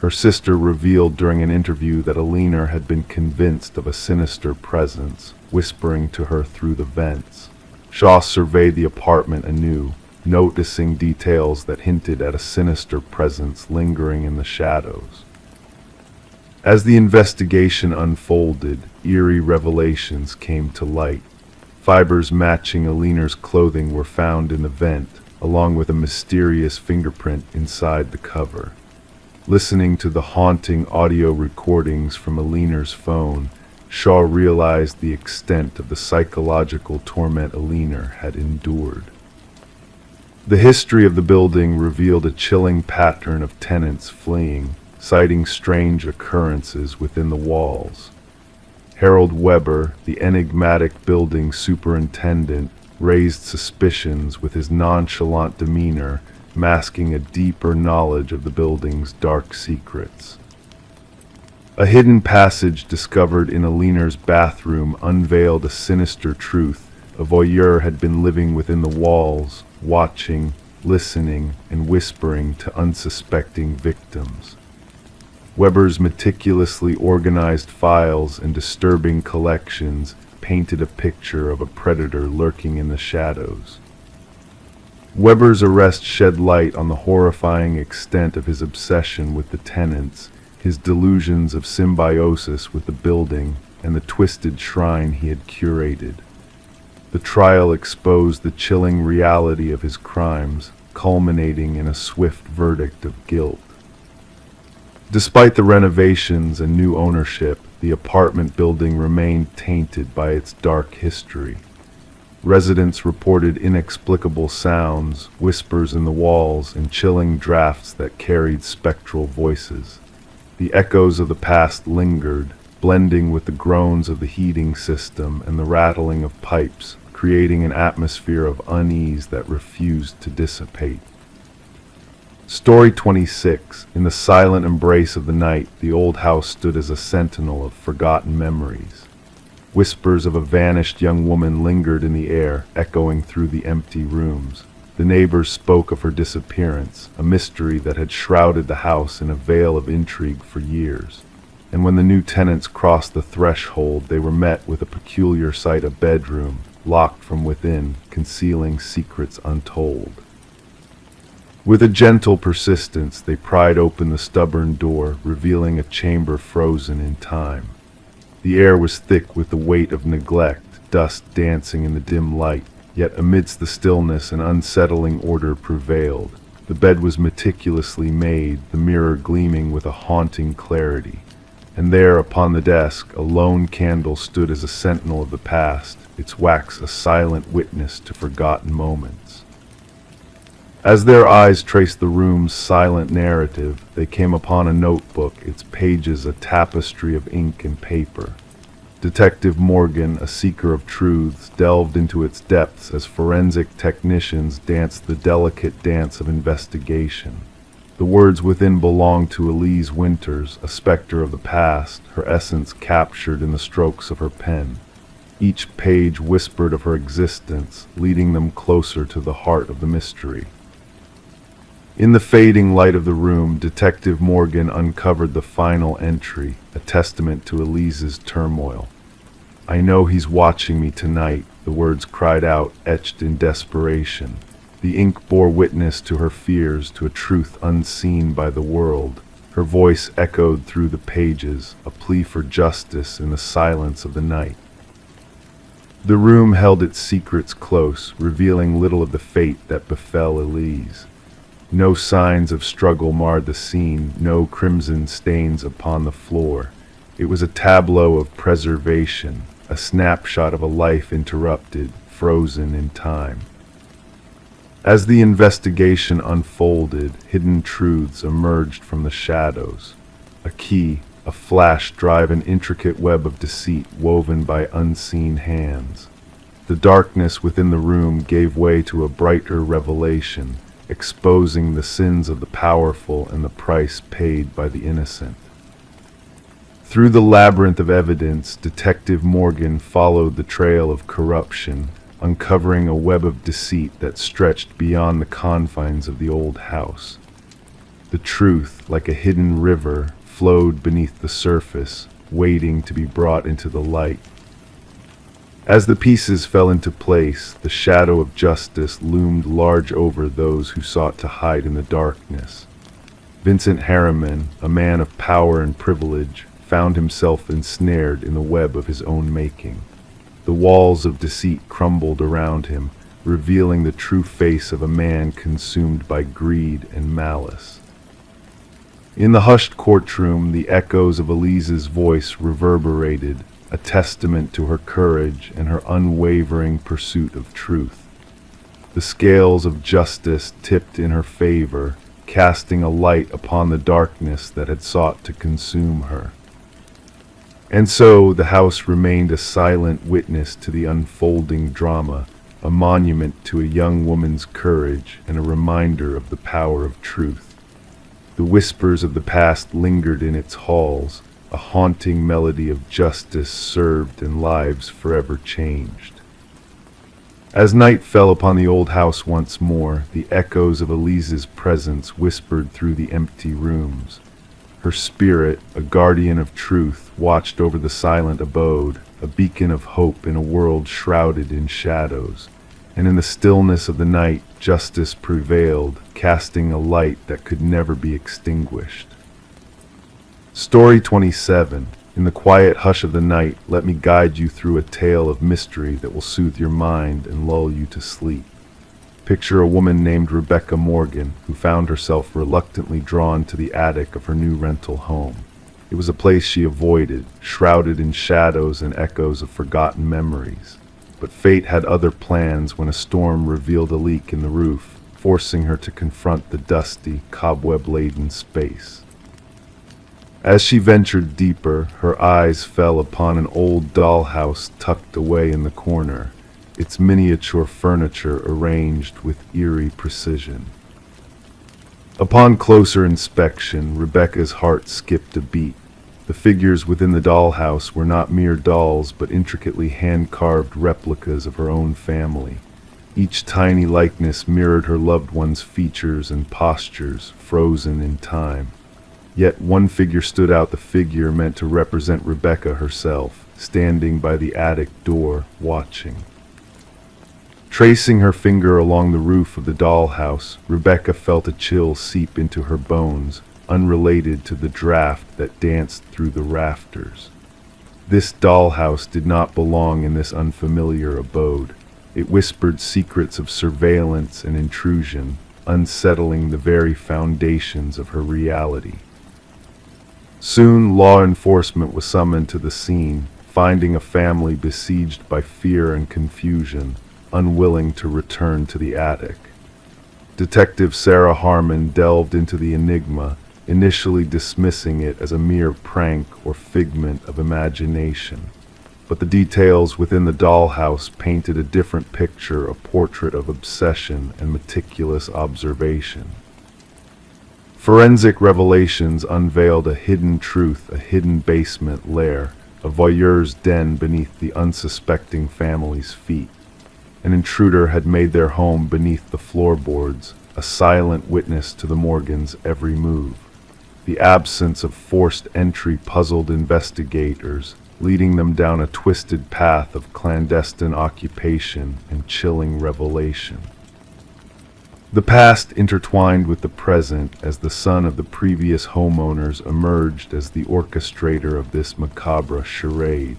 Her sister revealed during an interview that Alina had been convinced of a sinister presence, whispering to her through the vents. Shaw surveyed the apartment anew, noticing details that hinted at a sinister presence lingering in the shadows. As the investigation unfolded, eerie revelations came to light. Fibers matching Alina's clothing were found in the vent, along with a mysterious fingerprint inside the cover. Listening to the haunting audio recordings from Alina's phone, Shaw realized the extent of the psychological torment Alina had endured. The history of the building revealed a chilling pattern of tenants fleeing, citing strange occurrences within the walls. Harold Weber, the enigmatic building superintendent, raised suspicions with his nonchalant demeanor, masking a deeper knowledge of the building's dark secrets. A hidden passage discovered in Alina's bathroom unveiled a sinister truth. A voyeur had been living within the walls, watching, listening, and whispering to unsuspecting victims. Weber's meticulously organized files and disturbing collections painted a picture of a predator lurking in the shadows. Weber's arrest shed light on the horrifying extent of his obsession with the tenants, his delusions of symbiosis with the building, and the twisted shrine he had curated. The trial exposed the chilling reality of his crimes, culminating in a swift verdict of guilt. Despite the renovations and new ownership, the apartment building remained tainted by its dark history. Residents reported inexplicable sounds, whispers in the walls, and chilling drafts that carried spectral voices. The echoes of the past lingered, blending with the groans of the heating system and the rattling of pipes, creating an atmosphere of unease that refused to dissipate. Story 26. In the silent embrace of the night, the old house stood as a sentinel of forgotten memories. Whispers of a vanished young woman lingered in the air, echoing through the empty rooms. The neighbors spoke of her disappearance, a mystery that had shrouded the house in a veil of intrigue for years. And when the new tenants crossed the threshold, they were met with a peculiar sight: a bedroom, locked from within, concealing secrets untold. With a gentle persistence, they pried open the stubborn door, revealing a chamber frozen in time. The air was thick with the weight of neglect, dust dancing in the dim light, yet amidst the stillness an unsettling order prevailed. The bed was meticulously made, the mirror gleaming with a haunting clarity. And there, upon the desk, a lone candle stood as a sentinel of the past, its wax a silent witness to forgotten moments. As their eyes traced the room's silent narrative, they came upon a notebook, its pages a tapestry of ink and paper. Detective Morgan, a seeker of truths, delved into its depths as forensic technicians danced the delicate dance of investigation. The words within belonged to Elise Winters, a specter of the past, her essence captured in the strokes of her pen. Each page whispered of her existence, leading them closer to the heart of the mystery. In the fading light of the room, Detective Morgan uncovered the final entry, a testament to Elise's turmoil. "I know he's watching me tonight," the words cried out, etched in desperation. The ink bore witness to her fears, to a truth unseen by the world. Her voice echoed through the pages, a plea for justice in the silence of the night. The room held its secrets close, revealing little of the fate that befell Elise. No signs of struggle marred the scene, no crimson stains upon the floor. It was a tableau of preservation, a snapshot of a life interrupted, frozen in time. As the investigation unfolded, hidden truths emerged from the shadows. A key, a flash drive, an intricate web of deceit woven by unseen hands. The darkness within the room gave way to a brighter revelation, exposing the sins of the powerful and the price paid by the innocent. Through the labyrinth of evidence, Detective Morgan followed the trail of corruption, uncovering a web of deceit that stretched beyond the confines of the old house. The truth, like a hidden river, flowed beneath the surface, waiting to be brought into the light. As the pieces fell into place, the shadow of justice loomed large over those who sought to hide in the darkness. Vincent Harriman, a man of power and privilege, found himself ensnared in the web of his own making. The walls of deceit crumbled around him, revealing the true face of a man consumed by greed and malice. In the hushed courtroom, the echoes of Elise's voice reverberated, a testament to her courage and her unwavering pursuit of truth. The scales of justice tipped in her favor, casting a light upon the darkness that had sought to consume her. And so the house remained a silent witness to the unfolding drama, a monument to a young woman's courage and a reminder of the power of truth. The whispers of the past lingered in its halls, a haunting melody of justice served and lives forever changed. As night fell upon the old house once more, the echoes of Elise's presence whispered through the empty rooms. Her spirit, a guardian of truth, watched over the silent abode, a beacon of hope in a world shrouded in shadows. And in the stillness of the night, justice prevailed, casting a light that could never be extinguished. Story 27. In the quiet hush of the night, let me guide you through a tale of mystery that will soothe your mind and lull you to sleep. Picture a woman named Rebecca Morgan, who found herself reluctantly drawn to the attic of her new rental home. It was a place she avoided, shrouded in shadows and echoes of forgotten memories. But fate had other plans when a storm revealed a leak in the roof, forcing her to confront the dusty, cobweb-laden space. As she ventured deeper, her eyes fell upon an old dollhouse tucked away in the corner, its miniature furniture arranged with eerie precision. Upon closer inspection, Rebecca's heart skipped a beat. The figures within the dollhouse were not mere dolls, but intricately hand-carved replicas of her own family. Each tiny likeness mirrored her loved one's features and postures, frozen in time. Yet one figure stood out, the figure meant to represent Rebecca herself, standing by the attic door, watching. Tracing her finger along the roof of the dollhouse, Rebecca felt a chill seep into her bones, unrelated to the draft that danced through the rafters. This dollhouse did not belong in this unfamiliar abode. It whispered secrets of surveillance and intrusion, unsettling the very foundations of her reality. Soon, law enforcement was summoned to the scene, finding a family besieged by fear and confusion, unwilling to return to the attic. Detective Sarah Harmon delved into the enigma, initially dismissing it as a mere prank or figment of imagination. But the details within the dollhouse painted a different picture, a portrait of obsession and meticulous observation. Forensic revelations unveiled a hidden truth, a hidden basement lair, a voyeur's den beneath the unsuspecting family's feet. An intruder had made their home beneath the floorboards, a silent witness to the Morgans' every move. The absence of forced entry puzzled investigators, leading them down a twisted path of clandestine occupation and chilling revelation. The past intertwined with the present as the son of the previous homeowners emerged as the orchestrator of this macabre charade.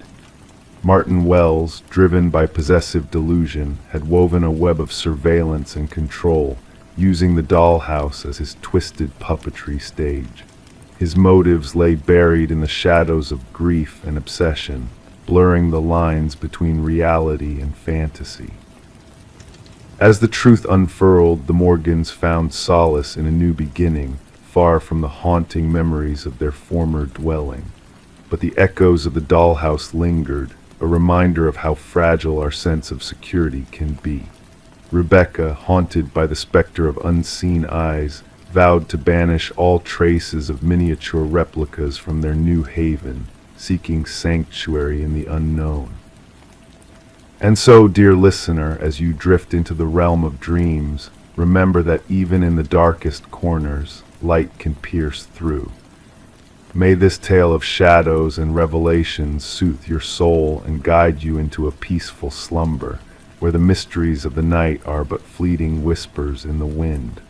Martin Wells, driven by possessive delusion, had woven a web of surveillance and control, using the dollhouse as his twisted puppetry stage. His motives lay buried in the shadows of grief and obsession, blurring the lines between reality and fantasy. As the truth unfurled, the Morgans found solace in a new beginning, far from the haunting memories of their former dwelling. But the echoes of the dollhouse lingered, a reminder of how fragile our sense of security can be. Rebecca, haunted by the specter of unseen eyes, vowed to banish all traces of miniature replicas from their new haven, seeking sanctuary in the unknown. And so, dear listener, as you drift into the realm of dreams, remember that even in the darkest corners, light can pierce through. May this tale of shadows and revelations soothe your soul and guide you into a peaceful slumber, where the mysteries of the night are but fleeting whispers in the wind.